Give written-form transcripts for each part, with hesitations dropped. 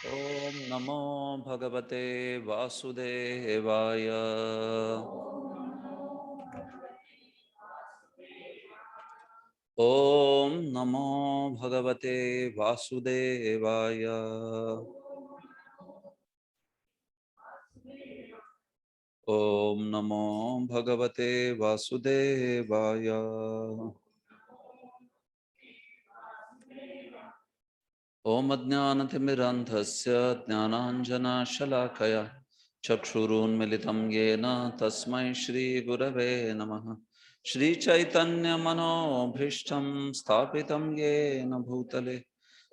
ओम नमो भगवते वासुदेवाय। ओम नमो भगवते वासुदेवाय। ओम नमो भगवते वासुदेवाय। ओम अज्ञानतिमिरान्धस्य ज्ञानाञ्जनशलाकया चक्षुरुन्मिलितं येन तस्मै श्रीगुरवे नमः। श्रीचैतन्यमनोभीष्टं स्थापितं येन भूतले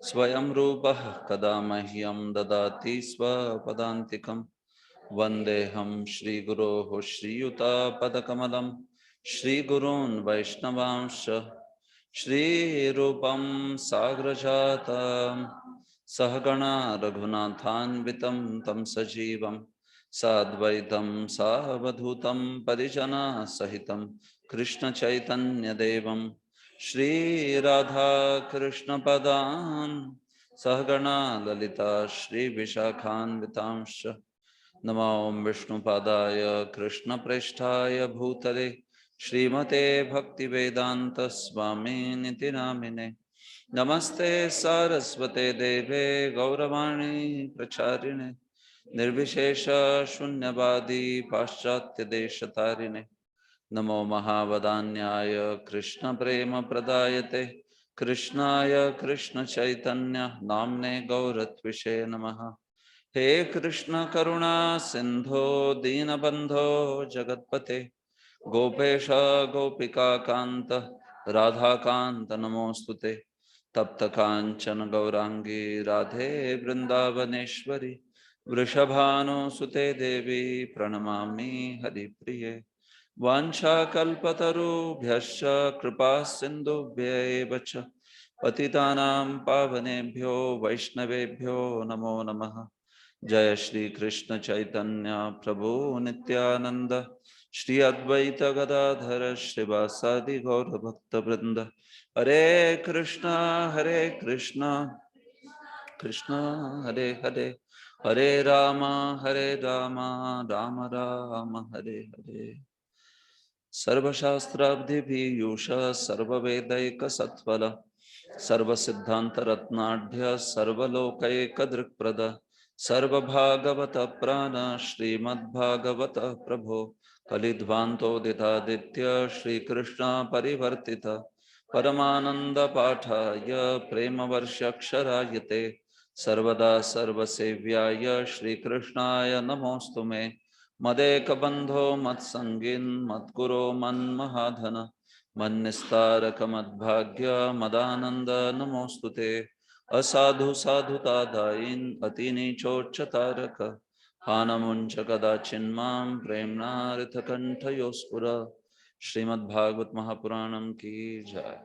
स्वयं रूपः कदा मह्यं ददाति स्वपदान्तिकं। वन्देऽहं श्रीगुरोः श्रीयुतापदकमलं श्रीगुरून् वैष्णवांश्च श्रीरूपं साग्रजातं सहगणा रघुनाथान्वितं तं सजीवं साद्वैतं सावधूतं परिजनसहितं कृष्णचैतन्यदेवं श्रीराधाकृष्णपदान् सहगणा ललिता श्रीविशाखान्वितांश्च नमो विष्णुपादाय कृष्णप्रेष्ठाय भूतले श्रीमते भक्तिवेदांत स्वामिनिति नामिने। नमस्ते सारस्वते देवे गौरवाणी प्रचारिणे निर्विशेष शून्यवादी पाश्चात्य देशतारिणे। नमो महावदान्याय कृष्ण प्रेम प्रदायते कृष्णाय कृष्ण चैतन्य नामने गौरत्विषे नमः। हे कृष्ण करुणा सिंधो दीनबंधो जगतपते गोपेश गोपिका कांत राधा कांत नमोस्तुते। तप्त कांचन गौरांगी राधे वृंदावनेश्वरी वृषभानुसुते देवी प्रणमामि हरिप्रिये। वाञ्छाकल्पतरुभ्यश्च कृपा सिन्धुभ्यैव च पतितानां पावनेभ्यो वैष्णवेभ्यो नमो नमः। जय श्री कृष्ण चैतन्य प्रभु नित्यानंद श्री अद्वैत गदाधर श्रीवासादि गौर भक्त वृंद। हरे कृष्णा कृष्ण हरे हरे हरे राम राम राम हरे हरे। सर्वशास्त्राब्धिपीयूष सर्ववेदैकसत्फल सर्वसिद्धान्तरत्नाढ्य सर्वलोकैकदृक्प्रद सर्वभागवत प्राण श्रीमद्भागवत प्रभो कलिध्वान्तोदितादित्य श्रीकृष्ण परिवर्तित परमानंद पाठाय प्रेमवर्षक्षरायते सर्वदा सर्वसेव्याय श्रीकृष्णाय नमोऽस्तु मे। मदेकबंधो मत्संगिन् मद्गुरो मन्महाधन मन्निस्तारक मद्भाग्य मदानंद नमोस्तुते। असाधु साधुता दायिन् अतिनीचोच्चतारक हानमुंच कदाचिन्मां प्रेम्णार्थकंठयोस्फुर। श्रीमद्भागवत महापुराणम की जय।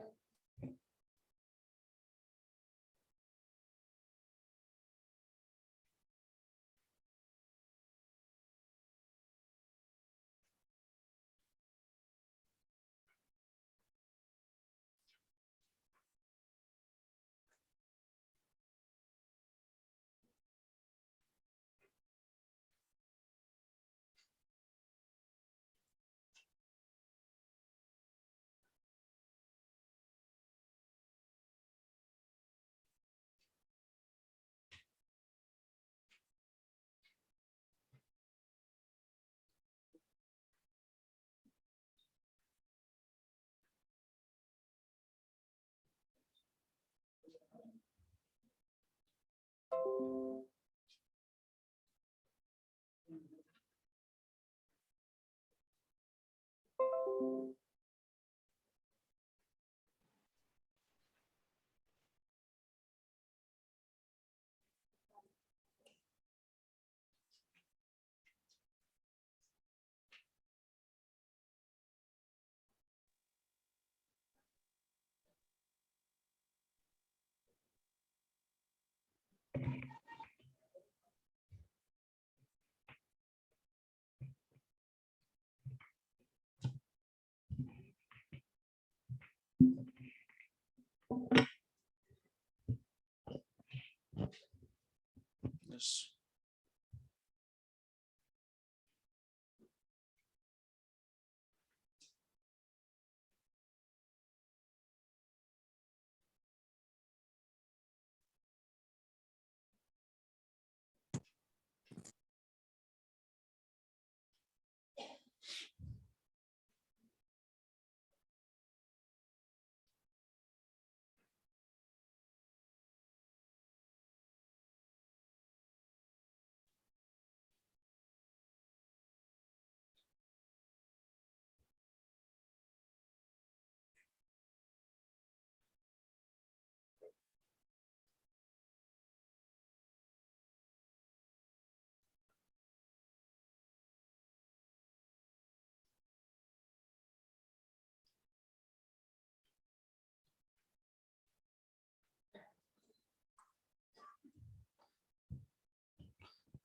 यस।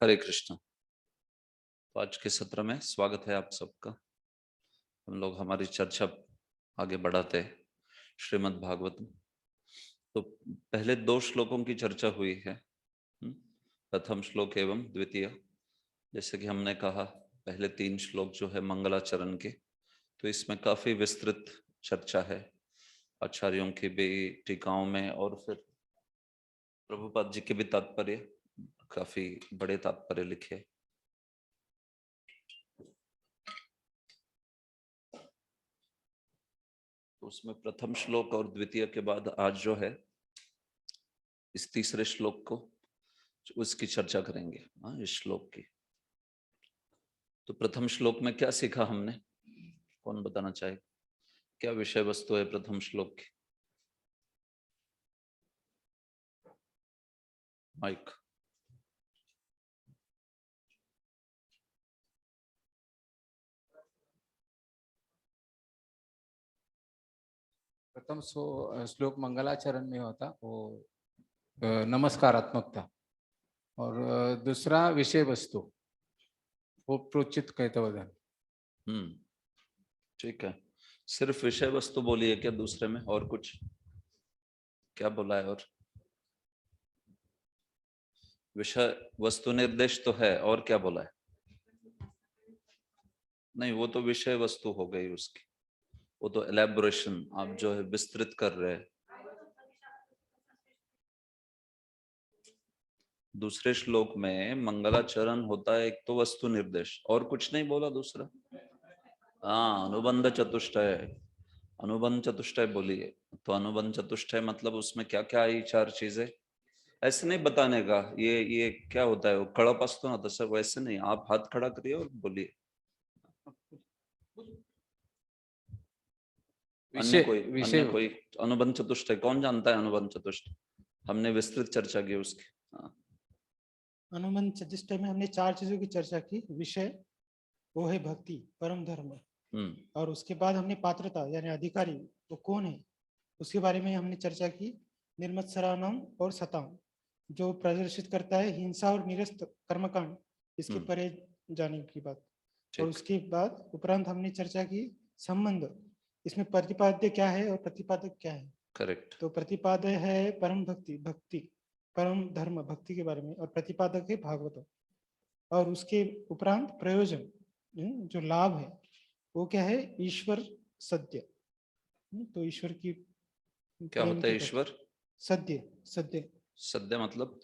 हरे कृष्ण। तो आज के सत्र में स्वागत है आप सबका। हम लोग हमारी चर्चा आगे बढ़ाते हैं श्रीमद् भागवतम। तो पहले 2 श्लोकों की चर्चा हुई है, प्रथम श्लोक एवं द्वितीय। जैसे कि हमने कहा पहले 3 श्लोक जो है मंगलाचरण के, तो इसमें काफी विस्तृत चर्चा है आचार्यों की भी टीकाओं में, और फिर प्रभुपाद जी के भी तात्पर्य, काफी बड़े तात्पर्य लिखे। तो उसमें प्रथम श्लोक और द्वितीय के बाद आज जो है इस तीसरे श्लोक को, उसकी चर्चा करेंगे। इस श्लोक की। तो प्रथम श्लोक में क्या सीखा हमने, कौन बताना चाहे? क्या विषय वस्तु है प्रथम श्लोक की? माइक। प्रथम श्लोक मंगलाचरण में होता वो नमस्कारात्मक था, और दूसरा विषय वस्तु वो प्रोचित कैतवदन। ठीक है। सिर्फ विषय वस्तु बोली है क्या दूसरे में, और कुछ क्या बोला है? और विषय वस्तु निर्देश तो है, और क्या बोला है? नहीं, वो तो विषय वस्तु हो गई उसकी, वो तो एलैबोरेशन आप जो है विस्तृत कर रहे हैं। दूसरे श्लोक में मंगलाचरण होता है एक तो वस्तु निर्देश, और कुछ नहीं बोला दूसरा। हाँ, अनुबंध चतुष्टय। अनुबंध चतुष्टय बोलिए। तो अनुबंध चतुष्टय मतलब उसमें क्या क्या आई 4 चीजें, ऐसे नहीं बताने का। ये क्या होता है, वो कड़प असतो ना, तो सर वैसे नहीं, आप हाथ खड़ा करिए और बोलिए। अन्य कोई अनुबंध चतुष्टय कौन जानता है? अनुबंध चतुष्टय हमने विस्तृत चर्चा की उसकी। अनुबंध चतुष्टय में हमने 4 चीजों की चर्चा की। विषय, वो है भक्ति, परम धर्म, और उसके बाद हमने पात्रता यानी अधिकारी वो कौन है उसके बारे में हमने चर्चा की। निर्मत्सराणाम और सताम, जो प्रदर्शित करता है हिंसा और निरस्त कर्मकांड, इसके परे जाने की बात। और उसके बाद उपरांत हमने चर्चा की संबंध, इसमें प्रतिपाद्य क्या है और प्रतिपादक क्या है। करेक्ट। तो प्रतिपाद्य है परम भक्ति, परम धर्म भक्ति के बारे में, और प्रतिपादक है भागवत। और उसके उपरांत प्रयोजन जो लाभ है वो क्या है? ईश्वर सत्य। तो ईश्वर की क्या होता है ईश्वर? सत्य। सत्य सत्य मतलब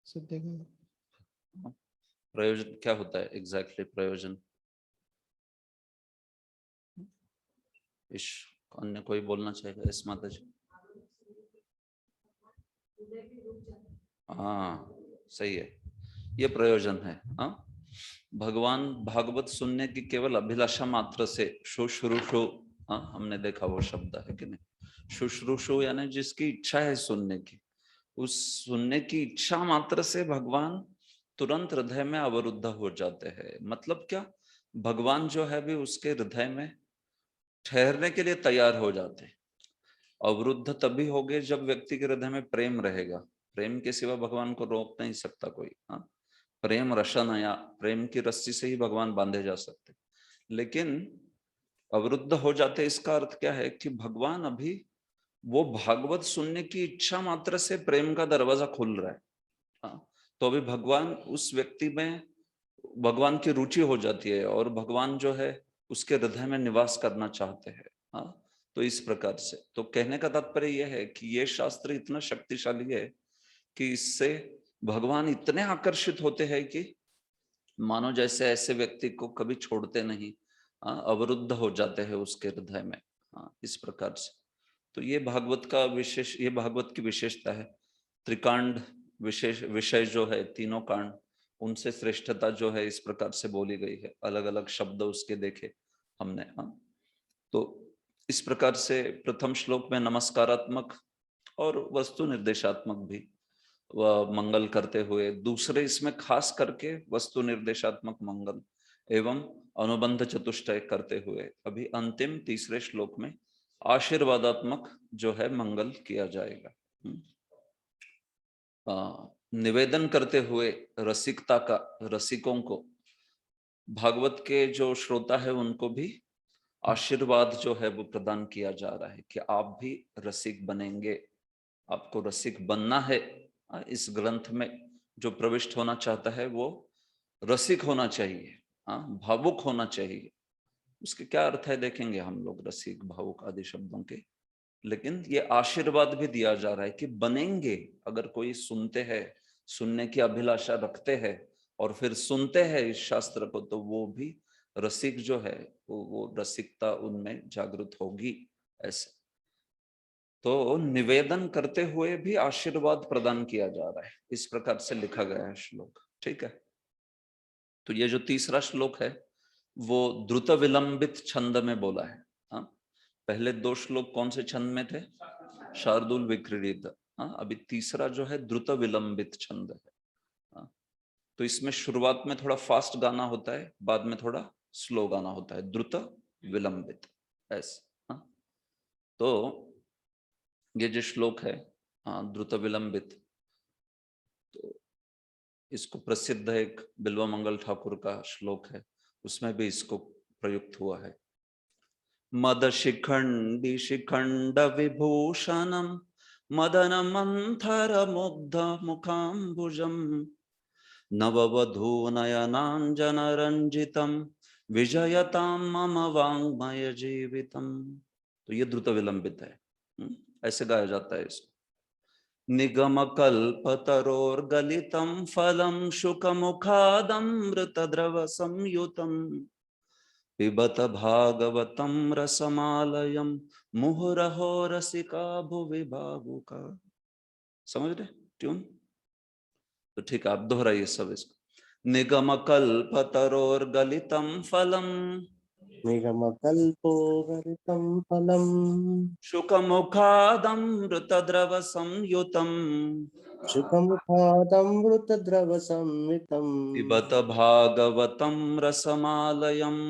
सत्य प्रयोजन क्या होता है एग्जैक्टली? प्रयोजन अन्य कोई बोलना चाहेगा? इस माता जी। हाँ, सही है, ये प्रयोजन है। हाँ, भगवान भागवत सुनने की केवल अभिलाषा मात्र से शुश्रूषु, हाँ हमने देखा वो शब्द है कि नहीं, शुश्रूषु यानी जिसकी इच्छा है सुनने की, उस सुनने की इच्छा मात्र से भगवान तुरंत हृदय में अवरुद्ध हो जाते हैं। मतलब क्या, भगवान जो है भी उसके हृदय में ठहरने के लिए तैयार हो जाते हैं। अवरुद्ध तभी हो गए जब व्यक्ति के हृदय में प्रेम रहेगा। प्रेम के सिवा भगवान को रोक नहीं सकता कोई। हाँ, प्रेम रशन, या प्रेम की रस्सी से ही भगवान बांधे जा सकते। लेकिन अवरुद्ध हो जाते, इसका अर्थ क्या है कि भगवान अभी वो भागवत सुनने की इच्छा मात्र से प्रेम का दरवाजा खुल रहा है। हाँ, तो अभी भगवान उस व्यक्ति में भगवान की रुचि हो जाती है और भगवान जो है उसके हृदय में निवास करना चाहते हैं। हाँ, तो इस प्रकार से तो कहने का तात्पर्य यह है कि ये शास्त्र इतना शक्तिशाली है कि इससे भगवान इतने आकर्षित होते हैं कि मानो जैसे ऐसे व्यक्ति को कभी छोड़ते नहीं, अवरुद्ध हो जाते हैं उसके हृदय में। इस प्रकार से तो ये भागवत का विशेष, ये भागवत की विशेषता है। त्रिकांड विशेष विषय जो है, तीनों कांड, उनसे श्रेष्ठता जो है इस प्रकार से बोली गई है। अलग अलग शब्द उसके देखे हमने। तो इस प्रकार से प्रथम श्लोक में नमस्कारात्मक और वस्तु निर्देशात्मक भी वह मंगल करते हुए, दूसरे इसमें खास करके वस्तु निर्देशात्मक मंगल एवं अनुबंध चतुष्टय करते हुए अभी अंतिम तीसरे श्लोक में आशीर्वादात्मक जो है मंगल किया जाएगा। निवेदन करते हुए रसिकता का, रसिकों को, भागवत के जो श्रोता है उनको भी आशीर्वाद जो है वो प्रदान किया जा रहा है कि आप भी रसिक बनेंगे, आपको रसिक बनना है। इस ग्रंथ में जो प्रविष्ट होना चाहता है वो रसिक होना चाहिए, भावुक होना चाहिए। उसके क्या अर्थ है देखेंगे हम लोग, रसिक भावुक आदि शब्दों के। लेकिन ये आशीर्वाद भी दिया जा रहा है कि बनेंगे। अगर कोई सुनते हैं, सुनने की अभिलाषा रखते हैं और फिर सुनते हैं इस शास्त्र को, तो वो भी रसिक जो है वो रसिकता उनमें जागृत होगी। ऐसे तो निवेदन करते हुए भी आशीर्वाद प्रदान किया जा रहा है, इस प्रकार से लिखा गया है श्लोक। ठीक है, तो ये जो तीसरा श्लोक है वो द्रुत विलंबित छंद में बोला है। हाँ, पहले दो श्लोक कौन से छंद में थे? शार्दुल विक्रीडित। अभी तीसरा जो है द्रुत विलंबित छंद है। तो इसमें शुरुआत में थोड़ा फास्ट गाना होता है, बाद में थोड़ा स्लो गाना होता है, द्रुत विलंबित ऐसे। तो ये जो श्लोक है द्रुत विलंबित, तो इसको प्रसिद्ध एक बिल्वा मंगल ठाकुर का श्लोक है, उसमें भी इसको प्रयुक्त हुआ है। मद शिखंडी शिखंड विभूषणम मदन मंथर मुग्ध मुखाम्बुजम नववधू नयनांजन रंजितम विजयताम मम वांग्मय जीवितम। तो ये द्रुत विलंबित है। ऐसे गाया जाता है इसको। निगम कल्पतरोर्गलितं फलं शुकमुखादमृत द्रव संयुतं पिबत भागवतं रसमालयं मुहुरहो रसिका भुवि भावुका। समझ रहे ट्यून? तो ठीक है, आप दोहराइए सब इसको। निगम कल्पतरोर्गलितं फलं निगमकल्पोगलितं फलं शुकमुखादमृत द्रव संयुतं शुकमुखादमृतद्रवसंयुतं पिबत भागवतं रसमालयम्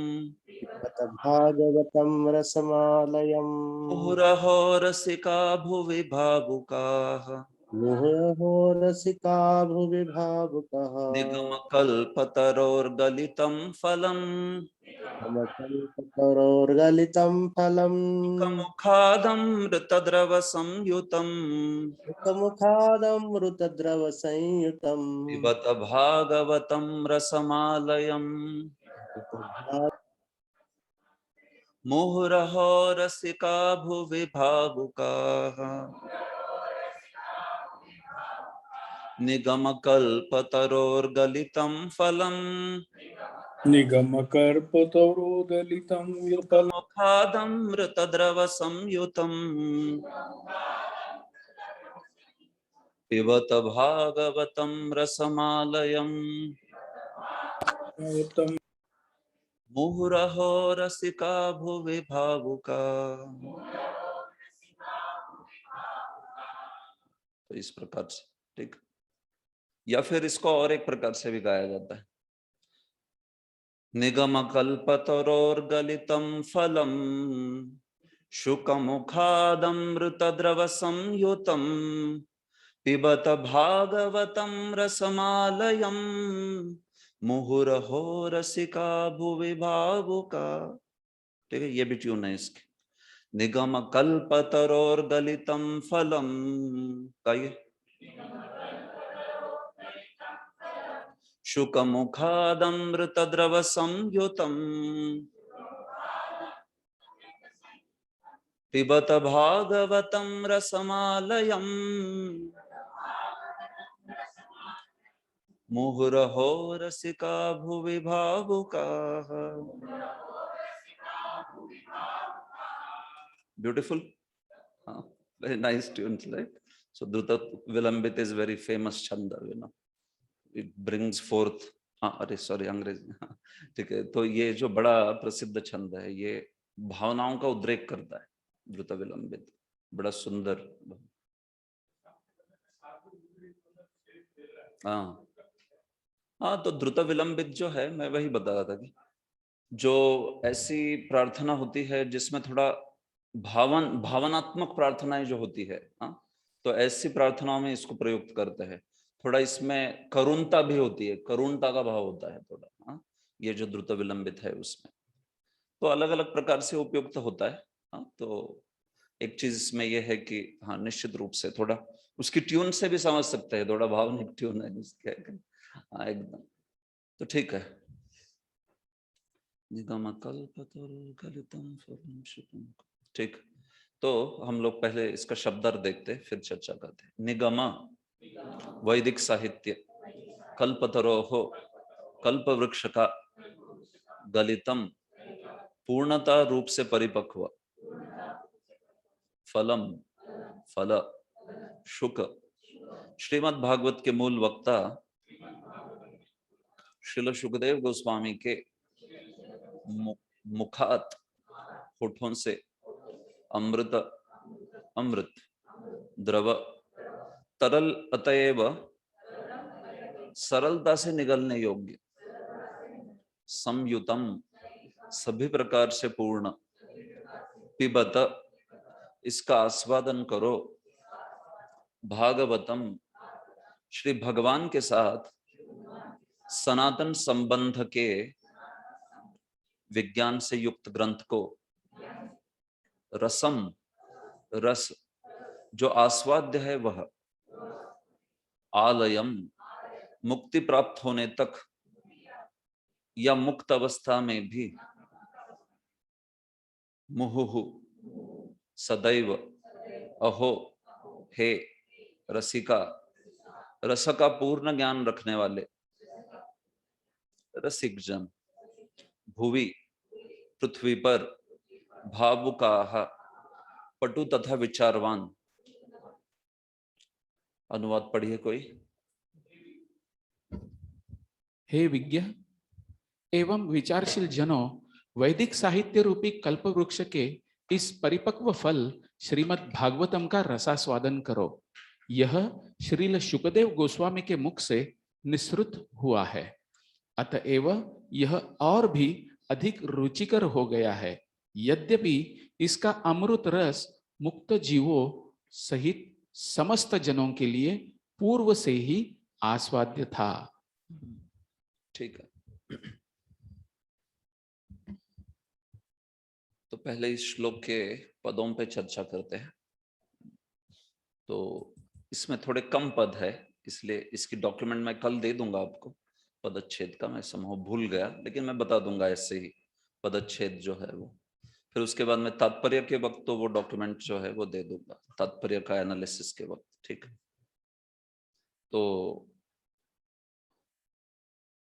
पिबत भागवतं रसमालयम् मुहुरहो रसिका भुवि भावुकाः मुहुरहो रसिका भुवि भावुकः निगमकल्पतरोर्गलितं फलम् निगमकल्पतरोर्गलितं फलं शुकमुखादमृतद्रवसंयुतम् शुकमुखादमृतद्रवसंयुतं पिबत भागवतं रसमालयम् मुहुरहो रसिका भुवि भावुकाः निगमकल्पतरोर्गलितं फलम् निगमकल्पतरोर्गलितं फलं मुखादमृतद्रवसंयुतम् पिबत भागवतं रसमालयम् मुहुरहो रसिका भुवि भावुका। तो इस प्रकार से, ठीक। या फिर इसको और एक प्रकार से भी गाया जाता है। निगमकल्पतरोर्गलितं फलं शुकमुखादमृतद्रवसंयुतं पिबत भागवतं रसमालयम् मुहुरहो रसिका भुवि भावुका। ठीक है, ये भी ट्यून है इसकी। निगम कल्पतरोर्गलितं फलम्, गाइए। शुक मुखादमृत द्रव संयुतम पिबत भागवतम रसमालयम मुहुरहो रसिका भुवि भावुकाः। Beautiful, very nice tunes, right? So Druta Vilambit is very famous chanda, you know. It brings forth, अरे सॉरी अंग्रेजी, ठीक है। तो ये जो बड़ा प्रसिद्ध छंद है, ये भावनाओं का उद्रेक करता है, द्रुत विलंबित, बड़ा सुंदर। हाँ हाँ, तो द्रुत विलंबित जो है, मैं वही बता रहा था कि जो ऐसी प्रार्थना होती है जिसमें थोड़ा भावनात्मक प्रार्थनाएं जो होती है, हाँ, तो ऐसी प्रार्थनाओं में इसको प्रयुक्त करते हैं। थोड़ा इसमें करुणता भी होती है, करुणता का भाव होता है थोड़ा, हाँ, ये जो द्रुत विलंबित है उसमें तो अलग अलग प्रकार से उपयुक्त होता है। हाँ, तो एक चीज इसमें यह है कि हाँ, निश्चित रूप से थोड़ा उसकी ट्यून से भी समझ सकते हैं, थोड़ा भावनिक ट्यून है उसके, हाँ एकदम। तो ठीक है, ठीक। तो हम लोग पहले इसका शब्दार्थ देखते फिर चर्चा करते हैं। निगम वैदिक साहित्य, कल्पतरोः कल्प वृक्ष का गलितम पूर्णता रूप से परिपक्व फलम फल शुक। श्रीमद् भागवत के मूल वक्ता श्रील शुकदेव गोस्वामी के मुखात होठों से अमृत अमृत द्रव तरल अतएव सरलता से निगलने योग्य संयुतम सभी प्रकार से पूर्ण पिबत इसका आस्वादन करो भागवतम श्री भगवान के साथ सनातन संबंध के विज्ञान से युक्त ग्रंथ को रसम रस जो आस्वाद्य है वह आलयम मुक्ति प्राप्त होने तक या मुक्त अवस्था में भी मुहुहु सदैव अहो हे रसिका रस का पूर्ण ज्ञान रखने वाले रसिक जन भुवि पृथ्वी पर भावुकाः पटु तथा विचारवान। अनुवाद पढ़िए कोई। हे विज्ञ एवं विचारशील जनों, वैदिक साहित्य रूपी कल्प वृक्ष के इस परिपक्व फल श्रीमद् भागवतम का रसास्वादन करो। यह श्रील शुकदेव गोस्वामी के मुख से निसृत हुआ है, अतएव यह और भी अधिक रुचिकर हो गया है। यद्यपि इसका अमृत रस मुक्त जीवों सहित समस्त जनों के लिए पूर्व से ही आस्वाद्य था। ठीक है, तो पहले इस श्लोक के पदों पे चर्चा करते हैं। तो इसमें थोड़े कम पद है, इसलिए इसकी डॉक्यूमेंट मैं कल दे दूंगा आपको पदच्छेद का। मैं समूह भूल गया, लेकिन मैं बता दूंगा ऐसे ही पदच्छेद जो है वो। फिर उसके बाद मैं तात्पर्य के वक्त तो वो डॉक्यूमेंट जो है वो दे दूंगा, तात्पर्य का एनालिसिस के वक्त। ठीक है, तो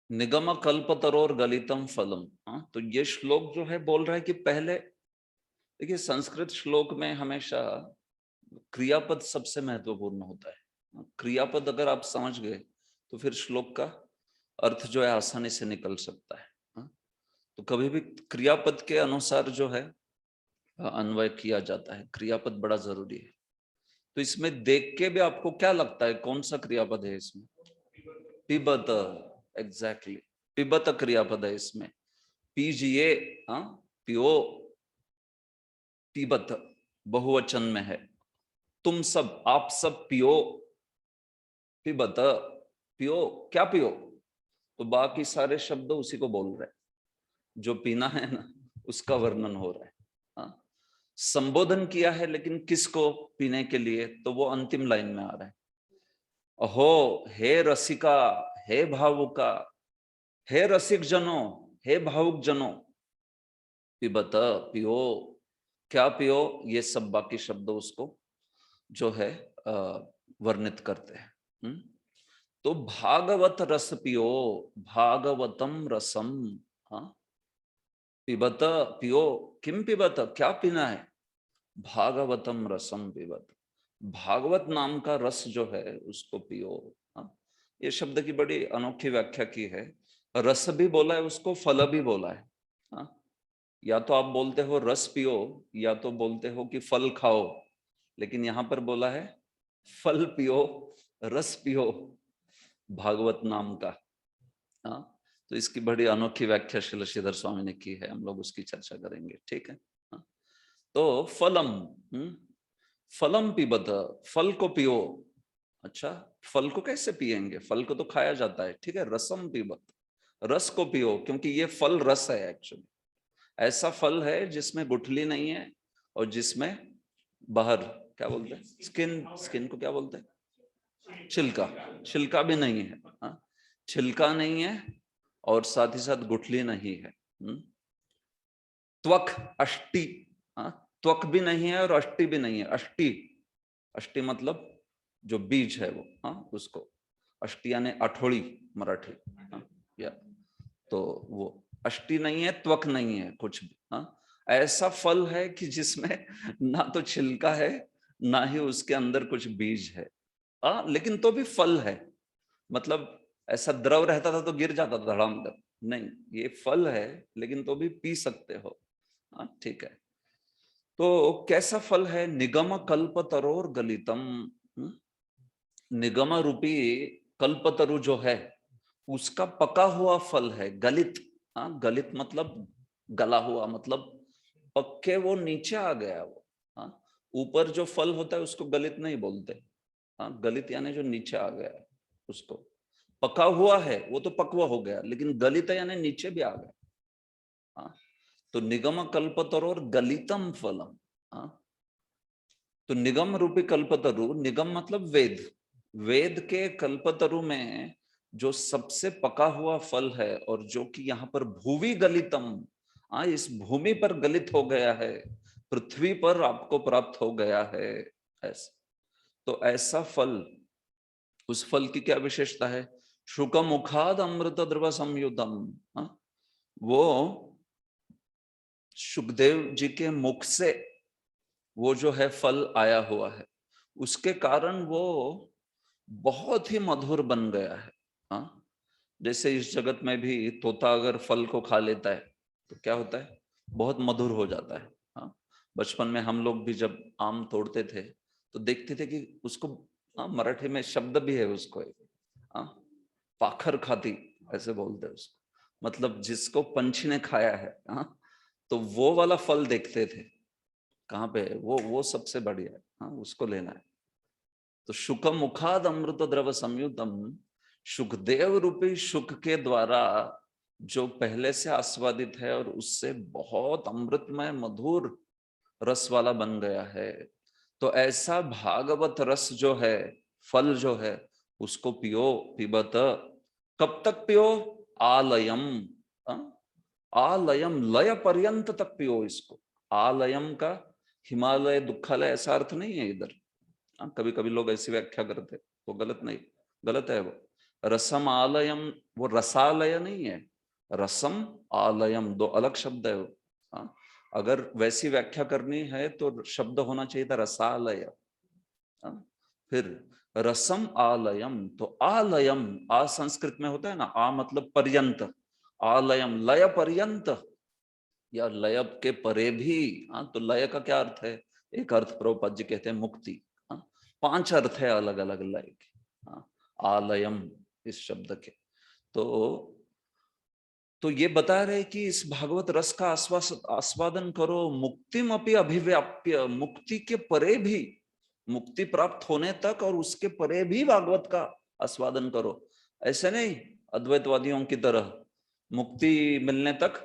निगम कल्पतरोर गलितम फलम। हाँ, तो ये श्लोक जो है बोल रहा है कि पहले देखिए, संस्कृत श्लोक में हमेशा क्रियापद सबसे महत्वपूर्ण होता है। क्रियापद अगर आप समझ गए तो फिर श्लोक का अर्थ जो है आसानी से निकल सकता है। तो कभी भी क्रियापद के अनुसार जो है अन्वय किया जाता है, क्रियापद बड़ा जरूरी है। तो इसमें देख के भी आपको क्या लगता है कौन सा क्रियापद है इसमें? पिबत, एग्जैक्टली, पिबत क्रियापद है इसमें। पीजिए, पियो, पिबत बहुवचन में है। तुम सब, आप सब पियो, पिबत, पियो, क्या पियो? तो बाकी सारे शब्द उसी को बोल रहे हैं, जो पीना है ना उसका वर्णन हो रहा है। संबोधन किया है, लेकिन किसको पीने के लिए? तो वो अंतिम लाइन में आ रहा है। अहो हे रसिका, हे भावुका, हे रसिक जनों, हे भावुक जनों, पिबत, पियो। क्या पियो? ये सब बाकी शब्द उसको जो है वर्णित करते हैं। तो भागवत रस पियो, भागवतम रसम। हाँ, पिबत, पियो। किम पिबत? क्या पीना है? भागवतम रसम पिबत, भागवत नाम का रस जो है उसको पियो। हाँ, ये शब्द की बड़ी अनोखी व्याख्या की है। रस भी बोला है उसको, फल भी बोला है। हाँ, या तो आप बोलते हो रस पियो, या तो बोलते हो कि फल खाओ, लेकिन यहां पर बोला है फल पियो, रस पियो भागवत नाम का। हाँ, तो इसकी बड़ी अनोखी व्याख्या श्रील श्रीधर स्वामी ने की है, हम लोग उसकी चर्चा करेंगे, ठीक है। हाँ, तो फलम, फलम पिबत, फल को पियो। अच्छा, फल को कैसे पिएंगे? फल को तो खाया जाता है, ठीक है। रसम पिबत, रस को पियो, क्योंकि ये फल रस है एक्चुअली। ऐसा फल है जिसमें गुठली नहीं है और जिसमें बाहर क्या बोलते हैं, स्किन, स्किन को क्या बोलते हैं, छिलका, छिलका भी नहीं है। हाँ, छिलका नहीं है और साथ ही साथ गुठली नहीं है। त्वक, अष्टि, हाँ, त्वक भी नहीं है और अष्टि भी नहीं है। अष्टि, अष्टि मतलब जो बीज है वो, हाँ, उसको अष्टि यानी अठोड़ी मराठी। हाँ, या तो वो अष्टि नहीं है, त्वक नहीं है, कुछ भी। हाँ, ऐसा फल है कि जिसमें ना तो छिलका है, ना ही उसके अंदर कुछ बीज है। लेकिन तो भी फल है, मतलब ऐसा द्रव रहता था तो गिर जाता था धड़ाम कर, नहीं, ये फल है लेकिन तो भी पी सकते हो। हाँ, ठीक है। तो कैसा फल है? निगम कल्पतरोर गलितम। निगम रूपी कल्पतरु जो है उसका पका हुआ फल है, गलित। हाँ, गलित मतलब गला हुआ, मतलब पक्के वो नीचे आ गया वो। हाँ, ऊपर जो फल होता है उसको गलित नहीं बोलते। हाँ, गलित यानी जो नीचे आ गया है उसको। पका हुआ है वो तो पकवा हो गया, लेकिन गलित यानी नीचे भी आ गया। हाँ, तो निगम कल्पतरोर गलितम फलम। हाँ, तो निगम रूपी कल्पतरु, निगम मतलब वेद, वेद के कल्पतरु में जो सबसे पका हुआ फल है और जो कि यहाँ पर भूवि गलितम, इस भूमि पर गलित हो गया है, पृथ्वी पर आपको प्राप्त हो गया है, ऐसा। तो ऐसा फल, उस फल की क्या विशेषता है? शुक मुखाद अमृत द्रव संयुतम। वो सुखदेव जी के मुख से वो जो है फल आया हुआ है, उसके कारण वो बहुत ही मधुर बन गया है। हाँ, जैसे इस जगत में भी तोता अगर फल को खा लेता है तो क्या होता है, बहुत मधुर हो जाता है। हाँ, बचपन में हम लोग भी जब आम तोड़ते थे तो देखते थे कि उसको, मराठी में शब्द भी है उसको, पाखर खाती ऐसे बोलते हैं उसको, मतलब जिसको पंछी ने खाया है। हाँ, तो वो वाला फल देखते थे, कहाँ पे है वो सबसे बढ़िया है। हाँ, उसको लेना है। तो शुक मुखाद अमृत द्रव संयुतम, सुखदेव रूपी सुख के द्वारा जो पहले से आस्वादित है और उससे बहुत अमृतमय मधुर रस वाला बन गया है। तो ऐसा भागवत रस जो है, फल जो है, उसको पियो, पिबत। कब तक पियो? आलयम, आलयम, लय पर्यंत तक पियो इसको। आलयम का हिमालय दुखालय ऐसा अर्थ नहीं है इधर। कभी कभी लोग ऐसी व्याख्या करते, वो गलत नहीं, गलत है वो। रसम आलयम, वो रसालय नहीं है, रसम आलयम दो अलग शब्द है वो। अगर वैसी व्याख्या करनी है तो शब्द होना चाहिए था रसालय। फिर रसम आलयम, तो आलयम, आ संस्कृत में होता है ना, आ मतलब पर्यंत, आलयम लय पर्यंत, या लय के परे भी। तो लय का क्या अर्थ है? एक अर्थ प्रभुपाद जी कहते हैं मुक्ति। 5 अर्थ है अलग अलग लय के, आलयम इस शब्द के। तो ये बता रहे कि इस भागवत रस का आस्वादन करो, मुक्तिम अपि अभिव्याप्य, मुक्ति के परे भी, मुक्ति प्राप्त होने तक और उसके परे भी भागवत का आस्वादन करो। ऐसे नहीं अद्वैतवादियों की तरह मुक्ति मिलने तक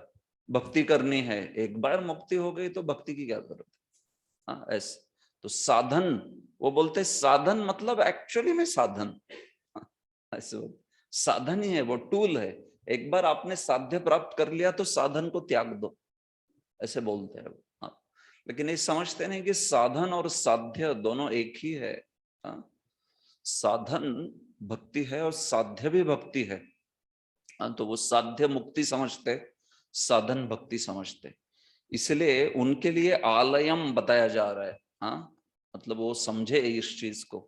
भक्ति करनी है, एक बार मुक्ति हो गई तो भक्ति की क्या जरूरत है। ऐसे तो साधन, वो बोलते साधन मतलब एक्चुअली में साधन, ऐसे साधन ही है, वो टूल है। एक बार आपने साध्य प्राप्त कर लिया तो साधन को त्याग दो, ऐसे बोलते हैं। हाँ, लेकिन ये समझते नहीं कि साधन और साध्य दोनों एक ही है। हाँ, साधन भक्ति है और साध्य भी भक्ति है। हाँ, तो वो साध्य मुक्ति समझते, साधन भक्ति समझते, इसलिए उनके लिए आलयम बताया जा रहा है। हाँ, मतलब वो समझे इस चीज को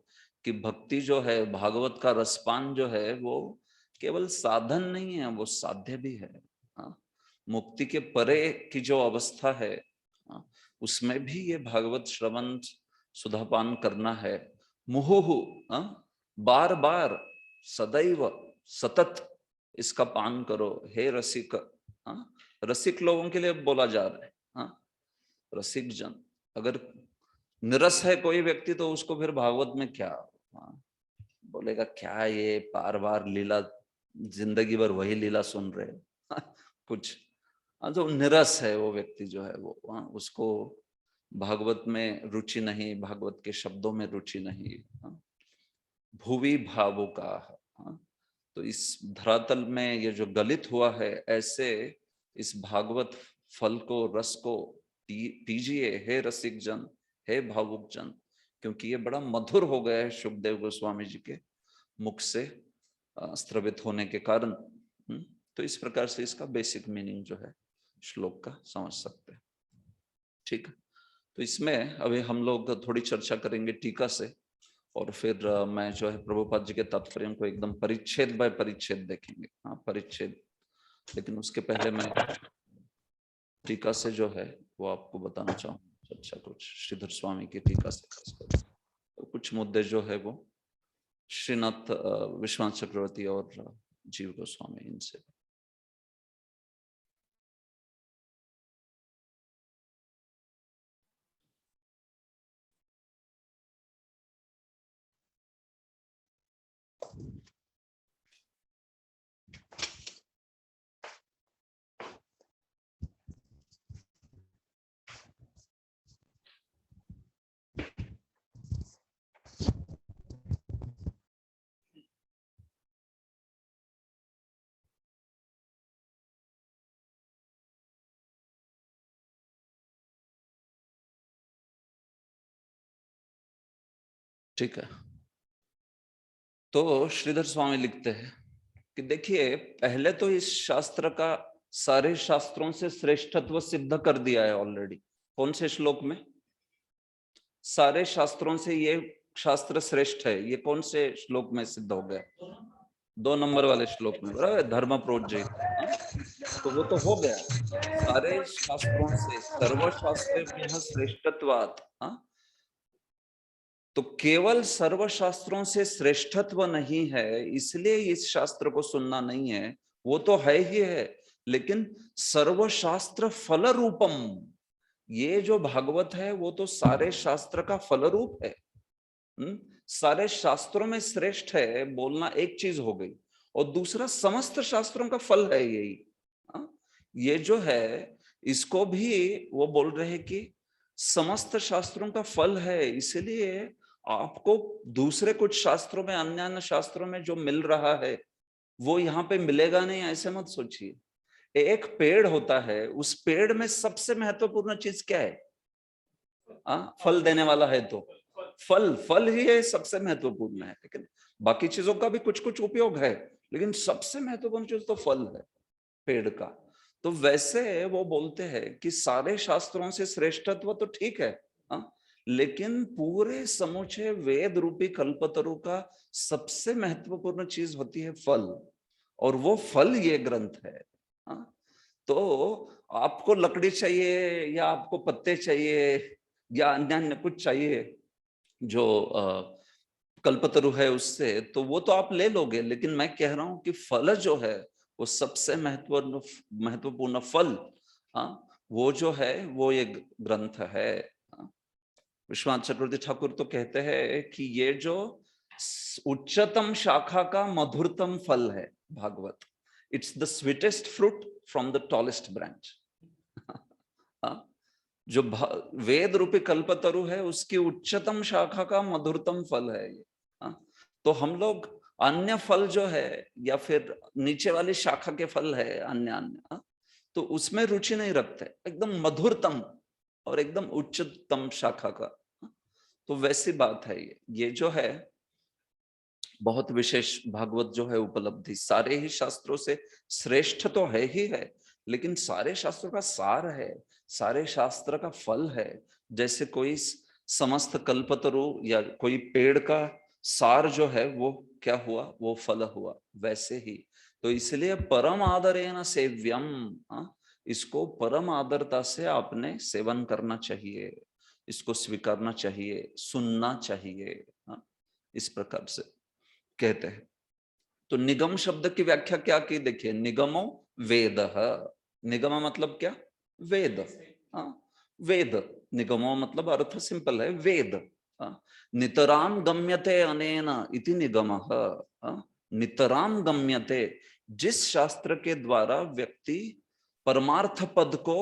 कि भक्ति जो है, भागवत का रसपान जो है, वो केवल साधन नहीं है, वो साध्य भी है। हाँ, मुक्ति के परे की जो अवस्था है, हाँ, उसमें भी ये भागवत श्रवण सुधापान करना है। मुहुहु, हाँ, बार बार सदैव सतत इसका पान करो हे रसिक। हाँ, रसिक लोगों के लिए बोला जा रहा है। हाँ, रसिक जन, अगर निरस है कोई व्यक्ति तो उसको फिर भागवत में क्या, हाँ, बोलेगा क्या ये बार बार लीला, जिंदगी भर वही लीला सुन रहे हाँ, कुछ। हाँ, जो निरस है वो व्यक्ति जो है वो, हाँ, उसको भागवत में रुचि नहीं, भागवत के शब्दों में रुचि नहीं। हाँ, भुवि भावुका। हाँ, तो इस धरातल में ये जो गलित हुआ है, ऐसे इस भागवत फल को, रस को पीजिए हे रसिक जन, हे भावुक जन, क्योंकि ये बड़ा मधुर हो गया है शुकदेव गोस्वामी जी के मुख से स्त्रवित होने के कारण। तो इस प्रकार से इसका बेसिक मीनिंग जो है श्लोक का समझ सकते हैं। ठीक है, तो इसमें अभी हम लोग थोड़ी चर्चा करेंगे टीका से, और फिर मैं जो है प्रभुपाद जी के तात्पर्य को एकदम परिच्छेद बाय परिच्छेद देखेंगे। हाँ, परिच्छेद, लेकिन उसके पहले मैं टीका से जो है वो आपको बताना चाहूंगा। अच्छा, कुछ श्रीधर स्वामी की टीका से खासकर तो कुछ मुद्दे जो है वो श्रीनाथ विश्वनाथ चक्रवर्ती और जीव गोस्वामी इनसे। ठीक है, तो श्रीधर स्वामी लिखते हैं कि देखिए, पहले तो इस शास्त्र का सारे शास्त्रों से श्रेष्ठत्व सिद्ध कर दिया है ऑलरेडी। कौन से श्लोक में? सारे शास्त्रों से ये शास्त्र श्रेष्ठ है, ये कौन से श्लोक में सिद्ध हो गया? 2 नंबर वाले श्लोक में, बराबर, धर्म प्रोज्जित। तो वो तो हो गया, सारे शास्त्रों से सर्वशास्त्रेभ्यः श्रेष्ठत्वात्। तो केवल सर्वशास्त्रों से श्रेष्ठत्व नहीं है इसलिए इस शास्त्र को सुनना नहीं है, वो तो है ही है, लेकिन सर्वशास्त्र फल रूपम, ये जो भागवत है वो तो सारे शास्त्र का फल रूप है। सारे शास्त्रों में श्रेष्ठ है बोलना एक चीज हो गई, और दूसरा समस्त शास्त्रों का फल है यही। ये जो है इसको भी वो बोल रहे हैं कि समस्त शास्त्रों का फल है, इसलिए आपको दूसरे कुछ शास्त्रों में, अन्य अन्य शास्त्रों में जो मिल रहा है वो यहाँ पे मिलेगा नहीं, ऐसे मत सोचिए। एक पेड़ होता है, उस पेड़ में सबसे महत्वपूर्ण चीज क्या है? फल देने वाला है तो फल ही है, सबसे महत्वपूर्ण है। लेकिन बाकी चीजों का भी कुछ कुछ उपयोग है, लेकिन सबसे महत्वपूर्ण चीज तो फल है पेड़ का। तो वैसे वो बोलते हैं कि सारे शास्त्रों से श्रेष्ठत्व तो ठीक है, लेकिन पूरे समूचे वेद रूपी कल्पतरु का सबसे महत्वपूर्ण चीज होती है फल, और वो फल ये ग्रंथ है। तो आपको लकड़ी चाहिए या आपको पत्ते चाहिए या अन्य अन्य कुछ चाहिए जो कल्पतरु है उससे, तो वो तो आप ले लोगे, लेकिन मैं कह रहा हूं कि फल जो है वो सबसे महत्वपूर्ण फल, वो जो है वो ये ग्रंथ है। विश्वनाथ चक्रवर्ती ठाकुर तो कहते हैं कि ये जो उच्चतम शाखा का मधुरतम फल है Bhagavat, it's the sweetest fruit from the tallest branch. जो वेद रूपी कल्पतरु है उसकी उच्चतम शाखा का मधुरतम फल है ये। तो हम लोग अन्य फल जो है या फिर नीचे वाली शाखा के फल है अन्य अन्य, तो उसमें रुचि नहीं रखते, एकदम मधुरतम और एकदम उच्चतम शाखा का। तो वैसी बात है ये जो है बहुत विशेष भागवत जो है उपलब्धि, सारे ही शास्त्रों से श्रेष्ठ तो है ही है, लेकिन सारे शास्त्रों का सार है, सारे शास्त्र का फल है। जैसे कोई समस्त कल्पतरु या कोई पेड़ का सार जो है वो क्या हुआ, वो फल हुआ, वैसे ही। तो इसलिए परम आदरेण सेव्यम, इसको परम आदरता से आपने सेवन करना चाहिए, इसको स्वीकारना चाहिए, सुनना चाहिए, इस प्रकार से कहते हैं। तो निगम शब्द की व्याख्या क्या की, देखिए, निगमो वेद, निगम मतलब क्या, वेद, वेद, निगमो मतलब अर्थ सिंपल है, वेद। नितराम गम्यते अनेन इति निगमः, नितराम गम्यते, जिस शास्त्र के द्वारा व्यक्ति परमार्थ पद को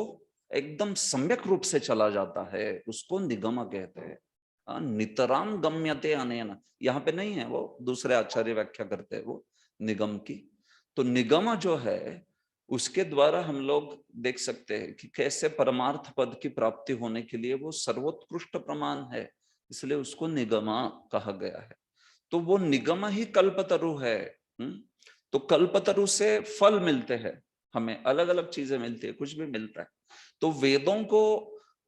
एकदम सम्यक रूप से चला जाता है उसको निगम कहते हैं। नितराम गम्यते अनेन, यहाँ पे नहीं है, वो दूसरे आचार्य व्याख्या करते हैं वो निगम की। तो निगम जो है उसके द्वारा हम लोग देख सकते हैं कि कैसे परमार्थ पद की प्राप्ति होने के लिए वो सर्वोत्कृष्ट प्रमाण है, इसलिए उसको निगमा कहा गया है। तो वो निगम ही कल्पतरु है। तो कल्पतरु से फल मिलते हैं, हमें अलग अलग चीजें मिलती है, कुछ भी मिलता है। तो वेदों को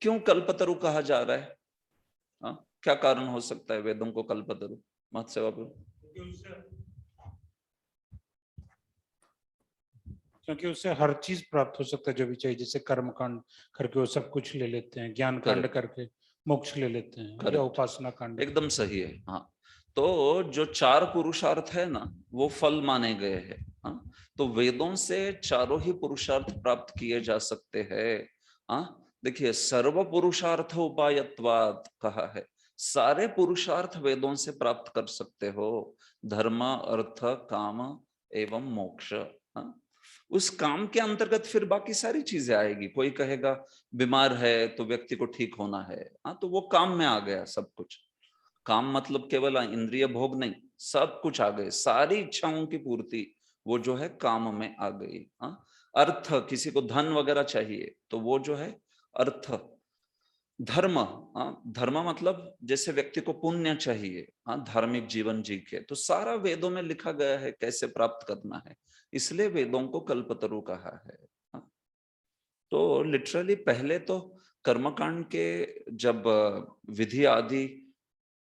क्यों कल्पतरु कहा जा रहा है, क्या कारण हो सकता है वेदों को कल्पतरु, महत्सेवा प्रभु? क्योंकि उससे हर चीज प्राप्त हो सकता है जो भी चाहिए, जैसे कर्म कांड करके वो सब कुछ ले लेते हैं, ज्ञान कांड करके मोक्ष ले लेते हैं, या उपासना कांड। एकदम सही है। हाँ, तो जो चार पुरुषार्थ है ना वो फल माने गए हैं। हाँ, तो वेदों से चारों ही पुरुषार्थ प्राप्त किए जा सकते हैं। हाँ, देखिए, सर्व पुरुषार्थ उपायत्वात् कहा है, सारे पुरुषार्थ वेदों से प्राप्त कर सकते हो, धर्म अर्थ काम एवं मोक्ष। उस काम के अंतर्गत फिर बाकी सारी चीजें आएगी। कोई कहेगा बीमार है तो व्यक्ति को ठीक होना है, तो वो काम में आ गया सब कुछ। काम मतलब केवल इंद्रिय भोग नहीं, सब कुछ आ गए, सारी इच्छाओं की पूर्ति वो जो है काम में आ गई। अर्थ, किसी को धन वगैरह चाहिए तो वो जो है अर्थ। धर्म, धर्म मतलब जैसे व्यक्ति को पुण्य चाहिए, धार्मिक जीवन जी के, तो सारा वेदों में लिखा गया है कैसे प्राप्त करना है, इसलिए वेदों को कल्पतरु कहा है। तो लिटरली पहले तो कर्मकांड के जब विधि आदि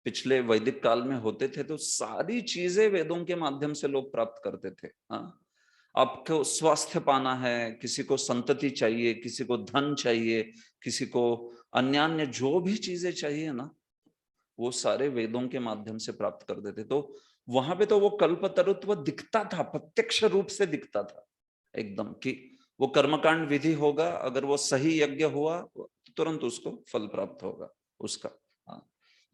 पिछले वैदिक काल में होते थे तो सारी चीजें वेदों के माध्यम से लोग प्राप्त करते थे। आपको स्वास्थ्य पाना है, किसी को संतति चाहिए, किसी को धन चाहिए, किसी को अन्य अन्य जो भी चीजें चाहिए ना, वो सारे वेदों के माध्यम से प्राप्त कर देते। तो वहां पे तो वो कल्पतरुत्व दिखता था, प्रत्यक्ष रूप से दिखता था एकदम, कि वो कर्मकांड विधि होगा, अगर वो सही यज्ञ हुआ तो तुरंत उसको फल प्राप्त होगा उसका।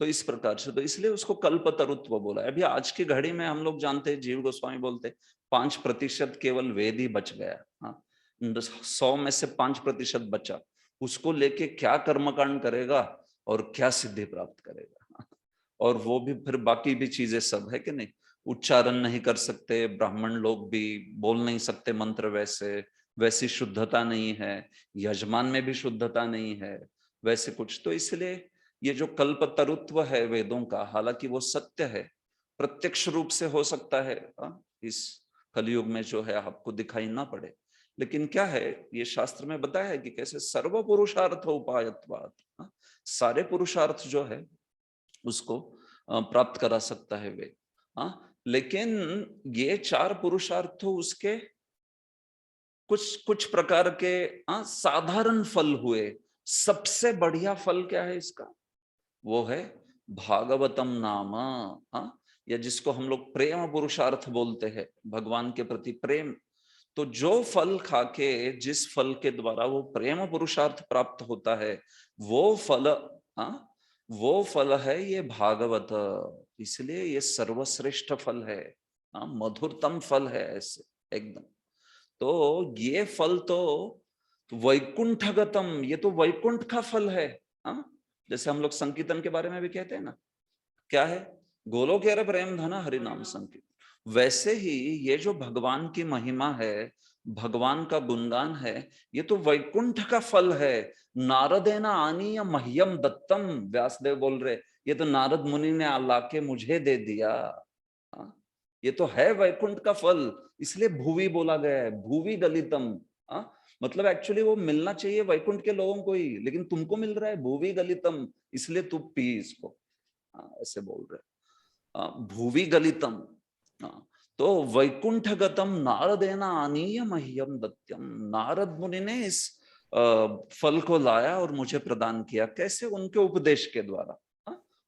तो इस प्रकार से, तो इसलिए उसको कल्पतरुत्व बोला। अभी आज की घड़ी में हम लोग जानते हैं, जीव गोस्वामी बोलते 5% केवल वेद ही बच गया। 100 में से 5% बचा, उसको लेके क्या कर्मकांड करेगा और क्या सिद्धि प्राप्त करेगा। और वो भी फिर बाकी भी चीजें सब है कि नहीं, उच्चारण नहीं कर सकते, ब्राह्मण लोग भी बोल नहीं सकते मंत्र, वैसी शुद्धता नहीं है, यजमान में भी शुद्धता नहीं है, वैसे कुछ। तो इसलिए ये जो कल्पतरुत्व है वेदों का, हालांकि वो सत्य है, प्रत्यक्ष रूप से हो सकता है इस कलयुग में जो है आपको दिखाई ना पड़े, लेकिन क्या है, ये शास्त्र में बताया है कि कैसे सर्व पुरुषार्थ उपायत्वात्, सारे पुरुषार्थ जो है उसको प्राप्त करा सकता है वेद। लेकिन ये चार पुरुषार्थ उसके कुछ प्रकार के साधारण फल हुए। सबसे बढ़िया फल क्या है इसका, वो है भागवतम नाम, या जिसको हम लोग प्रेम पुरुषार्थ बोलते हैं, भगवान के प्रति प्रेम। तो जो फल खाके, जिस फल के द्वारा वो प्रेम पुरुषार्थ प्राप्त होता है, वो फल है ये भागवत। इसलिए ये सर्वश्रेष्ठ फल है, मधुरतम फल है ऐसे एकदम। तो ये फल तो वैकुंठगतम, ये तो वैकुंठ का फल है। जैसे हम लोग संकीर्तन के बारे में भी कहते हैं ना, क्या है, गोलोक प्रेम धन हरि नाम संकीर्तन, वैसे ही ये जो भगवान की महिमा है, भगवान का गुणगान है, ये तो वैकुंठ का फल है। नारदेना आनीय मह्यम दत्तम, व्यासदेव बोल रहे, ये तो नारद मुनि ने लाके मुझे दे दिया। हाँ, ये तो है वैकुंठ का फल, इसलिए भुवि बोला गया है, भुवि गलितम। हाँ, मतलब एक्चुअली वो मिलना चाहिए वैकुंठ के लोगों को ही, लेकिन तुमको मिल रहा है भुवि गलितम, इसलिए तू पी इसको। ऐसे बोल रहे, भुवि गलितम। तो वैकुंठ गतम नारदेना आनीय मह्यम दत्यम, नारद मुनि ने इस फल को लाया और मुझे प्रदान किया। कैसे? उनके उपदेश के द्वारा।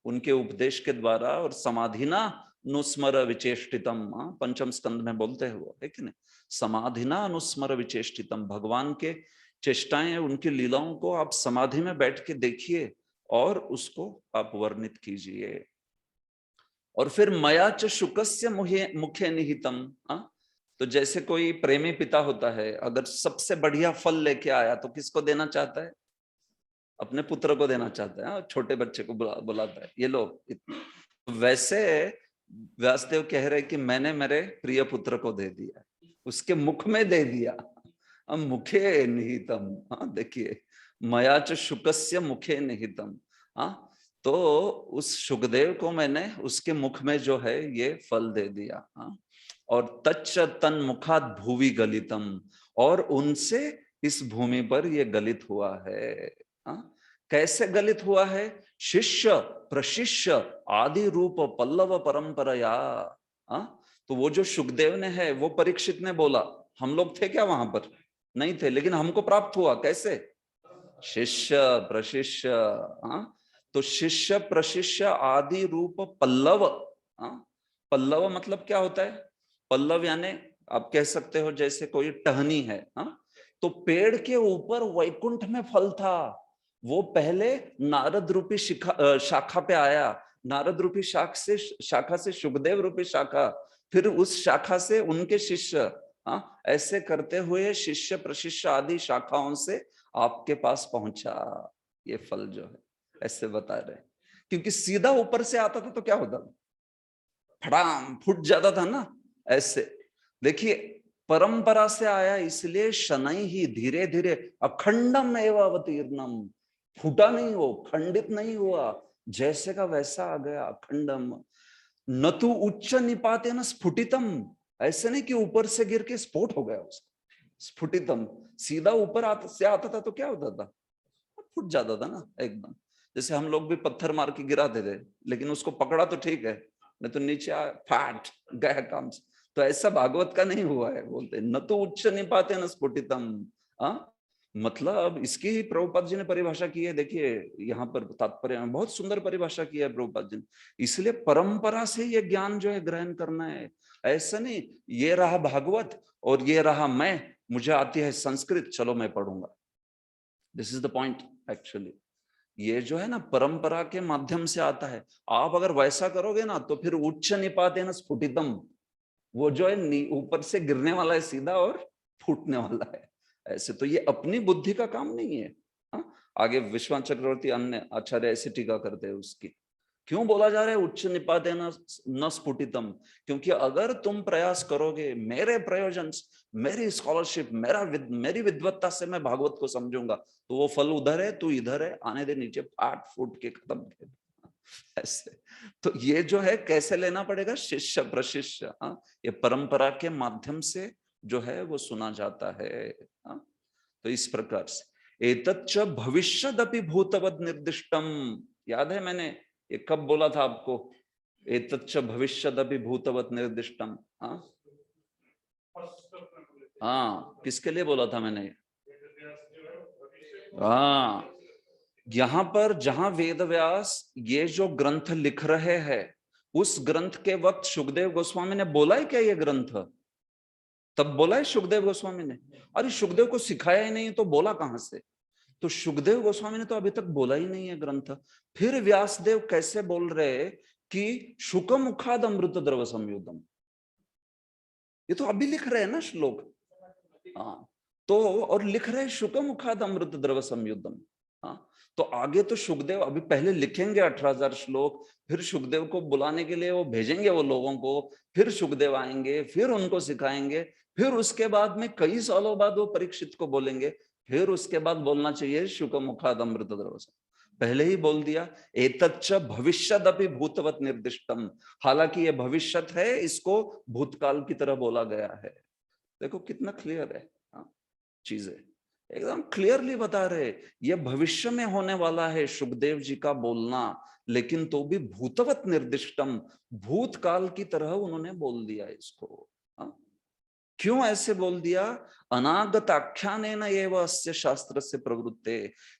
उनके उपदेश के द्वारा, और समाधिना अनुस्मर विचेष्टितम, पंचम स्कंद में बोलते हैं वो, है कि नहीं? समाधिना अनुस्मर विचेष्टितम, भगवान के चेष्टाएं, उनकी लीलाओं को आप समाधि में बैठ के देखिए और उसको आप वर्णित कीजिए। और फिर मया च शुकस्य मुखे निहितम। तो जैसे कोई प्रेमी पिता होता है, अगर सबसे बढ़िया फल लेके आया तो किसको देना चाहता है? अपने पुत्र को देना चाहता है। छोटे बच्चे को बुलाता है, ये लो। वैसे व्यासदेव कह रहे कि मैंने मेरे प्रिय पुत्र को दे दिया, उसके मुख में दे दिया। मुखे निहितम, देखिए, मया च शुकस्य मुखे निहितम। तो उस शुकदेव को मैंने उसके मुख में जो है ये फल दे दिया। और तच्च तन मुखात भुवि गलितम, और उनसे इस भूमि पर ये गलित हुआ है। कैसे गलित हुआ है? शिष्य प्रशिष्य आदि रूप पल्लव परंपराया। तो वो जो शुकदेव ने है, वो परीक्षित ने बोला, हम लोग थे क्या वहां पर? नहीं थे, लेकिन हमको प्राप्त हुआ। कैसे? शिष्य प्रशिष्य। तो शिष्य प्रशिष्य आदि रूप पल्लव। पल्लव मतलब क्या होता है? पल्लव यानी आप कह सकते हो जैसे कोई टहनी है। तो पेड़ के ऊपर वैकुंठ में फल था, वो पहले नारद रूपी शाखा पे आया, नारद रूपी शाखा से शुकदेव रूपी शाखा, फिर उस शाखा से उनके शिष्य, ऐसे करते हुए शिष्य प्रशिष्य आदि शाखाओं से आपके पास पहुंचा ये फल जो है। ऐसे बता रहे, क्योंकि सीधा ऊपर से आता था तो क्या होता था? फटाम फूट जाता था ना। ऐसे देखिए, परंपरा से आया, इसलिए शनै ही धीरे धीरे अखंडम एवं अवतीर्णम, फूटा नहीं, वो खंडित नहीं हुआ, जैसे का वैसा आ गया अखंडम। न तो उच्च निपाते न स्फुटितम, ऐसे नहीं कि ऊपर से गिर के स्फोट हो गया उसका। स्फुटितम, सीधा ऊपर से आता था तो क्या होता था? फूट जाता था ना एकदम। जैसे हम लोग भी पत्थर मार के गिराते थे, लेकिन उसको पकड़ा तो ठीक है, नहीं तो नीचे फाट गया काम से। तो ऐसा भागवत का नहीं हुआ है। बोलते न तो उच्च निपाते न स्फुटितम। मतलब इसकी ही प्रभुपाद जी ने परिभाषा की है। देखिए यहाँ पर तात्पर्य में बहुत सुंदर परिभाषा की है प्रभुपाद जी ने। इसलिए परंपरा से ये ज्ञान जो है ग्रहण करना है। ऐसा नहीं ये रहा भागवत और ये रहा मैं, मुझे आती है संस्कृत, चलो मैं पढ़ूंगा। This is the point actually. ये जो है ना परंपरा के माध्यम से आता है। आप अगर वैसा करोगे ना तो फिर उच्च निपाते न स्फुटितम, वो जो है ऊपर से गिरने वाला है सीधा और फूटने वाला है। ऐसे तो ये अपनी बुद्धि का काम नहीं है। आगे विश्वनाथ चक्रवर्ती अन्य आचार्य ऐसे टीका करते हैं उसकी। क्यों बोला जा रहा है उच्च निपाते न स्फुटितम? क्योंकि अगर तुम प्रयास करोगे, मेरे प्रयोजन, मेरी स्कॉलरशिप, मेरी विद्वत्ता से मैं भागवत को समझूंगा, तो वो फल उधर है, तू इधर है, आने दे नीचे, फाट फूट के खत्म कर। ऐसे तो ये जो है कैसे लेना पड़ेगा? शिष्य प्रशिष्य, ये परंपरा के माध्यम से जो है वो सुना जाता है। तो इस प्रकार से एतच्च भविष्यदपि भूतवद निर्दिष्टम, याद है मैंने ये कब बोला था आपको? एतच्च भविष्यदपि भूतवद निर्दिष्टम। हाँ, किसके लिए बोला था मैंने? हाँ, यहाँ पर जहां वेदव्यास ये जो ग्रंथ लिख रहे हैं, उस ग्रंथ के वक्त सुखदेव गोस्वामी ने बोला है क्या ये ग्रंथ? तब बोला है सुखदेव गोस्वामी ने? अरे सुखदेव को सिखाया ही नहीं तो बोला कहां से? तो सुखदेव गोस्वामी ने तो अभी तक बोला ही नहीं है ग्रंथ। फिर व्यासदेव कैसे बोल रहे कि शुक मुखाद अमृत द्रव संयुतम? ये तो अभी लिख रहे हैं ना श्लोक। हाँ, तो और लिख रहे शुक मुखाद अमृत द्रव संयुतम। हाँ, तो आगे तो सुखदेव अभी पहले लिखेंगे 18,000 श्लोक, फिर सुखदेव को बुलाने के लिए वो भेजेंगे वो लोगों को, फिर सुखदेव आएंगे, फिर उनको सिखाएंगे, फिर उसके बाद में कई सालों बाद वो परीक्षित को बोलेंगे, फिर उसके बाद बोलना चाहिए शुक मुखाद अमृत द्रवसम। पहले ही बोल दिया एतच्च भविष्यदपि भूतवत निर्दिष्टम, हालांकि ये भविष्यत है, इसको भूतकाल की तरह बोला गया है। देखो कितना क्लियर है, चीजें एकदम क्लियरली बता रहे, ये भविष्य में होने वाला है सुखदेव जी का बोलना, लेकिन तो भी भूतवत निर्दिष्टम, भूतकाल की तरह उन्होंने बोल दिया इसको। क्यों ऐसे बोल दिया? अनागत आख्यानेन एव अस्य शास्त्र से प्रवृत्ते,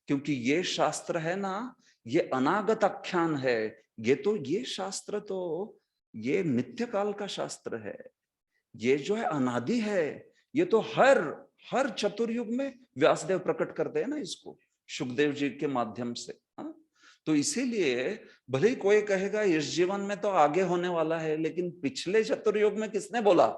क्योंकि ये शास्त्र है ना, ये अनागत आख्यान है, ये शास्त्र तो ये नित्य काल का शास्त्र है, ये जो है अनादि है, ये तो हर चतुर्युग में व्यासदेव प्रकट करते हैं ना इसको सुखदेव जी के माध्यम से। तो इसीलिए भले ही कोई कहेगा इस जीवन में तो आगे होने वाला है, लेकिन पिछले चतुर्युग में किसने बोला?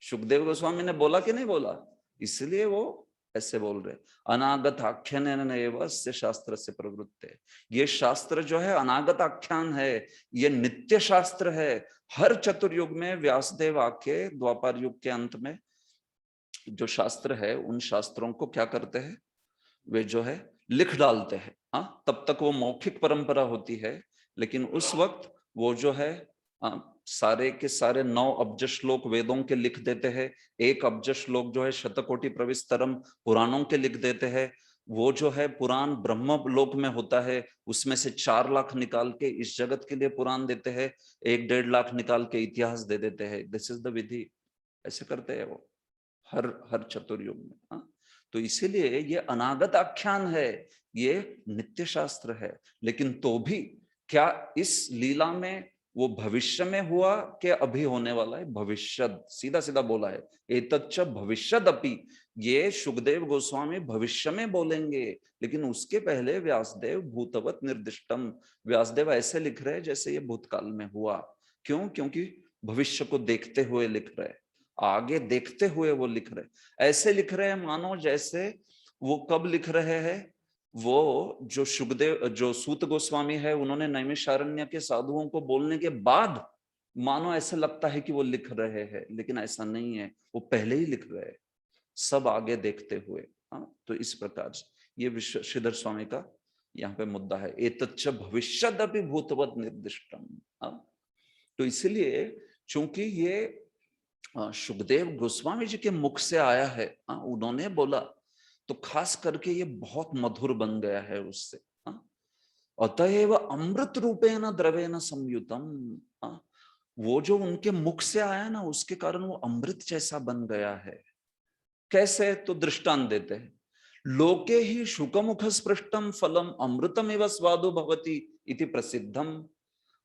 सुखदेव गोस्वामी ने बोला कि नहीं बोला? इसलिए वो ऐसे बोल रहे, अनागत आख्यान एव से शास्त्र से प्रवृत्ते, ये शास्त्र जो है अनागत आख्यान है, ये नित्य शास्त्र है। हर चतुर्युग में व्यासदेव आके द्वापर युग के अंत में जो शास्त्र है, उन शास्त्रों को क्या करते हैं, वे जो है लिख डालते हैं। तब तक वो मौखिक परंपरा होती है, लेकिन उस वक्त वो जो है सारे के सारे 9 अब्ज श्लोक वेदों के लिख देते हैं, 1 अब्ज श्लोक जो है शतकोटि प्रविस्तरम पुराणों के लिख देते हैं। वो जो है पुराण ब्रह्म लोक में होता है, उसमें से 4 लाख निकाल के इस जगत के लिए पुराण देते हैं, 1-1.5 लाख निकाल के इतिहास दे देते हैं। दिस इज द विधि, ऐसे करते हैं वो हर चतुर्युग में। तो इसीलिए ये अनागत आख्यान है, ये नित्य शास्त्र है, लेकिन तो भी क्या इस लीला में वो भविष्य में हुआ कि अभी होने वाला है? भविष्यद, सीधा सीधा बोला है, एतच्च भविष्यदपि, ये सुखदेव गोस्वामी भविष्य में बोलेंगे, लेकिन उसके पहले व्यासदेव भूतवत निर्दिष्टम, व्यासदेव ऐसे लिख रहे हैं जैसे ये भूतकाल में हुआ। क्यों? क्योंकि भविष्य को देखते हुए लिख रहे, आगे देखते हुए वो लिख रहे। ऐसे लिख रहे हैं मानो जैसे वो कब लिख रहे हैं, वो जो सुखदेव जो सूत गोस्वामी है, उन्होंने नैमिषारण्य के साधुओं को बोलने के बाद मानो ऐसा लगता है कि वो लिख रहे हैं, लेकिन ऐसा नहीं है, वो पहले ही लिख रहे हैं, सब आगे देखते हुए। तो इस प्रकार से ये श्रीधर स्वामी का यहाँ पे मुद्दा है, एतच्च भविष्यदपि भूतवत निर्दिष्टम। तो इसलिए चूंकि ये सुखदेव गोस्वामी जी के मुख से आया है, उन्होंने बोला, तो खास करके ये बहुत मधुर बन गया है उससे। अतएव अमृत रूपेण द्रवेण संयुतम, वो जो उनके मुख से आया ना, उसके कारण वो अमृत जैसा बन गया है। कैसे? तो दृष्टांत देते हैं, लोके ही शुकमुख स्पृष्टम फलम अमृतमेव स्वादो भवति इति प्रसिद्धम।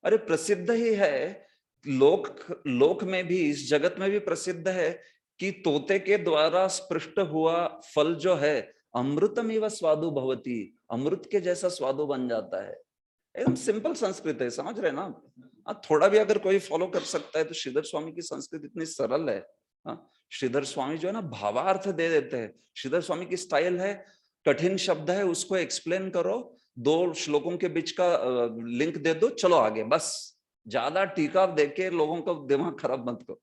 अरे प्रसिद्ध ही है, लोक में भी, इस जगत में भी प्रसिद्ध है कि तोते के द्वारा स्पृष्ट हुआ फल जो है अमृतमेव स्वादु भवति, अमृत के जैसा स्वादु बन जाता है। एकदम सिंपल संस्कृत है, समझ रहे ना? थोड़ा भी अगर कोई फॉलो कर सकता है तो श्रीधर स्वामी की संस्कृत इतनी सरल है। श्रीधर स्वामी जो है ना भावार्थ दे देते हैं। श्रीधर स्वामी की स्टाइल है, कठिन शब्द है उसको एक्सप्लेन करो, 2 श्लोकों के बीच का लिंक दे दो, चलो आगे, बस ज्यादा टीका देके लोगों का दिमाग खराब मत करो।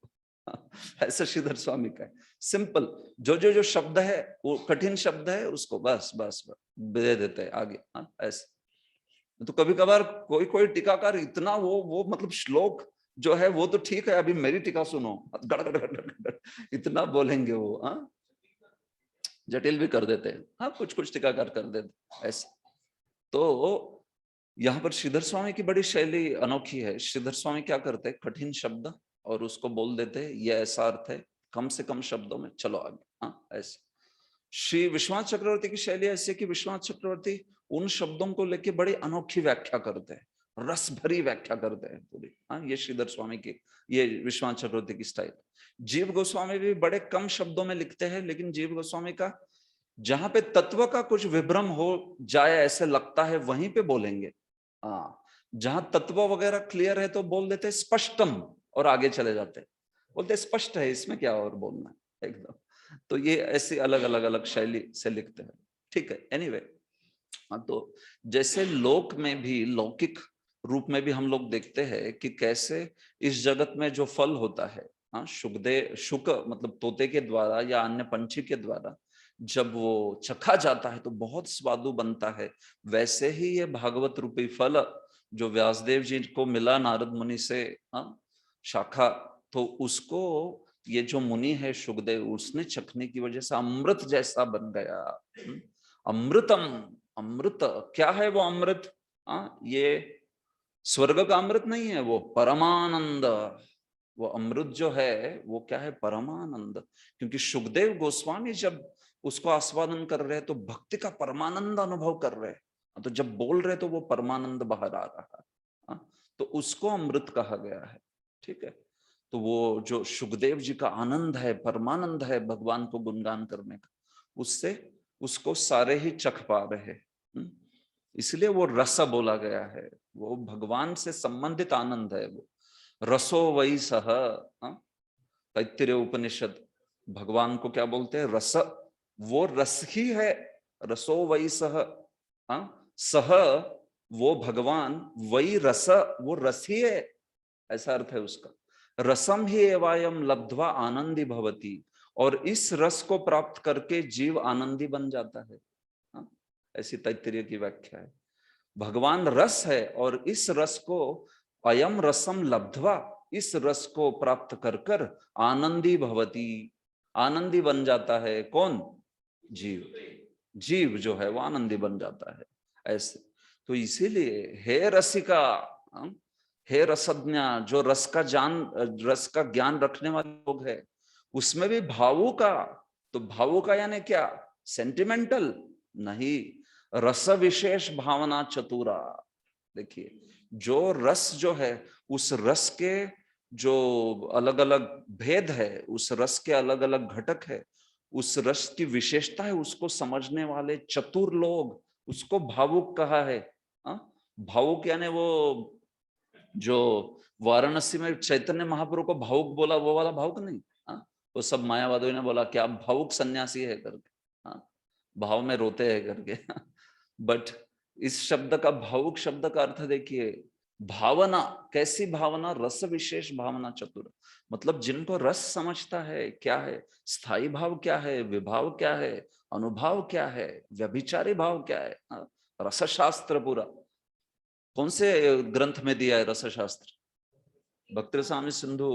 ऐसा श्रीधर स्वामी का है, सिंपल, जो शब्द है वो कठिन शब्द है उसको बस दे देते हैं आगे। ऐसे तो कभी कभार कोई टीकाकार इतना वो मतलब श्लोक जो है वो तो ठीक है, अभी मेरी टीका सुनो, गड़ गड़ गड़ गड़ इतना बोलेंगे वो, जटिल भी कर देते हैं। कुछ टीकाकार कर देते ऐसे। तो यहाँ पर श्रीधर स्वामी की बड़ी शैली अनोखी है। श्रीधर स्वामी क्या करते हैं, कठिन शब्द और उसको बोल देते हैं ये ऐसा अर्थ है, कम से कम शब्दों में, चलो आगे। ऐसे श्री विश्वनाथ चक्रवर्ती की शैली ऐसी है कि विश्वनाथ चक्रवर्ती उन शब्दों को लेके बड़ी अनोखी व्याख्या करते हैं, रस भरी व्याख्या करते हैं पूरी। ये श्रीधर स्वामी की, ये विश्वनाथ चक्रवर्ती की स्टाइल। जीव गोस्वामी भी बड़े कम शब्दों में लिखते हैं, लेकिन जीव गोस्वामी का जहां पे तत्व का कुछ विभ्रम हो जाए ऐसे लगता है वहीं पे बोलेंगे। जहां तत्व वगैरह क्लियर है तो बोल देते स्पष्टम और आगे चले जाते, बोलते स्पष्ट है, इसमें क्या और बोलना है एकदम। तो ये ऐसी अलग अलग शैली से लिखते हैं, ठीक है। एनीवे हाँ, तो जैसे लोक में भी, लौकिक रूप में भी हम लोग देखते हैं कि कैसे इस जगत में जो फल होता है, हाँ, शुक मतलब तोते के द्वारा या अन्य पंछी के द्वारा जब वो चखा जाता है तो बहुत स्वादु बनता है। वैसे ही ये भागवत रूपी फल जो व्यासदेव जी को मिला नारद मुनि से, हाँ, शाखा, तो उसको ये जो मुनि है शुकदेव, उसने चखने की वजह से अमृत जैसा बन गया। अमृतम, अमृत क्या है वो अमृत? ये स्वर्ग का अमृत नहीं है, वो परमानंद। वो अमृत जो है वो क्या है? परमानंद। क्योंकि सुखदेव गोस्वामी जब उसको आस्वादन कर रहे हैं तो भक्ति का परमानंद अनुभव कर रहे हैं, तो जब बोल रहे तो वो परमानंद बाहर आ रहा है, तो उसको अमृत कहा गया है। ठीक है, तो वो जो सुखदेव जी का आनंद है, परमानंद है भगवान को गुणगान करने का, उससे उसको सारे ही चख पा रहे हैं। इसलिए वो रस बोला गया है, वो भगवान से संबंधित आनंद है। वो रसो वही सह, तैत्तिरीय उपनिषद भगवान को क्या बोलते हैं? रस। वो रस ही है, रसो वही सह, सह वो भगवान, वही रस वो रस ही है, ऐसा अर्थ है उसका। रसम ही एवायम लब्ध्वा आनंदी भवती, और इस रस को प्राप्त करके जीव आनंदी बन जाता है। ऐसी तैत्तिरीय की व्याख्या है। भगवान रस है और इस रस को अयम रसम लब्ध्वा, इस रस को प्राप्त कर कर आनंदी भवती, आनंदी बन जाता है। कौन? जीव। जीव जो है वो आनंदी बन जाता है। ऐसे तो इसीलिए हे रसिका, हे रसज्ञा, जो रस का ज्ञान रखने वाले लोग हैं, उसमें भी भावुका। तो भावुका यानी क्या? सेंटिमेंटल नहीं, रस विशेष भावना चतुरा। देखिए, जो रस जो है, उस रस के जो अलग अलग भेद है, उस रस के अलग अलग घटक है, उस रस की विशेषता है, उसको समझने वाले चतुर लोग, उसको भावुक कहा है। भावुक यानी वो जो वाराणसी में चैतन्य महाप्रभु को भावुक बोला, वो वाला भावुक नहीं। वो सब मायावादियों ने बोला कि आप भावुक सन्यासी है करके, भाव में रोते हैं करके। बट इस शब्द का, भावुक शब्द का अर्थ देखिए, भावना। कैसी भावना? रस विशेष भावना चतुर, मतलब जिनको रस समझता है क्या है, स्थायी भाव क्या है, विभाव क्या है, अनुभाव क्या है, व्यभिचारी भाव क्या है। रस शास्त्र पूरा कौन से ग्रंथ में दिया है? रस शास्त्र भक्ति रसामृत सिंधु।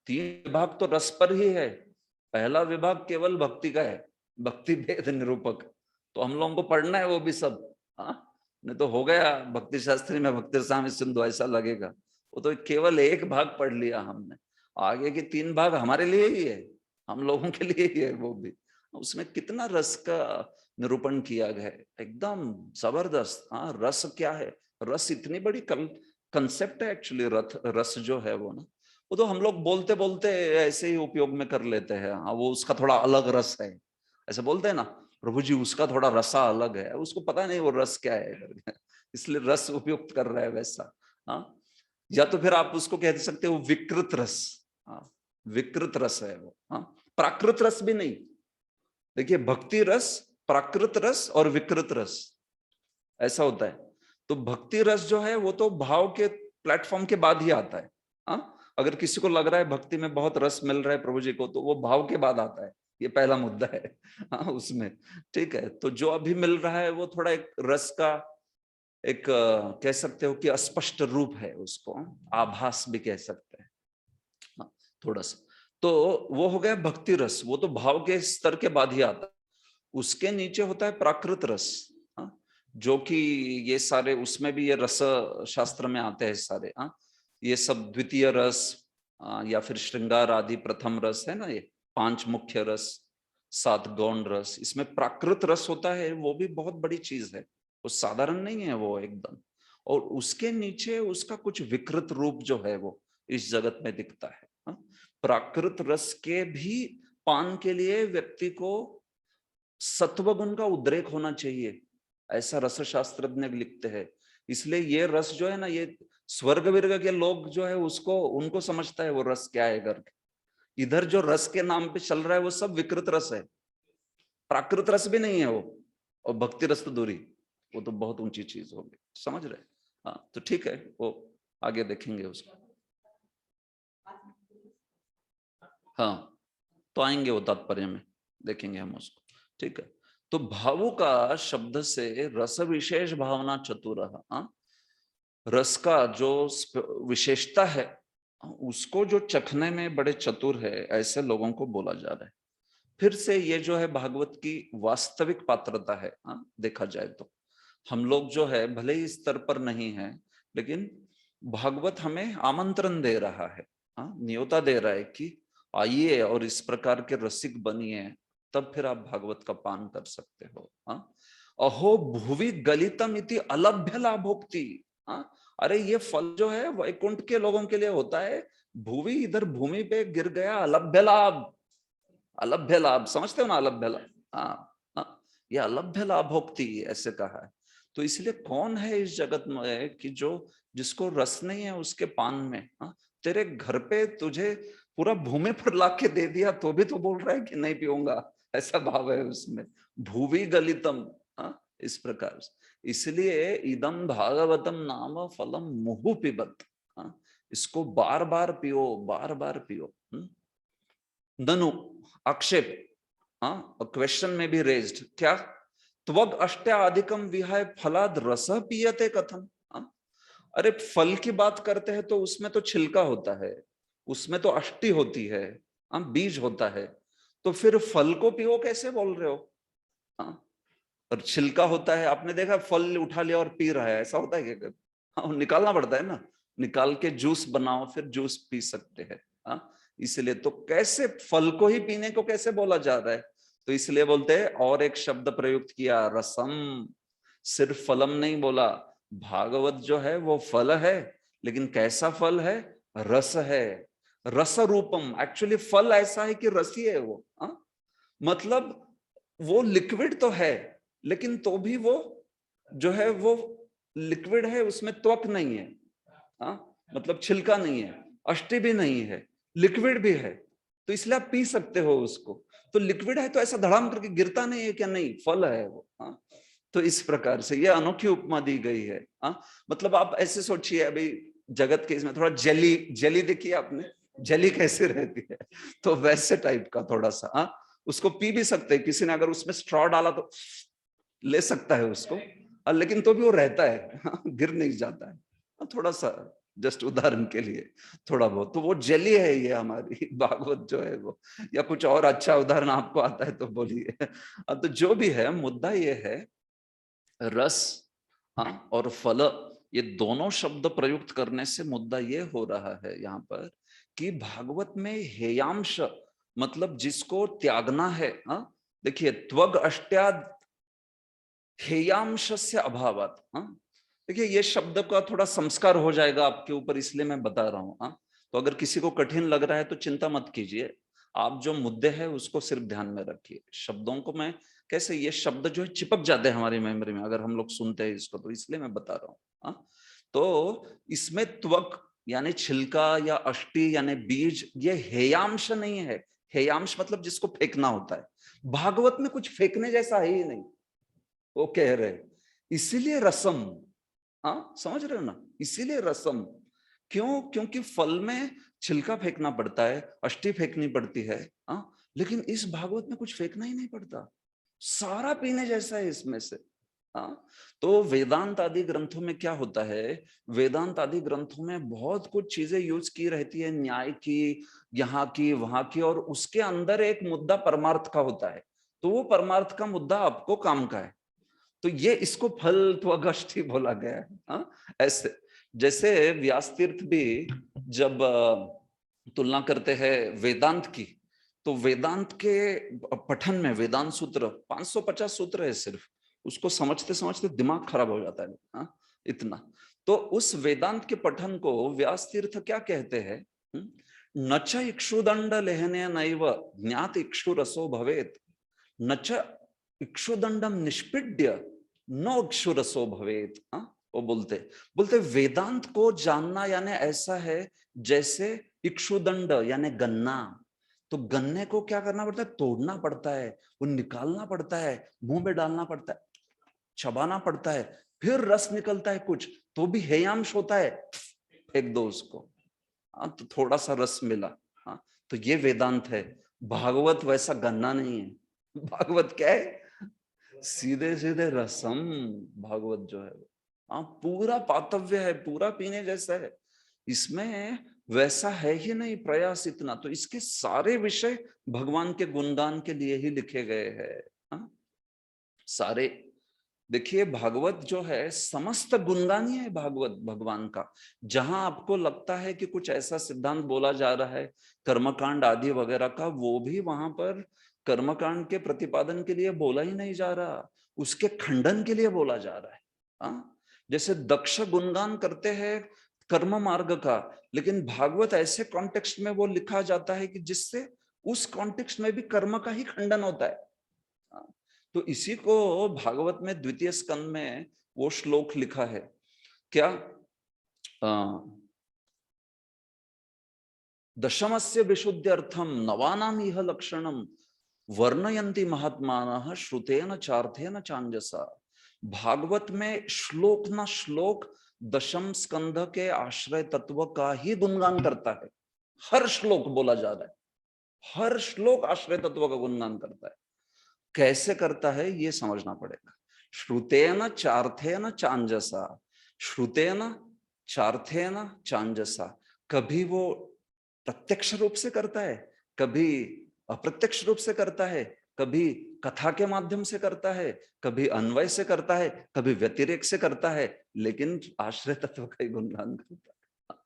3 विभाग तो रस पर ही है। पहला विभाग केवल भक्ति का है, भक्ति भेद निरूपक। तो हम लोगों को पढ़ना है वो भी सब, नहीं तो हो गया भक्ति शास्त्री में भक्ति रसामृत सिंधु, ऐसा लगेगा। वो तो केवल एक भाग पढ़ लिया हमने, आगे के 3 भाग हमारे लिए ही है, हम लोगों के लिए ही है। वो भी उसमें कितना रस का निरूपण किया गया है, एकदम जबरदस्त। रस क्या है? रस इतनी बड़ी कंसेप्ट है एक्चुअली। रस जो है वो ना, वो तो हम लोग बोलते बोलते ऐसे ही उपयोग में कर लेते हैं। वो उसका थोड़ा अलग रस है, ऐसे बोलते हैं ना, प्रभु जी उसका थोड़ा रसा अलग है, उसको पता नहीं वो रस क्या है, इसलिए रस उपयुक्त कर रहा है वैसा। या तो फिर आप उसको कह सकते हो विकृत रस। विकृत रस है वो, प्राकृत रस भी नहीं। देखिए, भक्ति रस, प्राकृत रस और विकृत रस, ऐसा होता है। तो भक्ति रस जो है वो तो भाव के प्लेटफॉर्म के बाद ही आता है। अगर किसी को लग रहा है भक्ति में बहुत रस मिल रहा है प्रभु जी को, तो वो भाव के बाद आता है, ये पहला मुद्दा है। उसमें ठीक है। तो जो अभी मिल रहा है वो थोड़ा एक रस का एक कह सकते हो कि अस्पष्ट रूप है, उसको आभास भी कह सकते हैं थोड़ा सा। तो वो हो गया भक्ति रस, वो तो भाव के स्तर के बाद ही आता है। उसके नीचे होता है प्राकृत रस, जो कि ये सारे उसमें भी ये रस शास्त्र में आते हैं सारे। ये सब द्वितीय रस या फिर श्रृंगार आदि प्रथम रस है ना, ये 5 मुख्य रस, 7 गौण रस। इसमें प्राकृत रस होता है, वो भी बहुत बड़ी चीज है, वो साधारण नहीं है वो एकदम। और उसके नीचे उसका कुछ विकृत रूप जो है वो इस जगत में दिखता है। प्राकृत रस के भी पान के लिए व्यक्ति को सत्वगुण का उद्रेक होना चाहिए, ऐसा रस शास्त्रज्ञ लिखते हैं। इसलिए ये रस जो है ना, ये स्वर्ग विर्ग के लोग जो है उसको, उनको समझता है वो रस क्या है करके। इधर जो रस के नाम पे चल रहा है वो सब विकृत रस है, प्राकृत रस भी नहीं है वो। और भक्ति रस तो दूरी, वो तो बहुत ऊंची चीज होगी, समझ रहे? हाँ तो ठीक है, वो आगे देखेंगे उसको। हाँ तो आएंगे वो तात्पर्य में, देखेंगे हम उसको, ठीक है। तो भावुका शब्द से रस विशेष भावना चतुर, रस का जो विशेषता है उसको जो चखने में बड़े चतुर है, ऐसे लोगों को बोला जा रहा है। फिर से ये जो है भागवत की वास्तविक पात्रता है, देखा जाए तो हम लोग जो है भले ही स्तर पर नहीं है, लेकिन भागवत हमें आमंत्रण दे रहा है, न्योता दे रहा है कि आइए और इस प्रकार के रसिक बनिए, तब फिर आप भागवत का पान कर सकते हो। अहो भुवि गलितम इति अलभ्य लाभोक्ति, अरे ये फल जो है वैकुंठ के लोगों के लिए होता है, भूवि इधर भूमि पे गिर गया, अलभ्य लाभ, अलभ्य लाभ समझते हो ना, अलभ्य लाभ, ये अलभ्य लाभोक्ति ऐसे कहा है। तो इसलिए कौन है इस जगत में कि जो जिसको रस नहीं है उसके पान में, तेरे घर पे तुझे पूरा भूमि पर लाके दे दिया तो भी तो बोल रहा है कि नहीं पीऊंगा, ऐसा भाव है उसमें, भूवि गलितम, इस प्रकार से। इसलिए इदम भागवतम नाम फलम मुहु पिबत, इसको बार बार पियो, बार बार पियो। ननु आक्षेप, क्वेश्चन में भी रेज्ड, क्या त्वग अष्ट्याधिकम विहाय फलाद रस पीयते कथम, अरे फल की बात करते हैं तो उसमें तो छिलका होता है, उसमें तो अष्टि होती है, बीज होता है, तो फिर फल को पियो कैसे बोल रहे हो? और छिलका होता है, आपने देखा फल उठा लिया और पी रहा है, ऐसा होता है क्या? हाँ निकालना पड़ता है ना, निकाल के जूस बनाओ फिर जूस पी सकते हैं। इसलिए तो कैसे फल को ही पीने को कैसे बोला जा रहा है? तो इसलिए बोलते हैं, और एक शब्द प्रयुक्त किया, रसम, सिर्फ फलम नहीं बोला। भागवत जो है वो फल है, लेकिन कैसा फल है? रस है, रस रूपम। एक्चुअली फल ऐसा है कि रसी है वो, मतलब वो लिक्विड तो है, लेकिन तो भी वो जो है वो लिक्विड है, उसमें त्वक नहीं है, मतलब छिलका नहीं है, अष्टि भी नहीं है, लिक्विड भी है, तो इसलिए आप पी सकते हो उसको। तो लिक्विड है तो ऐसा धड़ाम करके गिरता नहीं है क्या? नहीं, फल है वो। तो इस प्रकार से ये अनोखी उपमा दी गई है। मतलब आप ऐसे सोचिए, अभी जगत के इसमें थोड़ा जेली, जेली देखी आपने, जेली कैसे रहती है, तो वैसे टाइप का थोड़ा सा, उसको पी भी सकते हैं, किसी ने अगर उसमें स्ट्रॉ डाला तो ले सकता है उसको, लेकिन तो भी वो रहता है, गिर नहीं जाता है, थोड़ा सा जस्ट उदाहरण के लिए थोड़ा बहुत, तो वो जेली है ये हमारी भागवत जो है वो। या कुछ और अच्छा उदाहरण आपको आता है तो बोलिए। तो जो भी है, मुद्दा ये है, रस और फल, ये दोनों शब्द प्रयुक्त करने से मुद्दा ये हो रहा है यहाँ पर कि भागवत में हेयांश, मतलब जिसको त्यागना है, देखिए त्वग अष्ट्याद हेयांश से अभावात, देखिए ये शब्द का थोड़ा संस्कार हो जाएगा आपके ऊपर, इसलिए मैं बता रहा हूं। तो अगर किसी को कठिन लग रहा है तो चिंता मत कीजिए, आप जो मुद्दे हैं उसको सिर्फ ध्यान में रखिए। शब्दों को मैं कैसे, ये शब्द जो है चिपक जाते हैं हमारी मेमोरी में अगर हम लोग सुनते हैं इसको, तो इसलिए मैं बता रहा हूँ। तो इसमें त्वक यानी छिलका या अष्टि यानी बीज, ये हेयांश नहीं है। हेयांश मतलब जिसको फेंकना होता है, भागवत में कुछ फेंकने जैसा है ही नहीं, वो कह रहे, इसीलिए रसम, समझ रहे हो ना, इसीलिए रसम। क्यों? क्योंकि फल में छिलका फेंकना पड़ता है, अष्टि फेंकनी पड़ती है, लेकिन इस भागवत में कुछ फेंकना ही नहीं पड़ता, सारा पीने जैसा है इसमें से। तो वेदांत आदि ग्रंथों में क्या होता है, वेदांत आदि ग्रंथों में बहुत कुछ चीजें यूज की रहती है, न्याय की, यहाँ की, वहां की, और उसके अंदर एक मुद्दा परमार्थ का होता है, तो वो परमार्थ का मुद्दा आपको काम का है। तो ये इसको फल तो अगष्ट ही बोला गया है। ऐसे जैसे व्यास तीर्थ भी जब तुलना करते हैं वेदांत की, तो वेदांत के पठन में वेदांत सूत्र 550 सूत्र है सिर्फ, उसको समझते समझते दिमाग खराब हो जाता है, इतना। तो उस वेदांत के पठन को व्यास तीर्थ क्या कहते हैं, नच इक्षुदंड लेहने नैव ज्ञात इक्षु रसो भवेत, नच इक्षुदंडम निष्पीड्य नो इक्षु रसो भवेत। वो बोलते वेदांत को जानना यानी ऐसा है जैसे इक्षुदंड यानी गन्ना, तो गन्ने को क्या करना पड़ता है? तोड़ना पड़ता है, वो निकालना पड़ता है, मुंह में डालना पड़ता है, चबाना पड़ता है, फिर रस निकलता है कुछ, तो भी हेयांश होता है, फेंक दो उसको। हाँ, तो थोड़ा सा रस मिला। हाँ, तो ये वेदांत है। भागवत वैसा गन्ना नहीं है। भागवत क्या है? सीधे सीधे रसम। भागवत जो है, हाँ, पूरा पातव्य है, पूरा पीने जैसा है। इसमें वैसा है ही नहीं प्रयास इतना। तो इसके सारे विषय भगवान के गुणगान के लिए ही लिखे गए हैं। हाँ? सारे देखिए, भागवत जो है समस्त गुणगान ही है। भागवत भगवान का, जहां आपको लगता है कि कुछ ऐसा सिद्धांत बोला जा रहा है कर्मकांड आदि वगैरह का, वो भी वहां पर कर्मकांड के प्रतिपादन के लिए बोला ही नहीं जा रहा, उसके खंडन के लिए बोला जा रहा है। हाँ? जैसे दक्ष गुणगान करते हैं कर्म मार्ग का, लेकिन भागवत ऐसे कॉन्टेक्स्ट में वो लिखा जाता है कि जिससे उस कॉन्टेक्स्ट में भी कर्म का ही खंडन होता है। हाँ? तो इसी को भागवत में द्वितीय स्कंद में वो श्लोक लिखा है क्या, दशमस्य विशुद्ध्यर्थम नवानाम इह लक्षणम वर्णयन्ति महात्मानः श्रुतेन चार्थेन चांजसा। भागवत में श्लोक ना श्लोक दशम स्कंध के आश्रय तत्व का ही गुणगान करता है। हर श्लोक बोला जा रहा है, हर श्लोक आश्रय तत्व का गुणगान करता है। कैसे करता है ये समझना पड़ेगा। श्रुतेन चार्थेन चांजसा, श्रुतेन चार्थेन चांजसा। कभी वो प्रत्यक्ष रूप से करता है, कभी अप्रत्यक्ष रूप से करता है, कभी कथा के माध्यम से करता है, कभी अन्वय से करता है, कभी व्यतिरेक से करता है, लेकिन आश्रय तत्व का ही गुणगान करता है।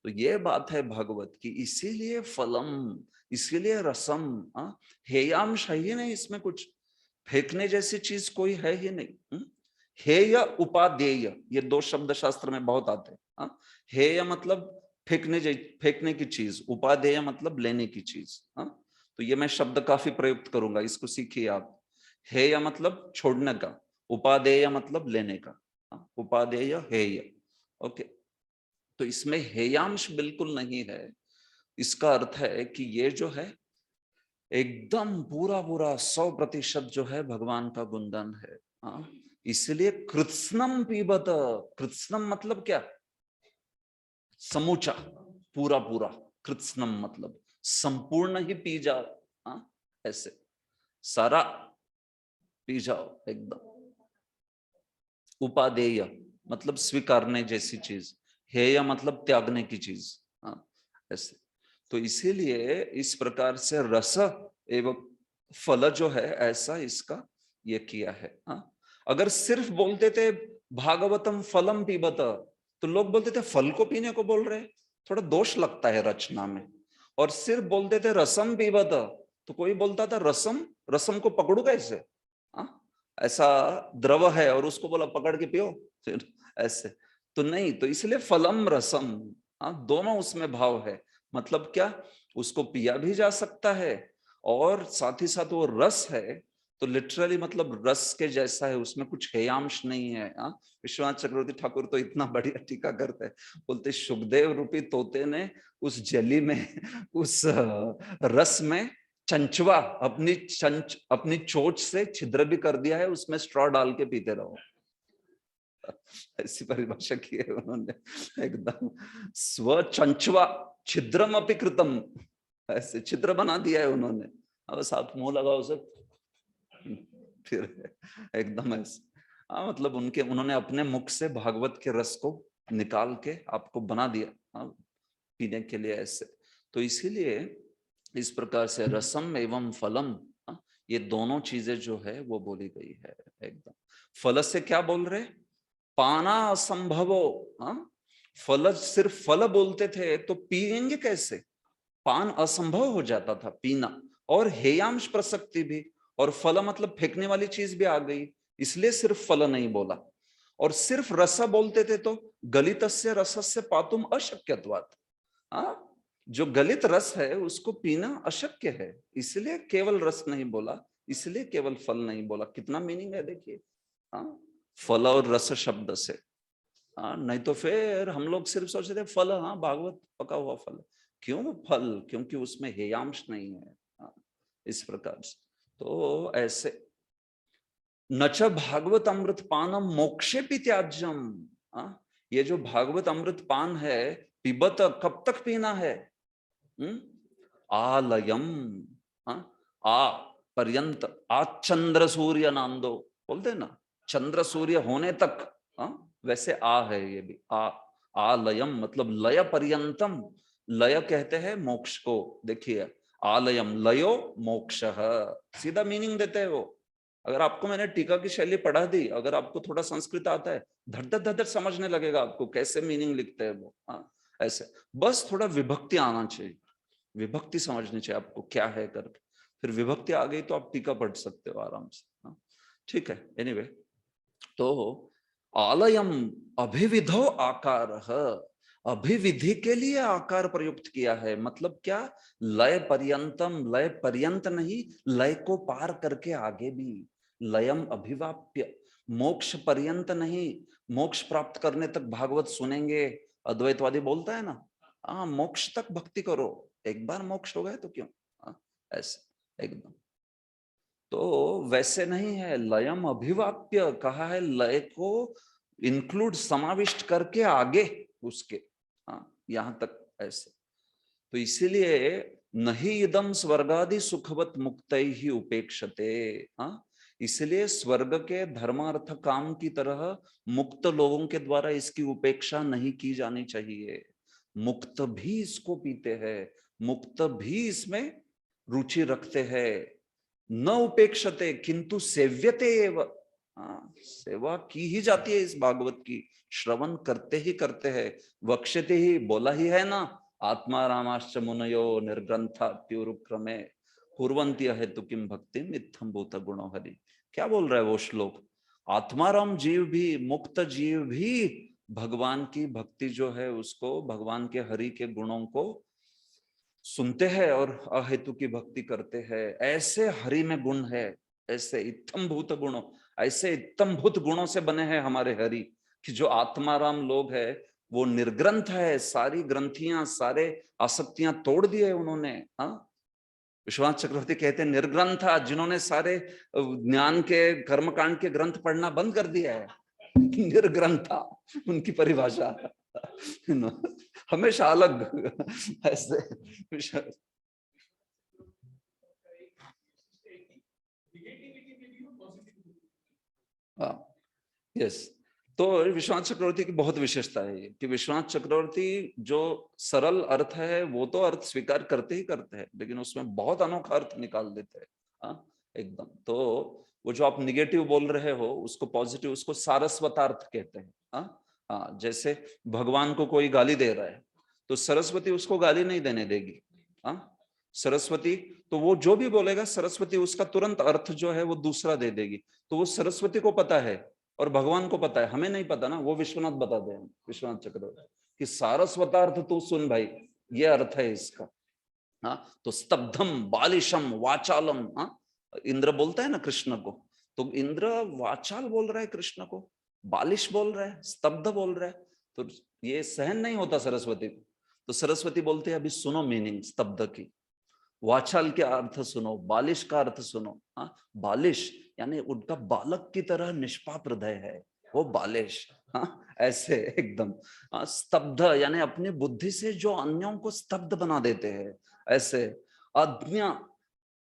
तो ये बात है भागवत की। इसीलिए फलम, इसीलिए रसम। हेयांश है ही नहीं इसमें, कुछ फेंकने जैसी चीज कोई है ही नहीं। हेय उपादेय, ये दो शब्द शास्त्र में बहुत आते हैं। हेय मतलब फेंकने की चीज, उपादेय मतलब लेने की चीज। तो ये मैं शब्द काफी प्रयुक्त करूंगा, इसको सीखिए आप। हेय मतलब छोड़ने का, उपादेय मतलब लेने का। उपादेय हेय। ओके, तो इसमें हेयांश बिल्कुल नहीं है। इसका अर्थ है कि ये जो है एकदम पूरा पूरा 100% जो है भगवान का गुणगान है। इसलिए कृत्स्नम पीबत। कृत्स्नम मतलब क्या? समूचा, पूरा पूरा। कृत्स्नम मतलब संपूर्ण ही पी जाओ। ऐसे सारा पी जाओ एकदम। उपादेय मतलब स्वीकारने जैसी चीज, हेय मतलब त्यागने की चीज। ऐसे तो इसीलिए इस प्रकार से रस एवं फल जो है ऐसा इसका ये किया है। अगर सिर्फ बोलते थे भागवतम फलम पीबत, तो लोग बोलते थे फल को पीने को बोल रहे, थोड़ा दोष लगता है रचना में। और सिर्फ बोलते थे रसम पीबत, तो कोई बोलता था रसम, रसम को पकड़ू कैसे? ऐसा द्रव है और उसको बोला पकड़ के पियो, फिर ऐसे तो नहीं। तो इसलिए फलम रसम, दोनों उसमें भाव है। मतलब क्या, उसको पिया भी जा सकता है और साथ ही साथ वो रस है, तो लिटरली मतलब रस के जैसा है, उसमें कुछ हेयांश नहीं है। विश्वनाथ चक्रवर्ती ठाकुर तो इतना बढ़िया टीका करते हैं, बोलते सुखदेव रूपी तोते ने उस जली में, उस रस में चंचवा अपनी चोंच से छिद्र भी कर दिया है, उसमें स्ट्रॉ डाल के पीते रहो। ऐसी परिभाषा की है उन्होंने एकदम। स्व चंचवा छिद्रम अपि कृतम, ऐसे छिद्र बना दिया है उन्होंने। अब साथ मुंह लगाओ उसे, फिर एकदम ऐसे। मतलब उन्होंने अपने मुख से भागवत के रस को निकाल के आपको बना दिया पीने के लिए ऐसे। तो इसीलिए इस प्रकार से रसम एवं फलम, ये दोनों चीजें जो है वो बोली गई है एकदम। फल से क्या बोल रहे? पाना असंभवो। फल, सिर्फ फल बोलते थे तो पिएंगे कैसे? पान असंभव हो जाता था पीना, और हेयांश प्रसक्ति भी, और फल मतलब फेंकने वाली चीज भी आ गई, इसलिए सिर्फ फल नहीं बोला। और सिर्फ रस बोलते थे तो गलितस्य रसस्य पातुम अशक्यत्वात्। जो गलित रस है उसको पीना अशक्य है, इसलिए केवल रस नहीं बोला, इसलिए केवल फल नहीं बोला। कितना मीनिंग है देखिए, फल और रस शब्द से। नहीं तो फिर हम लोग सिर्फ सोचते थे फल, भागवत पका हुआ फल। क्यों फल? क्योंकि उसमें हेयांश नहीं है। इस प्रकार से तो ऐसे न च भागवत अमृत पानम मोक्षे पी त्याज्यम। ये जो भागवत अमृत पान है, पिबत, कब तक पीना है? आलयम, आ पर्यंत, चंद्र सूर्य नांदो बोलते हैं ना, चंद्र सूर्य होने तक। वैसे आ है ये भी, आलयम मतलब लय पर्यंतम। लय कहते हैं मोक्ष को। देखिए, आलयम लयो मोक्ष, सीधा मीनिंग देते हैं वो। अगर आपको मैंने टीका की शैली पढ़ा दी, अगर आपको थोड़ा संस्कृत आता है, धड़ धड़ समझने लगेगा आपको कैसे मीनिंग लिखते हैं वो। ऐसे बस थोड़ा विभक्ति आना चाहिए, विभक्ति समझनी चाहिए आपको क्या है करके, फिर विभक्ति आ गई तो आप टीका पढ़ सकते हो आराम से। ठीक है, एनीवे, तो आलयम अभिविधो आकार, अभिविधि के लिए आकार प्रयुक्त किया है। मतलब क्या? लय पर्यंतम, लय पर्यंत नहीं, लय को पार करके आगे भी। लयम अभिवाप्य, मोक्ष पर्यंत नहीं, मोक्ष प्राप्त करने तक भागवत सुनेंगे। अद्वैतवादी बोलता है ना, मोक्ष तक भक्ति करो, एक बार मोक्ष हो गए तो क्यों। ऐसे एकदम। तो वैसे नहीं है, लयम अभिवाप्य कहा है, लय को इंक्लूड, समाविष्ट करके आगे उसके, यहां तक ऐसे। तो इसीलिए नहीं इदम स्वर्गादि सुखवत मुक्त ही उपेक्षते। इसलिए स्वर्ग के धर्मार्थ काम की तरह मुक्त लोगों के द्वारा इसकी उपेक्षा नहीं की जानी चाहिए। मुक्त भी इसको पीते हैं, मुक्त भी इसमें रुचि रखते हैं। न उपेक्षते किंतु सेव्यते एव, सेवा की ही जाती है इस भागवत की, श्रवण करते हैं। वक्ष्यते ही बोला ही है ना, आत्मा रामाश्च मुनयो निर्ग्रंथा प्युरुक्रमे कुर्वन्ति हेतु किम भक्ति इत्थम भूत गुणो हरि। क्या बोल रहा है वो श्लोक? आत्माराम जीव भी, मुक्त जीव भी भगवान की भक्ति जो है उसको, भगवान के हरि के गुणों को सुनते हैं और अहेतु की भक्ति करते हैं। ऐसे हरि में गुण है, ऐसे इत्थम भूत गुणों, ऐसे इत्तम भूत गुणों से बने हैं हमारे हरि कि जो आत्माराम लोग है वो निर्ग्रंथ है, सारी ग्रंथियां, सारे आसक्तियां तोड़ दिए उन्होंने। विश्वनाथ चक्रवर्ती कहते हैं निर्ग्रंथा, जिन्होंने सारे ज्ञान के, कर्मकांड के ग्रंथ पढ़ना बंद कर दिया है, निर्ग्रंथा उनकी परिभाषा हमेशा अलग ऐसे। यस, तो विश्वनाथ चक्रवर्ती की बहुत विशेषता है कि विश्वनाथ चक्रवर्ती जो सरल अर्थ है वो तो अर्थ स्वीकार करते ही करते हैं, लेकिन उसमें बहुत अनोखा अर्थ निकाल देते हैं एकदम। तो वो जो आप निगेटिव बोल रहे हो उसको पॉजिटिव, उसको सारस्वतार्थ कहते हैं। जैसे भगवान को कोई गाली दे रहा है तो सरस्वती उसको गाली नहीं देने देगी। सरस्वती तो वो जो भी बोलेगा, सरस्वती उसका तुरंत अर्थ जो है वो दूसरा दे देगी। तो वो सरस्वती को पता है और भगवान को पता है, हमें नहीं पता ना, वो विश्वनाथ बताते हैं, विश्वनाथ चक्रवर्ती कि सारस्वतार्थ तू सुन भाई, ये अर्थ है इसका। तो स्तब्धम बालिशम वाचालम, इंद्र बोलता है ना कृष्ण को, तो इंद्र वाचाल बोल रहा है कृष्ण को, बालिश बोल रहा है, स्तब्ध बोल रहा है, तो ये सहन नहीं होता सरस्वती को। तो सरस्वती बोलते हैं अभी सुनो मीनिंग स्तब्ध की, वाचाल के अर्थ सुनो, बालिश का अर्थ सुनो। बालिश यानी उनका बालक की तरह निष्पाप हृदय है वो बालिश। ऐसे एकदम। स्तब्ध यानी अपनी बुद्धि से जो अन्यों को स्तब्ध बना देते हैं, ऐसे। अज्ञा,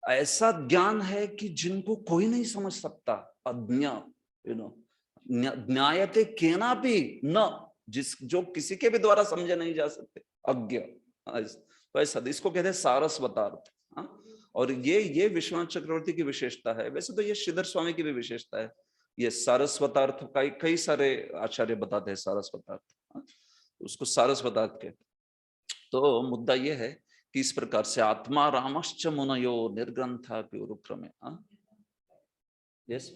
ऐसा ज्ञान है कि जिनको कोई नहीं समझ सकता। अज्ञा, ज्ञायते केनापि न, जो किसी के भी द्वारा समझे नहीं जा सकते, अज्ञ। तो ऐसा इसको कहते हैं सारस्वतार्थ। और ये विश्वनाथ चक्रवर्ती की विशेषता है। वैसे तो ये श्रीधर स्वामी की भी विशेषता है, ये सारस्वतार्थ का कई सारे आचार्य बताते हैं सारस्वतार्थ, उसको सारस्वतार्थ कहते। तो मुद्दा ये है कि इस प्रकार से आत्मा रामश्च मुनयो निर्ग्रंथा प्युरुक्रमे। यस,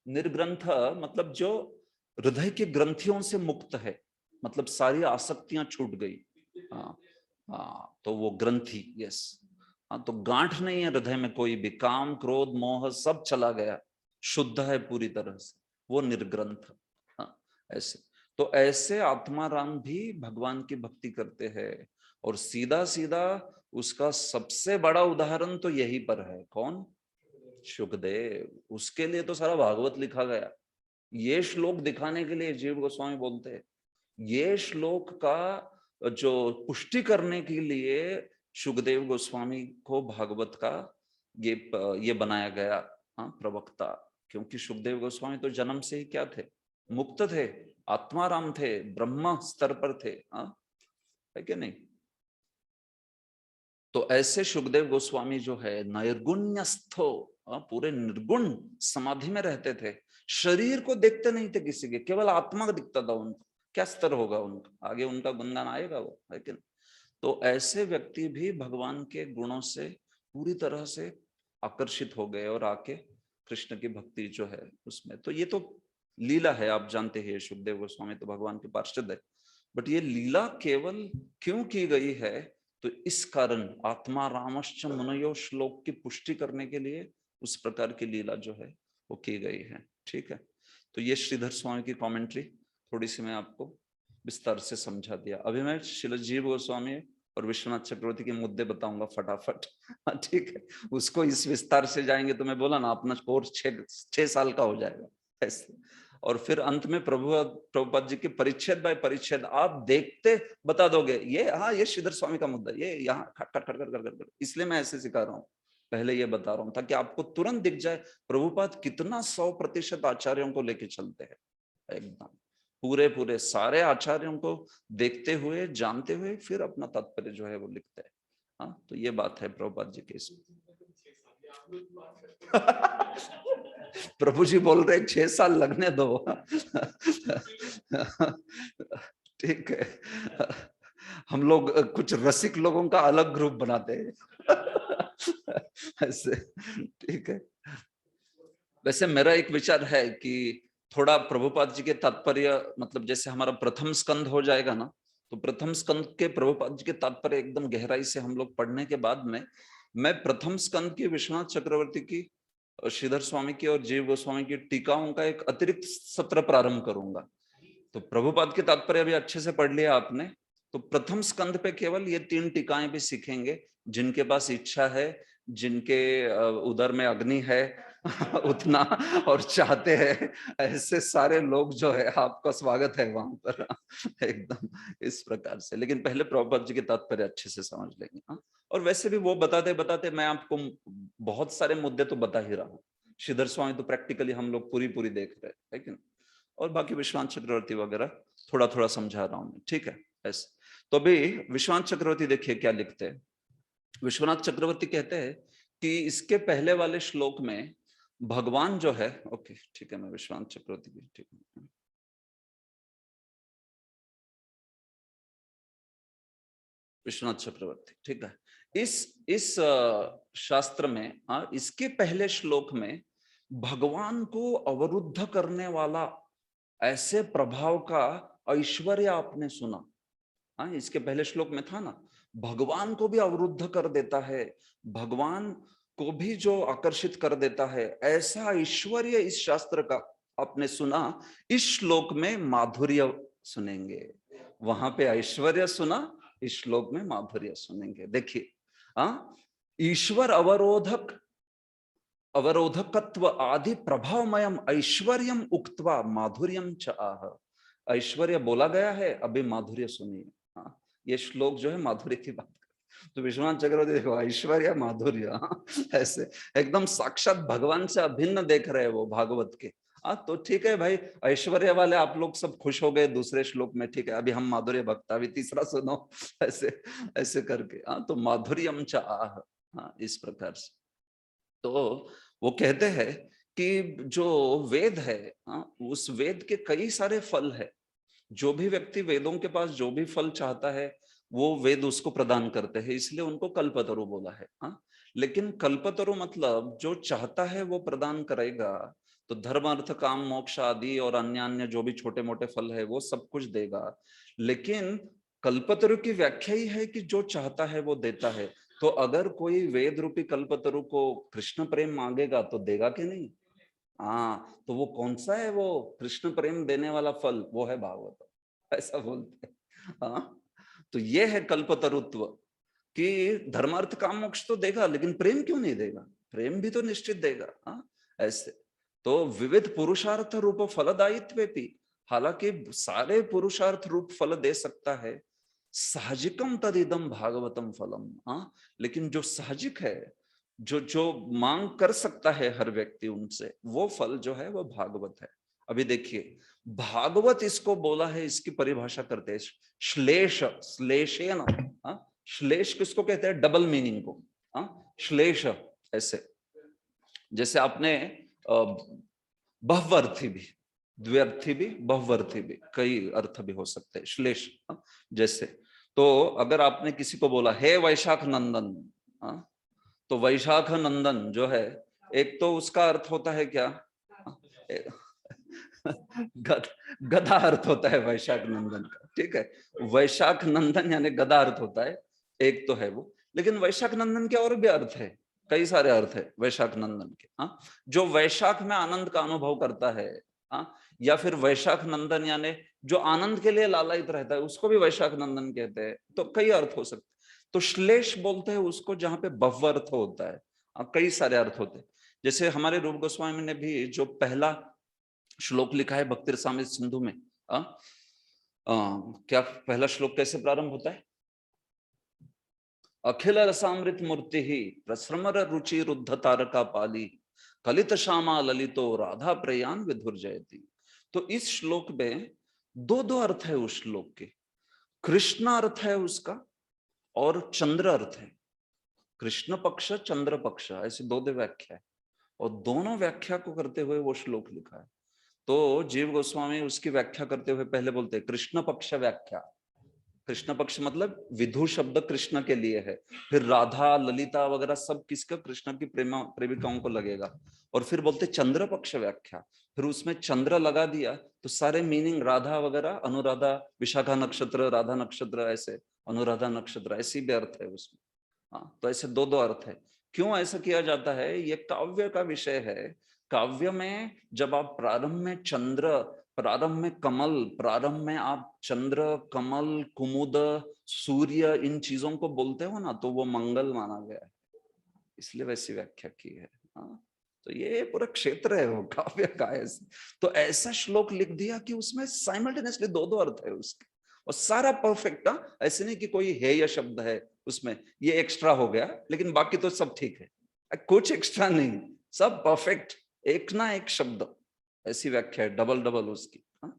निर्ग्रंथ मतलब जो हृदय के ग्रंथियों से मुक्त है, मतलब सारी आसक्तियां छूट गई। तो वो ग्रंथि, यस। तो गांठ नहीं है हृदय में, कोई भी काम क्रोध मोह सब चला गया, शुद्ध है पूरी तरह से, वो निर्ग्रंथ। ऐसे तो ऐसे आत्माराम भी भगवान की भक्ति करते हैं। और सीधा सीधा उसका सबसे बड़ा उदाहरण तो यही पर है, कौन? सुखदेव, उसके लिए तो सारा भागवत लिखा गया। ये श्लोक दिखाने के लिए जीव गोस्वामी बोलते हैं, ये श्लोक का जो पुष्टि करने के लिए सुखदेव गोस्वामी को भागवत का ये बनाया गया प्रवक्ता। क्योंकि सुखदेव गोस्वामी तो जन्म से ही क्या थे, मुक्त थे, आत्माराम थे, ब्रह्म स्तर पर थे, है कि नहीं। तो ऐसे सुखदेव गोस्वामी जो है नैर्गुण्यस्थो, पूरे निर्गुण समाधि में रहते थे, शरीर को देखते नहीं थे किसी के, केवल आत्मा को दिखता था उनको। क्या स्तर होगा उनका, आगे उनका गुणगान आएगा वो, है कि नहीं। तो ऐसे व्यक्ति भी भगवान के गुणों से पूरी तरह से आकर्षित हो गए और आके कृष्ण की भक्ति जो है उसमें, तो ये तो लीला है, आप जानते हैं सुखदेव गोस्वामी तो भगवान के पार्षद है। बट ये लीला केवल क्यों की गई है, तो इस कारण आत्मा रामश्च मुनयो श्लोक की पुष्टि करने के लिए उस प्रकार की लीला जो है वो की गई है। ठीक है, तो ये श्रीधर स्वामी की कमेंट्री थोड़ी सी मैं आपको विस्तार से समझा दिया। अभी मैं श्रील जीव गोस्वामी और विश्वनाथ चक्रवर्ती के मुद्दे बताऊंगा फटाफट। ठीक है, उसको इस विस्तार से जाएंगे तो मैं बोला ना अपना कोर्स 6 साल का हो जाएगा ऐसे। और फिर अंत में प्रभुपाद जी के परिच्छेद बाय परिच्छेद आप देखते बता दोगे, ये हाँ ये श्रीधर स्वामी का मुद्दा, ये यहाँ खट खट खट खट खट। इसलिए मैं ऐसे सिखा रहा हूँ, पहले ये बता रहा हूँ ताकि आपको तुरंत दिख जाए प्रभुपाद कितना 100% आचार्यों को लेके चलते हैं, एकदम पूरे सारे आचार्यों को देखते हुए जानते हुए फिर अपना तात्पर्य जो है वो लिखते हैं। हाँ, तो ये बात है प्रभुपाद जी के इसमें। प्रभु जी बोल रहे 6 साल लगने दो। ठीक है, हम लोग कुछ रसिक लोगों का अलग ग्रुप बनाते हैं ऐसे। ठीक है, वैसे मेरा एक विचार है कि थोड़ा प्रभुपाद जी के तात्पर्य, मतलब जैसे हमारा प्रथम स्कंद हो जाएगा ना, तो प्रथम स्कंद के प्रभुपाद जी के तात्पर्य एकदम गहराई से हम लोग पढ़ने के बाद में मैं प्रथम स्कंद की विश्वनाथ चक्रवर्ती की, श्रीधर स्वामी की और जीव गोस्वामी की टीकाओं का एक अतिरिक्त सत्र प्रारंभ करूंगा। तो प्रभुपाद के तात्पर्य अभी अच्छे से पढ़ लिया आपने, तो प्रथम स्कंद पे केवल ये 3 टीकाएं भी सीखेंगे। जिनके पास इच्छा है, जिनके उदर में अग्नि है उतना और चाहते हैं, ऐसे सारे लोग जो है आपका स्वागत है वहां पर एकदम इस प्रकार से। लेकिन पहले प्रभुपाद जी के तात्पर्य अच्छे से समझ लेंगे। और वैसे भी वो बताते बताते मैं आपको बहुत सारे मुद्दे तो बता ही रहा हूँ। श्रीधर स्वामी तो प्रैक्टिकली हम लोग पूरी देख रहे हैं, है कि नहीं, और बाकी विश्वनाथ चक्रवर्ती वगैरह थोड़ा थोड़ा समझा रहा हूं मैं। ठीक है ऐसे। तो अभी विश्वनाथ चक्रवर्ती देखिए क्या लिखते हैं। विश्वनाथ चक्रवर्ती कहते हैं कि इसके पहले वाले श्लोक में भगवान जो है, ओके ठीक है, मैं विश्वनाथ चक्रवर्ती की, ठीक है, विश्वनाथ चक्रवर्ती, ठीक है। इस शास्त्र में इसके पहले श्लोक में भगवान को अवरुद्ध करने वाला ऐसे प्रभाव का ऐश्वर्य आपने सुना। इसके पहले श्लोक में था ना, भगवान को भी अवरुद्ध कर देता है, भगवान को भी जो आकर्षित कर देता है, ऐसा ऐश्वर्य इस शास्त्र का आपने सुना। इस श्लोक में माधुर्य सुनेंगे। वहां पे ऐश्वर्य सुना, इस श्लोक में माधुर्य सुनेंगे। देखिए ईश्वर अवरोधकत्व आदि प्रभावमयम ऐश्वर्यम उक्त्वा माधुर्यम च आह। ऐश्वर्य बोला गया है, अभी माधुर्य सुनिए। ये श्लोक जो है माधुर्य की बात कर। तो विश्वनाथ चक्रवर्ती देखो, ऐश्वर्य माधुर्य ऐसे एकदम साक्षात भगवान से अभिन्न देख रहे हैं वो भागवत के। तो ठीक है भाई, ऐश्वर्य वाले आप लोग सब खुश हो गए दूसरे श्लोक में, ठीक है, अभी हम माधुर्य भक्ता भी तीसरा सुनो ऐसे ऐसे करके। तो माधुर्यम च आह, इस प्रकार से। तो वो कहते हैं कि जो वेद है, उस वेद के कई सारे फल है। जो भी व्यक्ति वेदों के पास जो भी फल चाहता है वो वेद उसको प्रदान करते हैं, इसलिए उनको कल्पतरु बोला है। लेकिन कल्पतरु मतलब जो चाहता है वो प्रदान करेगा। तो धर्म अर्थ काम मोक्ष आदि और अन्य जो भी छोटे मोटे फल है वो सब कुछ देगा। लेकिन कल्पतरु की व्याख्या ही है कि जो चाहता है वो देता है। तो अगर कोई वेद रूपी कल्पतरु को कृष्ण प्रेम मांगेगा तो देगा कि नहीं? तो वो कौन सा है वो कृष्ण प्रेम देने वाला फल? वो है भागवत, ऐसा बोलते हैं। तो ये है कल्पतरुत्व कि धर्मार्थ काम मोक्ष तो देगा, लेकिन प्रेम क्यों नहीं देगा? प्रेम भी तो निश्चित देगा। हाँ, ऐसे तो विविध पुरुषार्थ रूप फलदायित्व भी, हालांकि सारे पुरुषार्थ रूप फल दे सकता है। सहजिकम तदिदम भागवतम फलम। हाँ, लेकिन जो साहजिक है, जो जो मांग कर सकता है हर व्यक्ति उनसे, वो फल जो है वो भागवत है। अभी देखिए, भागवत इसको बोला है, इसकी परिभाषा करते हैं श्लेष, श्लेषेन। हाँ, श्लेष किसको कहते हैं? डबल मीनिंग को। हाँ, श्लेष ऐसे, जैसे आपने बहुअर्थी भी, द्व्यर्थी भी, बहुअर्थी भी, कई अर्थ भी हो सकते हैं श्लेष। जैसे तो अगर आपने किसी को बोला हे वैशाख नंदन, तो वैशाख नंदन जो है, एक तो उसका अर्थ होता है क्या? गधा अर्थ होता है वैशाख नंदन का, ठीक है। वैशाख नंदन यानी गधा अर्थ होता है, एक तो है वो। लेकिन वैशाख नंदन के और भी अर्थ है, कई सारे अर्थ है वैशाख नंदन के। हाँ, जो वैशाख में आनंद का अनुभव करता है, हाँ, या फिर वैशाख नंदन यानी जो आनंद के लिए लालायित रहता है, उसको भी वैशाख नंदन कहते हैं। तो कई अर्थ हो सकते हैं। तो श्लेष बोलते हैं उसको जहां पे भव्य अर्थ होता है, कई सारे अर्थ होते हैं। जैसे हमारे रूप गोस्वामी ने भी जो पहला श्लोक लिखा है भक्ति रसामृत सिंधु में, क्या पहला श्लोक कैसे प्रारंभ होता है? अखिल रसामृत मूर्ति ही प्रसमर रुचि रुद्ध तारका पाली, कलित श्यामा ललितो राधा प्रयान विधुर जयती। तो इस श्लोक में दो दो अर्थ है उस श्लोक के। कृष्ण अर्थ है उसका और चंद्र अर्थ है। कृष्ण पक्ष, चंद्र पक्ष, ऐसी दो दो व्याख्या है, और दोनों व्याख्या को करते हुए वो श्लोक लिखा है। तो जीव गोस्वामी उसकी व्याख्या करते हुए पहले बोलते हैं कृष्ण पक्ष व्याख्या। कृष्ण पक्ष मतलब विधु शब्द कृष्ण के लिए है, फिर राधा ललिता वगैरह सब किसका? कृष्ण की प्रेमिकाओं को लगेगा। और फिर बोलते चंद्र पक्ष व्याख्या, फिर उसमें चंद्र लगा दिया तो सारे मीनिंग राधा वगैरह, अनुराधा, विशाखा नक्षत्र, राधा नक्षत्र, ऐसे अनुराधा नक्षत्र, ऐसी भी अर्थ है उसमें। हाँ, तो ऐसे दो दो अर्थ है। क्यों ऐसा किया जाता है? ये काव्य का विषय है। काव्य में जब आप प्रारंभ में चंद्र, प्रारंभ में कमल, प्रारंभ में आप चंद्र, कमल, कुमुद, सूर्य, इन चीजों को बोलते हो ना, तो वो मंगल माना गया है, इसलिए वैसी व्याख्या की है। हाँ, तो ये पूरा क्षेत्र है वो काव्य का। ऐसे तो ऐसा श्लोक लिख दिया कि उसमें साइमल्टेनियसली दो दो अर्थ है उसके, और सारा परफेक्ट। ऐसे नहीं कि कोई हेय शब्द है उसमें, ये एक्स्ट्रा हो गया, लेकिन बाकी तो सब ठीक है, कुछ एक्स्ट्रा नहीं, सब परफेक्ट, एक ना एक शब्द, ऐसी व्याख्या है डबल डबल उसकी। हाँ,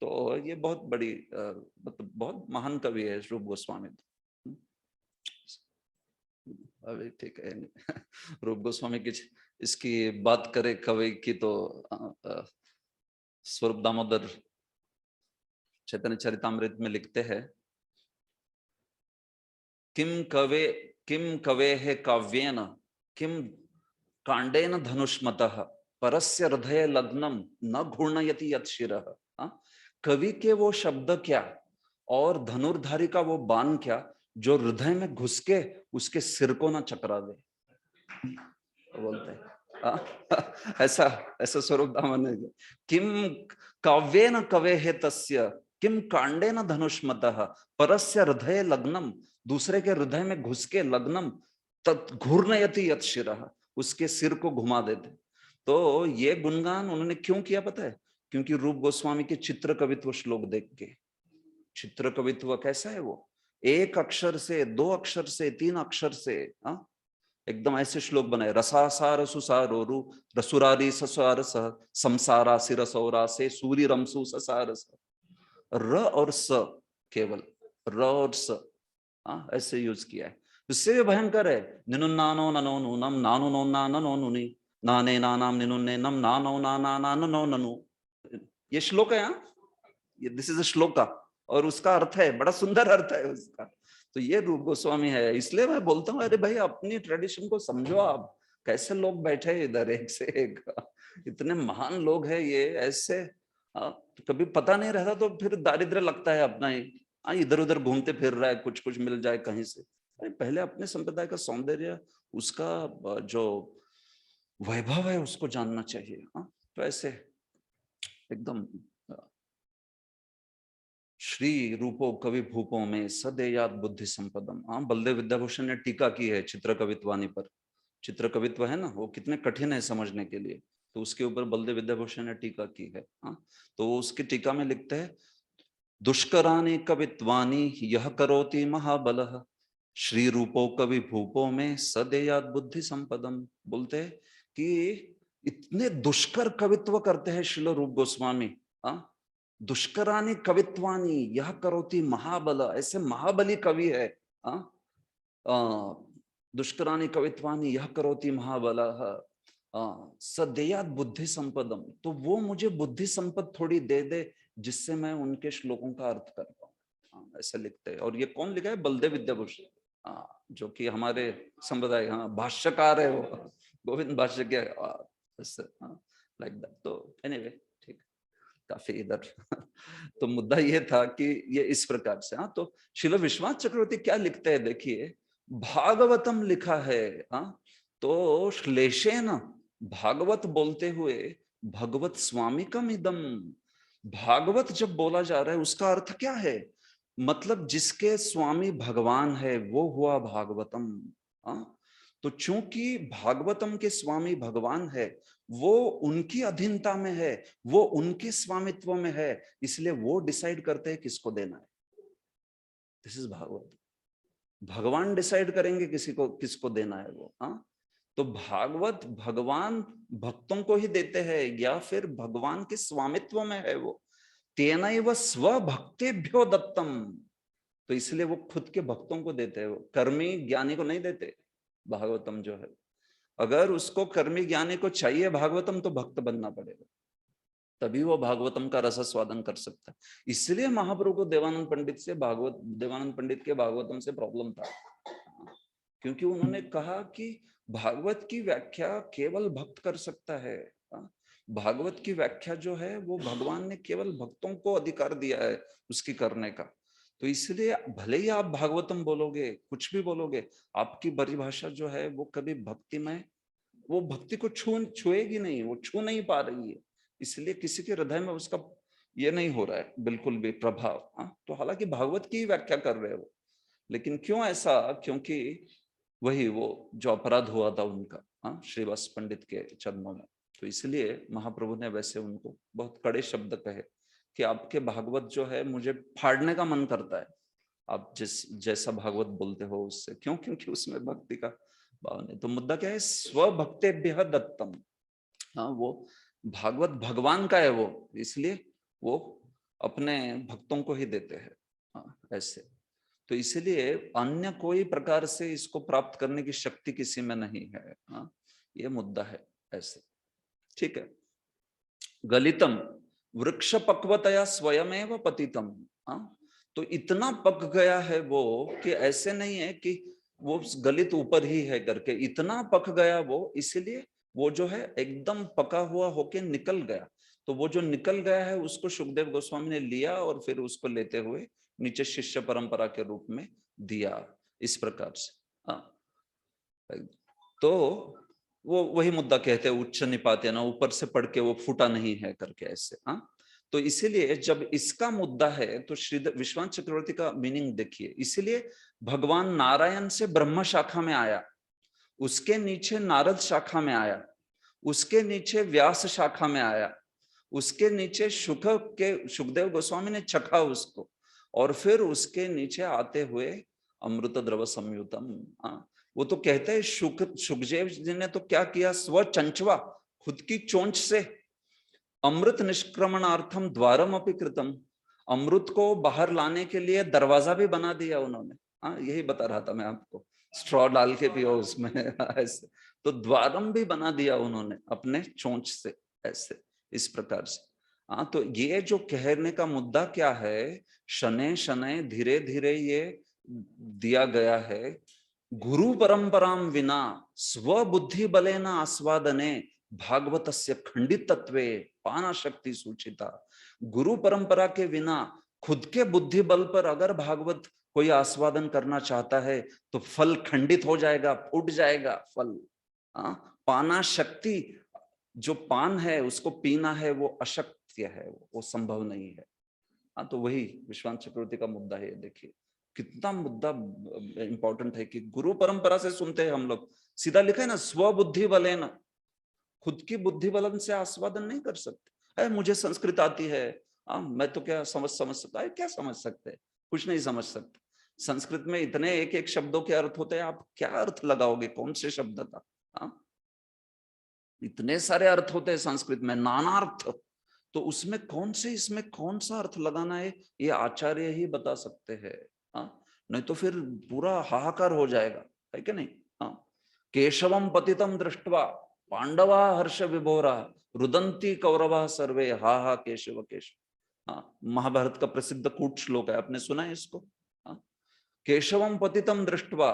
तो ये बहुत बड़ी मतलब बहुत महान कवि है रूप गोस्वामी। अभी ठीक है, रूप गोस्वामी की इसकी बात करें कवि की तो स्वरूप दामोदर चैतन्य चरितामृत में लिखते हैं, किम कवे है काव्येन किम कांडेन धनुष्मतः परस्य हृदय लग्नम न घूर्णयति यत् शिरः। कवि के वो शब्द क्या और धनुर्धारी का वो बाण क्या जो हृदय में घुस के उसके सिर को ना चकरा दे, बोलते हैं। ऐसा ऐसा स्वरूप दामन, किम काव्येन कवे है तस्य किम कांडेन धनुष्मतः परस्य हृदय लग्नम, दूसरे के हृदय में घुस के लग्नम तत् घूर्णयति यत् शिरः, उसके सिर को घुमा देते। तो ये गुणगान उन्होंने क्यों किया पता है? क्योंकि रूप गोस्वामी के चित्र कवित्व श्लोक देख के। चित्र कवित्व कैसा है वो? एक अक्षर से, दो अक्षर से, तीन अक्षर से एकदम ऐसे श्लोक बनाए। रसासार सुसारोरु रसुरारी ससार सह संसारा सिरसौरा से सूर्य रमसु ससार स, र और स, केवल र और स ऐसे यूज किया है। इससे भी भयंकर है, निनुन्नानो ननो नूनम नानु नोन्ना ननो नुनी नाने नानाम निनुन्ने नम नानो नाना नानो नो ननु। ये श्लोक है, ये दिस इज अ श्लोका, और उसका अर्थ है, बड़ा सुंदर अर्थ है उसका। तो ये रूप गोस्वामी है। इसलिए मैं बोलता हूँ, अरे भाई अपनी ट्रेडिशन को समझो आप। कैसे लोग बैठे इधर एक से एक, इतने महान लोग हैं ये, ऐसे कभी पता नहीं रहता तो फिर दारिद्र्य लगता है अपना ही। इधर उधर घूमते फिर रहा है, कुछ कुछ मिल जाए कहीं से। अरे पहले अपने संप्रदाय का सौंदर्य, उसका जो वैभव है उसको जानना चाहिए। तो ऐसे एकदम श्री रूपो कवि भूपो में सदेयात बुद्धि संपदम। बलदेव विद्याभूषण ने टीका की है चित्र कवित्वानी पर। चित्र कवित्व है ना, वो कितने कठिन है समझने के लिए, तो उसके ऊपर बलदेव विद्याभूषण ने टीका की है। तो उसकी टीका में लिखते हैं, दुष्करानि कवित्वानि यह करोति महाबलः, श्री रूपो कवि भूपो में सदेयात बुद्धि संपदम। बोलते हैं कि इतने दुष्कर कवित्व करते हैं श्रील रूप गोस्वामी। दुष्करानि कवित्वानि यह करोति महाबल, ऐसे महाबली कवि है। दुष्करानि कवित्वानि यह करोति महाबलः सदेयात बुद्धि संपदम। तो वो मुझे बुद्धि संपद थोड़ी दे दे जिससे मैं उनके श्लोकों का अर्थ कर पाऊं। ऐसा लिखते हैं। और ये कौन लिखा है? बलदेव विद्याभूषण, जो कि हमारे संप्रदाय भाष्यकार है, वो गोविंद भाष्य के लाइक दैट। तो एनीवे ठीक, काफी इधर तो मुद्दा ये था कि ये इस प्रकार से। तो श्रील विश्वनाथ चक्रवर्ती क्या लिखते हैं, देखिए, भागवतम लिखा है। तो श्लेषेन भागवत बोलते हुए भगवत स्वामिकम इदम, भागवत जब बोला जा रहा है उसका अर्थ क्या है? मतलब जिसके स्वामी भगवान है वो हुआ भागवतम। तो चूंकि भागवतम के स्वामी भगवान है, वो उनकी अधीनता में है, वो उनके स्वामित्व में है, इसलिए वो डिसाइड करते हैं किसको देना है। This is Bhagavat. भगवान डिसाइड करेंगे किसको देना है वो। तो भागवत भगवान भक्तों को ही देते हैं या फिर भगवान के स्वामित्व में है वो। तेनैव स्वभक्तेभ्यो दत्तम, तो इसलिए वो खुद के भक्तों को देते हैं, वो कर्मी ज्ञानी को नहीं देते। भागवतम जो है, अगर उसको कर्मी ज्ञानी को चाहिए भागवतम तो भक्त बनना पड़ेगा, तभी वो भागवतम का रस स्वादन कर सकता है। इसलिए महाप्रभु को देवानंद पंडित के भागवतम से प्रॉब्लम था, क्योंकि उन्होंने कहा कि भागवत की व्याख्या केवल भक्त कर सकता है। भागवत की व्याख्या जो है वो भगवान ने केवल भक्तों को अधिकार दिया है उसकी करने का। तो इसलिए भले ही आप भागवतम बोलोगे, कुछ भी बोलोगे, आपकी परिभाषा जो है वो कभी भक्ति में, वो भक्ति को छुएगी नहीं, वो छू नहीं पा रही है। इसलिए किसी के हृदय में उसका ये नहीं हो रहा है बिल्कुल भी प्रभाव। तो हालांकि भागवत की व्याख्या कर रहे हो, लेकिन क्यों ऐसा? क्योंकि वही वो जो अपराध हुआ था उनका श्रीवास पंडित के चरणों में, तो इसलिए महाप्रभु ने वैसे उनको बहुत कड़े शब्द कहे कि आपके भागवत जो है मुझे फाड़ने का मन करता है, आप जैसा भागवत बोलते हो उससे। क्यों? क्योंकि उसमें भक्ति का भाव नहीं। तो मुद्दा क्या है? स्वभक्तेभ्यः दत्तम। वो भागवत भगवान का है वो, इसलिए वो अपने भक्तों को ही देते हैं ऐसे। तो इसलिए अन्य कोई प्रकार से इसको प्राप्त करने की शक्ति किसी में नहीं है। ये मुद्दा है ऐसे, ठीक है। गलितम वृक्ष पक्वतया स्वयमेव पतितम। तो इतना पक गया है वो कि ऐसे नहीं है कि वो गलित ऊपर ही है करके, इतना पक गया वो, इसीलिए वो जो है एकदम पका हुआ होके निकल गया। तो वो जो निकल गया है उसको सुखदेव गोस्वामी ने लिया और फिर उसको लेते हुए नीचे शिष्य परंपरा के रूप में दिया, इस प्रकार से। तो वो वही मुद्दा कहते हैं उच्च निपात्य ना, ऊपर से पढ़ के वो फूटा नहीं है करके ऐसे। तो इसीलिए जब इसका मुद्दा है तो श्री विश्वनाथ चक्रवर्ती का मीनिंग देखिए। इसीलिए भगवान नारायण से ब्रह्म शाखा में आया, उसके नीचे नारद शाखा में आया, उसके नीचे व्यास शाखा में आया, उसके नीचे सुखदेव गोस्वामी ने चखा उसको, और फिर उसके नीचे आते हुए अमृत द्रव संयुतम। वो तो कहते हैं सुखदेव जी ने तो क्या किया, स्वचंचवा, खुद की चोंच से अमृत निष्क्रमणार्थम द्वारम अपि कृतम, अमृत को बाहर लाने के लिए दरवाजा भी बना दिया उन्होंने। यही बता रहा था मैं आपको, स्ट्रॉ डाल के पियो उसमें ऐसे। तो द्वारम भी बना दिया उन्होंने अपने चोंच से ऐसे, इस प्रकार से। तो ये जो कहने का मुद्दा क्या है, शनै शनै धीरे धीरे ये दिया गया है। गुरु परंपराम विना स्वबुद्धि बलेन आस्वादने भागवतस्य खंडितत्वे पाना शक्ति सूचिता। गुरु परंपरा के बिना खुद के बुद्धि बल पर अगर भागवत कोई आस्वादन करना चाहता है तो फल खंडित हो जाएगा, फूट जाएगा फल। पाना शक्ति, जो पान है उसको पीना है वो अशक्य है, वो संभव नहीं है। तो वही विश्वनाथ चक्रवर्ती का मुद्दा है, देखिए। कितना मुद्दा इंपॉर्टेंट है कि गुरु परंपरा से सुनते हैं हम लोग, सीधा लिखा है ना, स्वबुद्धि बलेन, खुद की बुद्धि बलन से आस्वादन नहीं कर सकते। मुझे संस्कृत आती है, मैं तो क्या समझ सकता है, क्या समझ सकते हैं, कुछ नहीं समझ सकते। संस्कृत में इतने एक एक शब्दों के अर्थ होते हैं, आप क्या अर्थ लगाओगे कौन से शब्द का? इतने सारे अर्थ होते हैं संस्कृत में, नानार्थ। तो उसमें कौन से, इसमें कौन सा अर्थ लगाना है, ये आचार्य ही बता सकते हैं। नहीं तो फिर पूरा हाहाकार हो जाएगा, है कि नहीं? केशवम पतितम दृष्ट्वा पांडवा हर्ष विभोरा रुदंती कौरवा सर्वे हा हा केशव केशव। महाभारत का प्रसिद्ध कूट श्लोक है, आपने सुना है इसको? केशवम पतितम दृष्ट्वा,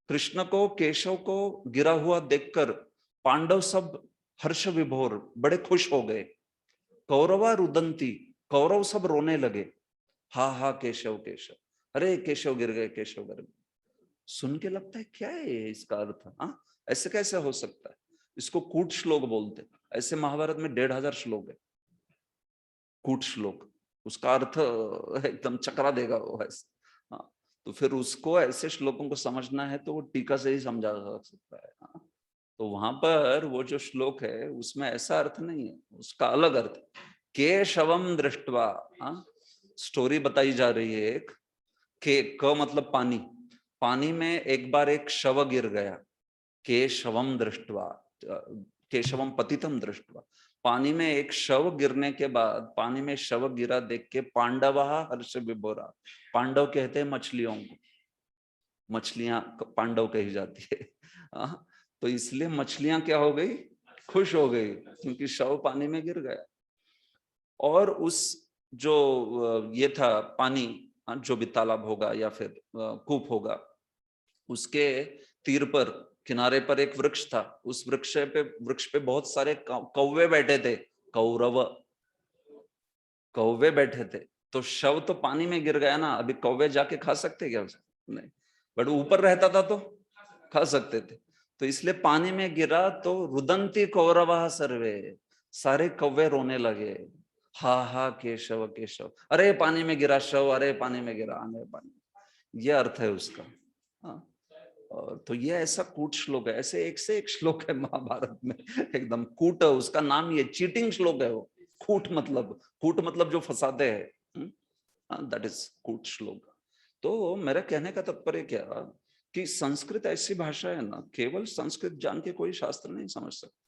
कृष्ण को, केशव को गिरा हुआ देखकर पांडव सब हर्ष विभोर, बड़े खुश हो गए। कौरवा रुदंती, कौरव सब रोने लगे। हा हा केशव केशव, अरे केशव गिर गए, केशव गिर गए। सुन के लगता है क्या है इसका अर्थ? ऐसे कैसे हो सकता है? इसको कूट श्लोक बोलते। ऐसे महाभारत में 1500 श्लोक है, कूट श्लोक। उसका अर्थ एकदम चकरा देगा वो ऐसे। तो फिर उसको, ऐसे श्लोकों को समझना है तो वो टीका से ही समझा जा सकता है। तो वहां पर वो जो श्लोक है उसमें ऐसा अर्थ नहीं है, उसका अलग अर्थ। केशवम दृष्ट्वा, स्टोरी बताई जा रही है एक। क मतलब पानी, पानी में एक बार एक शव गिर गया। केशवम दृष्ट्वा, केशवम पतितम दृष्ट्वा, पानी में एक शव गिरने के बाद, पानी में शव गिरा देख के पांडवा हर्ष विभोरा, पांडव कहते हैं मछलियों को, मछलियां पांडव कही जाती है। तो इसलिए मछलियां क्या हो गई? खुश हो गई, क्योंकि शव पानी में गिर गया। और उस जो ये था पानी, जो भी तालाब होगा या फिर कूप होगा, उसके तीर पर, किनारे पर एक वृक्ष था। उस वृक्ष पे बहुत सारे कौवे बैठे थे, कौवे बैठे थे। तो शव तो पानी में गिर गया ना, अभी कौवे जाके खा सकते क्या? नहीं, बट ऊपर रहता था तो खा सकते थे। तो इसलिए पानी में गिरा तो रुदंती कौरवा सर्वे, सारे कौवे रोने लगे। हा हा केशव केशव, अरे पानी में गिरा शव, अरे पानी में गिरा, आने पानी। ये अर्थ है उसका। और तो ये ऐसा कूट श्लोक है, ऐसे एक से एक श्लोक है महाभारत में, एकदम कूट, उसका नाम ये चीटिंग श्लोक है वो। कूट मतलब जो फंसाते हैं, दैट इज कूट श्लोक। तो मेरा कहने का तात्पर्य क्या कि संस्कृत ऐसी भाषा है ना, केवल संस्कृत जान के कोई शास्त्र नहीं समझ सकता।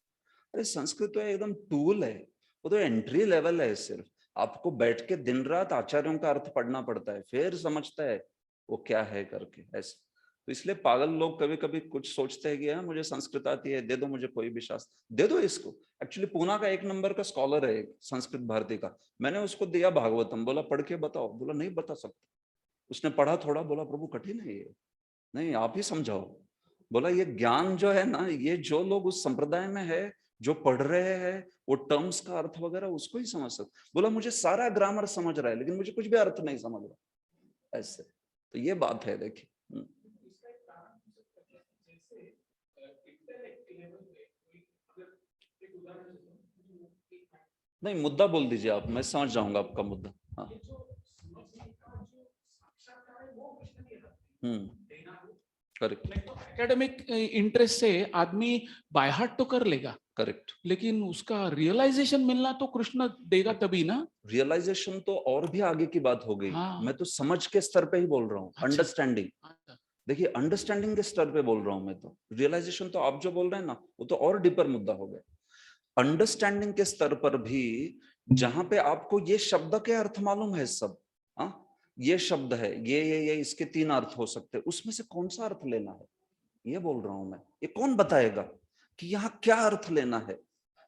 अरे संस्कृत तो एकदम टूल है, वो तो एंट्री लेवल है। सिर्फ आपको बैठ के दिन रात आचार्यों का अर्थ पढ़ना पड़ता है, फिर समझता है वो क्या है करके ऐसे। तो इसलिए पागल लोग कभी कभी कुछ सोचते हैं कि मुझे संस्कृत आती है, दे दो मुझे कोई भी शास्त्र, दे दो इसको। एक्चुअली पूना का 1 नंबर का स्कॉलर है एक, संस्कृत भारती का। मैंने उसको दिया भागवतम, बोला पढ़ के बताओ, बोला नहीं बता सकता। उसने पढ़ा थोड़ा, बोला प्रभु कठिन है ये, नहीं आप ही समझाओ। बोला ये ज्ञान जो है ना, ये जो लोग उस संप्रदाय में है, जो पढ़ रहे हैं, वो टर्म्स का अर्थ वगैरह उसको ही समझ सकते। बोला मुझे सारा ग्रामर समझ रहा है, लेकिन मुझे कुछ भी अर्थ नहीं समझ रहा ऐसे। तो ये बात है, देखिए। नहीं, मुद्दा बोल दीजिए आप, मैं समझ जाऊंगा आपका मुद्दा। हाँ, करेक्ट। एकेडमिक इंटरेस्ट से आदमी बाय हार्ट तो कर लेगा, करेक्ट, लेकिन उसका रियलाइजेशन मिलना तो कृष्ण देगा तभी ना। रियलाइजेशन तो और भी आगे की बात हो गई। हाँ। मैं तो समझ के स्तर पे ही बोल रहा हूँ, अच्छा। अंडरस्टैंडिंग। देखिए अंडरस्टैंडिंग के स्तर पे बोल रहा हूँ मैं तो। रियलाइजेशन तो आप जो बोल रहे हैं ना, वो तो और डीपर मुद्दा हो गया। अंडरस्टैंडिंग के स्तर पर भी, जहां पे आपको ये शब्द के अर्थ मालूम है सब, ये शब्द है, ये इसके 3 अर्थ हो सकते हैं, उसमें से कौन सा अर्थ लेना है, ये बोल रहा हूं मैं। ये कौन बताएगा कि यहाँ क्या अर्थ लेना है?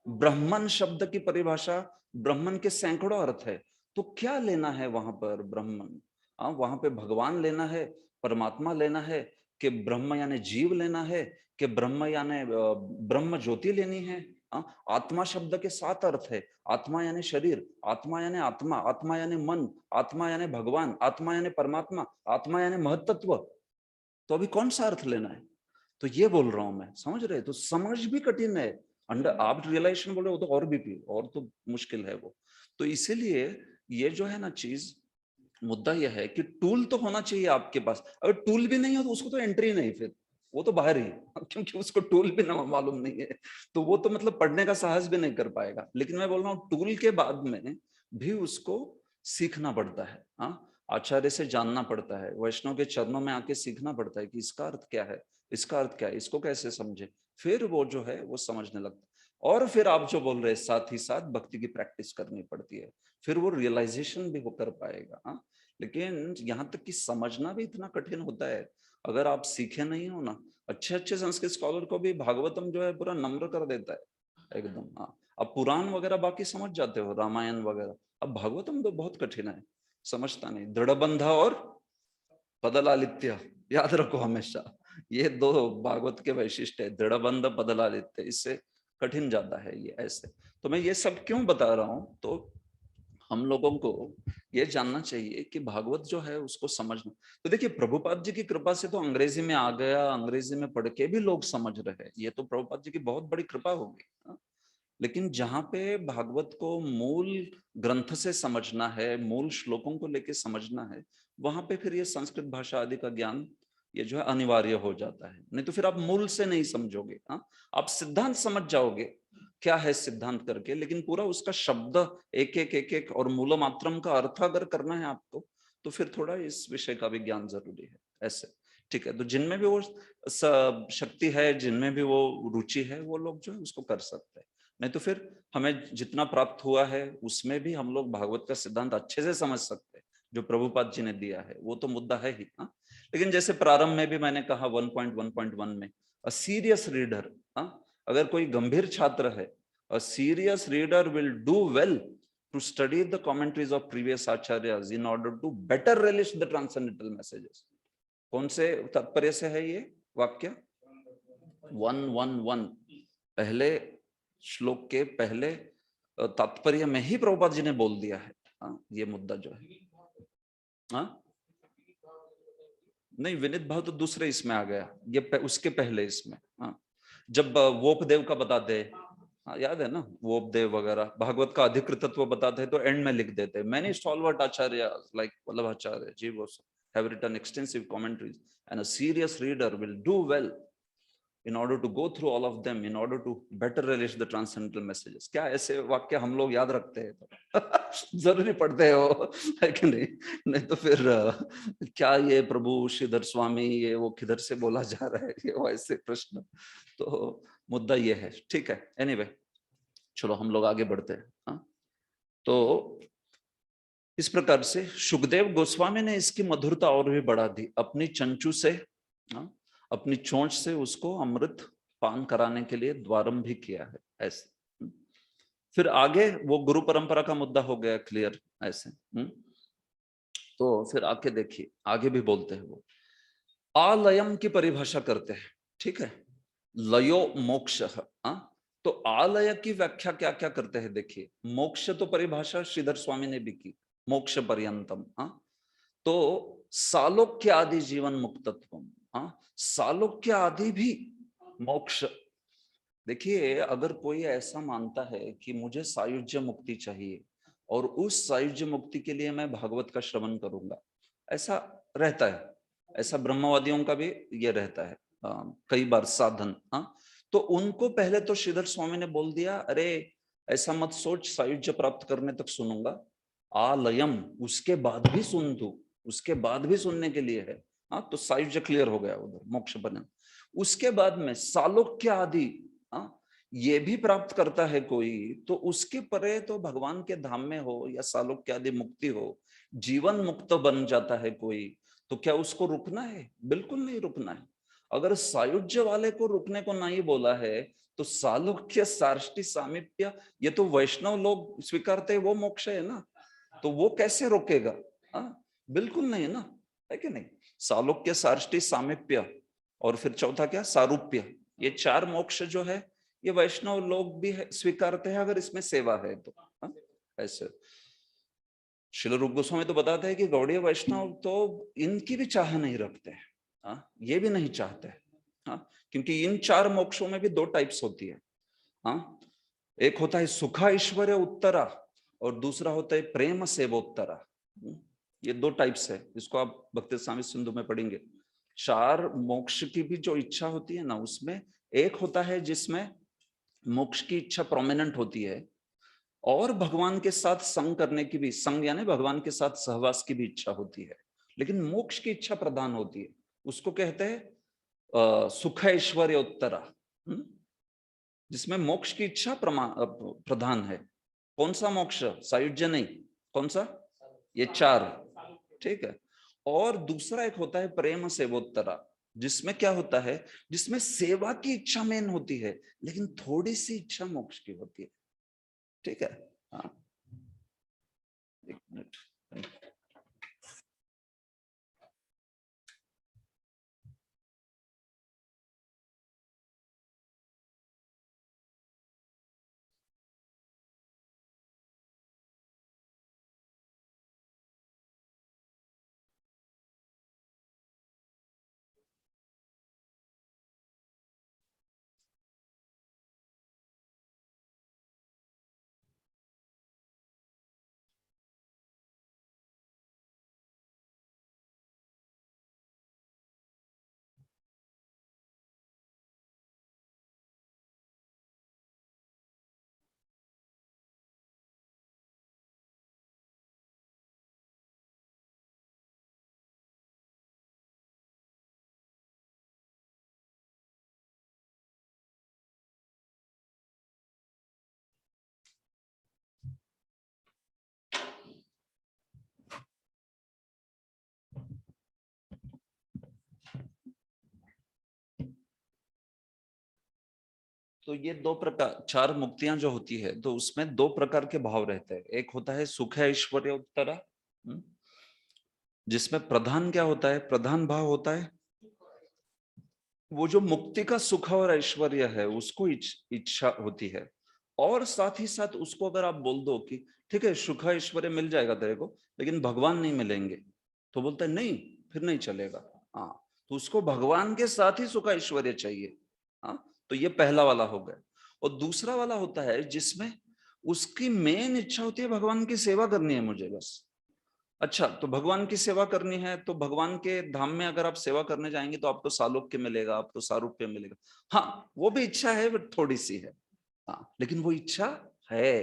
ब्राह्मण शब्द की परिभाषा, ब्राह्मण के सैकड़ों अर्थ है, तो क्या लेना है वहां पर? ब्राह्मण, वहां पे भगवान लेना है, परमात्मा लेना है, कि ब्रह्म यानी जीव लेना है, कि ब्रह्म यानी ब्रह्म ज्योति लेनी है? आत्मा शब्द के 7 अर्थ है। आत्मा यानी शरीर, आत्मा यानी आत्मा, आत्मा यानी मन, आत्मा यानी भगवान, आत्मा यानी परमात्मा, आत्मा यानी महत्त्व। तो अभी कौन सा अर्थ लेना है? तो ये बोल रहा हूं मैं, समझ रहे? तो समझ भी कठिन है। आप रियलाइजेशन बोल रहे हो तो और भी और तो मुश्किल है वो। तो इसीलिए ये जो है ना चीज, मुद्दा यह है कि टूल तो होना चाहिए आपके पास, अगर टूल भी नहीं हो तो उसको तो एंट्री नहीं, फिर वो तो बाहर ही, क्योंकि उसको टूल भी ना मालूम नहीं है तो वो तो मतलब पढ़ने का साहस भी नहीं कर पाएगा। लेकिन मैं बोल रहा हूँ टूल के बाद में भी उसको सीखना पड़ता है। हाँ, आचार्य से जानना पड़ता है, वैष्णव के चरणों में आके सीखना पड़ता है कि इसका अर्थ क्या है, इसका अर्थ क्या है, इसको कैसे समझे, फिर वो जो है वो समझने लगता है। और फिर आप जो बोल रहे हैं साथ ही साथ भक्ति की प्रैक्टिस करनी पड़ती है, फिर वो रियलाइजेशन भी हो कर पाएगा। हाँ, लेकिन यहाँ तक कि समझना भी इतना कठिन होता है, अगर आप सीखे नहीं हो ना। अच्छे अच्छे संस्कृत स्कॉलर को भी भागवतम जो है पूरा नम्र कर देता है एकदम। हाँ, अब पुराण वगैरह बाकी समझ जाते हो, रामायण वगैरह, अब भागवतम तो बहुत कठिन है, समझता नहीं। दृढ़बंध और पदलालित्य याद रखो हमेशा, ये दो भागवत के वैशिष्ट है, दृढ़बंध पदलालित्य, इससे कठिन ज्यादा है ये ऐसे। तो मैं ये सब क्यों बता रहा हूं, तो हम लोगों को ये जानना चाहिए कि भागवत जो है उसको समझना। तो देखिए प्रभुपाद जी की कृपा से तो अंग्रेजी में आ गया, अंग्रेजी में पढ़ के भी लोग समझ रहे हैं, ये तो प्रभुपाद जी की बहुत बड़ी कृपा होगी। लेकिन जहां पे भागवत को मूल ग्रंथ से समझना है, मूल श्लोकों को लेके समझना है, वहां पे फिर ये संस्कृत भाषा आदि का ज्ञान ये जो है अनिवार्य हो जाता है, नहीं तो फिर आप मूल से नहीं समझोगे। हाँ, आप सिद्धांत समझ जाओगे क्या है सिद्धांत करके, लेकिन पूरा उसका शब्द एक एक एक एक और मूल मात्रम का अर्थ अगर करना है आपको, तो फिर थोड़ा इस विषय का भी ज्ञान जरूरी है ऐसे। ठीक है, तो जिनमें भी वो शक्ति है, जिनमें भी वो रुचि है, वो लोग जो है उसको कर सकते हैं। नहीं तो फिर हमें जितना प्राप्त हुआ है उसमें भी हम लोग भागवत का सिद्धांत अच्छे से समझ सकते हैं, जो प्रभुपाद जी ने दिया है वो तो मुद्दा है ही। हाँ, लेकिन जैसे प्रारंभ में भी मैंने कहा 1.1.1 में, अ सीरियस रीडर, अगर कोई गंभीर छात्र है, a serious reader will do well to study the commentaries of previous acharyas in order to better relish the transcendental messages. कौन से तात्पर्य से है ये वाक्य? 1.1.1 पहले श्लोक के पहले तात्पर्य में ही प्रभुपाद जी ने बोल दिया है। ये मुद्दा जो है, नहीं विनित भाव तो दूसरे इसमें आ गया, ये उसके पहले इसमें। जब वोपदेव का बताते, याद है ना, वोपदेव वगैरह भागवत का अधिकृतत्व बताते हैं तो एंड में लिख देते हैं, मैनी स्टॉलवर्ट आचार्य लाइक वल्लभाचार्य जी वो have written extensive commentaries and a serious reader will do well in order to go through all of them in order to better relish the transcendental messages। क्या ऐसे वाक्य हम लोग याद रखते हैं तो जरूरी पढ़ते हो है कि नहीं? नहीं तो फिर क्या ये प्रभु श्रीधर स्वामी ये वो किधर से बोला जा रहा है, ये वैसे प्रश्न। तो मुद्दा ये है, ठीक है। एनीवे चलो हम लोग आगे बढ़ते हैं। तो इस प्रकार से सुखदेव गोस्वामी ने इसकी मधुरता और भी बढ़ा दी, अपनी चंचू से, अपनी चोंच से उसको अमृत पान कराने के लिए द्वारंभ भी किया है ऐसे। फिर आगे वो गुरु परंपरा का मुद्दा हो गया क्लियर ऐसे। तो फिर आके देखिए आगे भी बोलते हैं वो आलयम की परिभाषा करते हैं, ठीक है, लयो मोक्ष। तो आलय की व्याख्या क्या क्या करते हैं देखिए। मोक्ष तो परिभाषा श्रीधर स्वामी ने भी की, मोक्ष पर्यंतम। तो सालोक्य आदि जीवन मुक्तत्व, सालोक्य आदि भी मोक्ष। देखिए अगर कोई ऐसा मानता है कि मुझे सायुज्य मुक्ति चाहिए और उस सायुज्य मुक्ति के लिए मैं भागवत का श्रवण करूंगा, ऐसा रहता है, ऐसा ब्रह्मवादियों का भी ये रहता है कई बार साधन। तो उनको पहले तो श्रीधर स्वामी ने बोल दिया, अरे ऐसा मत सोच सायुज्य प्राप्त करने तक सुनूंगा, आलयम उसके बाद भी सुन तू, उसके बाद भी सुनने के लिए है। तो सायुज्य क्लियर हो गया उधर मोक्ष बने। उसके बाद में सालोक्य आदि ये भी प्राप्त करता है कोई, तो उसके परे तो भगवान के धाम में हो या सालोक्य आदि मुक्ति हो, जीवन मुक्त बन जाता है कोई, तो क्या उसको रुकना है? बिल्कुल नहीं रुकना है। अगर सायुज्य वाले को रुकने को नहीं बोला है तो सालोक्य सार्ष्टि सामीप्य ये तो वैष्णव लोग स्वीकारते हैं वो मोक्ष है ना, तो वो कैसे रोकेगा? बिल्कुल नहीं ना, है कि नहीं? सालोक्य सार्ष्टि सामीप्य और फिर चौथा क्या, सारूप्य, ये चार मोक्ष जो है ये वैष्णव लोग भी स्वीकारते हैं अगर इसमें सेवा है तो। ऐसे श्रील रूप गोस्वामी तो बताते हैं कि गौड़ीय वैष्णव तो इनकी भी चाह नहीं रखते हैं, ये भी नहीं चाहते हैं, क्योंकि इन चार मोक्षों में भी दो टाइप्स होती है। एक होता है सुखा ऐश्वर्य उत्तरा और दूसरा होता है प्रेम सेवोत्तरा। ये दो टाइप्स है, इसको आप भक्ति सामी सिंधु में पढ़ेंगे। 4 मोक्ष की भी जो इच्छा होती है ना, उसमें एक होता है जिसमें मोक्ष की इच्छा प्रोमिनेंट होती है और भगवान के साथ संग करने की भी, संग यानी भगवान के साथ सहवास की भी इच्छा होती है, लेकिन मोक्ष की इच्छा प्रधान होती है। उसको कहते हैं सुख ऐश्वर्य उत्तरा, जिसमें मोक्ष की इच्छा प्रधान है। कौन सा मोक्ष? सायुज्य नहीं, कौन सा? ये 4, ठीक है। और दूसरा एक होता है प्रेम सेवोत्तरा, जिसमें क्या होता है, जिसमें सेवा की इच्छा मेन होती है, लेकिन थोड़ी सी इच्छा मोक्ष की होती है, ठीक है। हाँ, एक मिनट। तो ये 2 प्रकार, 4 मुक्तियां जो होती है, तो उसमें 2 प्रकार के भाव रहते हैं। एक होता है सुख ऐश्वर्य उत्तरा, जिसमें प्रधान क्या होता है, प्रधान भाव होता है वो जो मुक्ति का सुख और ऐश्वर्य है, उसको इच्छा होती है। और साथ ही साथ उसको अगर आप बोल दो कि ठीक है सुख ऐश्वर्य मिल जाएगा तेरे को, लेकिन भगवान नहीं मिलेंगे, तो बोलता है नहीं, फिर नहीं चलेगा। हाँ, तो उसको भगवान के साथ ही सुख ऐश्वर्य चाहिए। हाँ, तो ये पहला वाला हो गया। और दूसरा वाला होता है जिसमें उसकी मेन इच्छा होती है भगवान की सेवा करनी है मुझे बस। अच्छा, तो भगवान की सेवा करनी है, तो भगवान के धाम में अगर आप सेवा करने जाएंगे तो आपको सालोक्य मिलेगा, आपको सारूप्य मिलेगा। हाँ, वो भी इच्छा है, बट थोड़ी सी है। हाँ, लेकिन वो इच्छा है,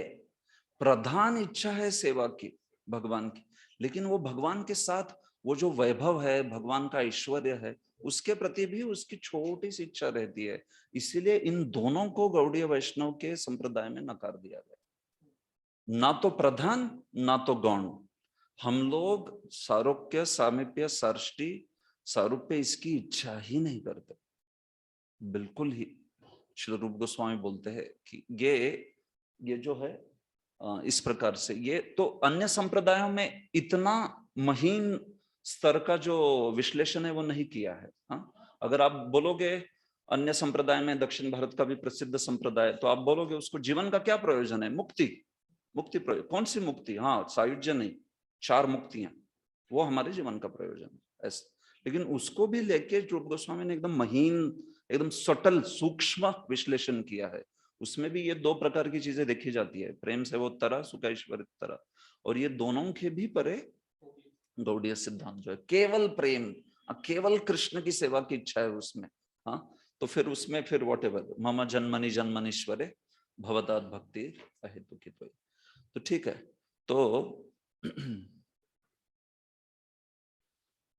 प्रधान इच्छा है सेवा की, भगवान की। लेकिन वो भगवान के साथ वो जो वैभव है, भगवान का ऐश्वर्य है, उसके प्रति भी उसकी छोटी सी इच्छा रहती है। इसीलिए इन दोनों को गौड़ीय वैष्णव के संप्रदाय में नकार दिया गया, ना तो प्रधान ना तो गौण। हम लोग सारोक्य, सामीप्य, सार्ष्टी, सारूप्य इसकी इच्छा ही नहीं करते, बिल्कुल ही। श्री रूप गोस्वामी बोलते हैं कि ये जो है इस प्रकार से, ये तो अन्य संप्रदायों में इतना महीन स्तर का जो विश्लेषण है वो नहीं किया है। हाँ, अगर आप बोलोगे अन्य संप्रदाय में, दक्षिण भारत का भी प्रसिद्ध संप्रदाय, तो आप बोलोगे उसको जीवन का क्या प्रयोजन है? मुक्ति, मुक्ति प्रयोजन। कौन सी मुक्ति? हाँ, सायुज्य नहीं, 4 मुक्तियां, वो हमारे जीवन का प्रयोजन है ऐसा। लेकिन उसको भी लेके रूप गोस्वामी ने एकदम महीन, एकदम सटल, सूक्ष्म विश्लेषण किया है। उसमें भी ये 2 प्रकार की चीजें देखी जाती है, प्रेम से वो तरह, सुख ऐश्वर्य तरह। और ये दोनों के भी परे गौड़ीय सिद्धांत जो है केवल प्रेम, केवल कृष्ण की सेवा की इच्छा है उसमें। हाँ, तो फिर उसमें फिर वॉट एवर मम जन्मनि जन्मनीश्वरे भवदात भक्ति अहेतुकी। तो ठीक है, तो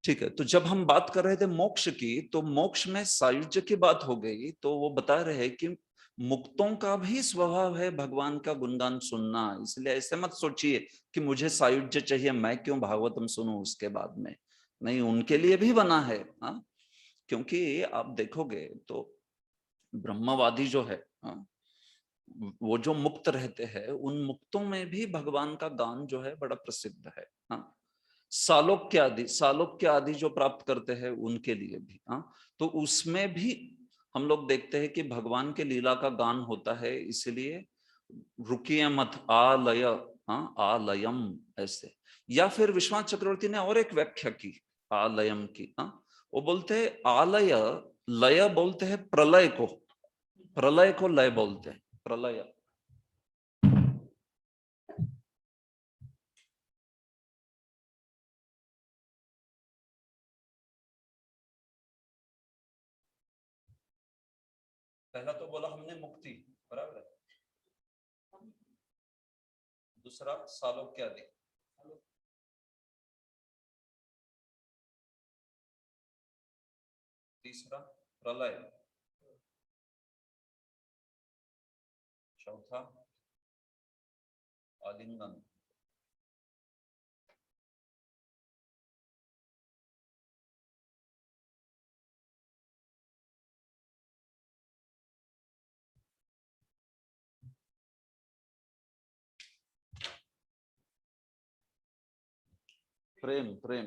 ठीक है। तो जब हम बात कर रहे थे मोक्ष की, तो मोक्ष में सायुज्य की बात हो गई, तो वो बता रहे हैं कि मुक्तों का भी स्वभाव है भगवान का गुणगान सुनना। इसलिए ऐसे मत सोचिए कि मुझे सायुज्य चाहिए, मैं क्यों भागवतम सुनूं उसके बाद में। नहीं, उनके लिए भी बना है। हाँ, क्योंकि आप देखोगे तो ब्रह्मवादी जो है, हाँ, वो जो मुक्त रहते हैं, उन मुक्तों में भी भगवान का गान जो है बड़ा प्रसिद्ध है। हाँ, सालोक्य आदि जो प्राप्त करते हैं उनके लिए भी। हाँ, तो उसमें भी हम लोग देखते हैं कि भगवान के लीला का गान होता है। इसलिए रुकिए मत, आलय, हाँ, आलयम ऐसे। या फिर विश्वनाथ चक्रवर्ती ने और एक व्याख्या की आलयम की। हाँ, वो बोलते हैं आलय, लय बोलते हैं प्रलय को, प्रलय को लय बोलते हैं, प्रलय। पहला तो बोला हमने मुक्ति, बराबर है। दूसरा सालोक्यादि, तीसरा प्रलय, चौथा आलिंगन, प्रेम। प्रेम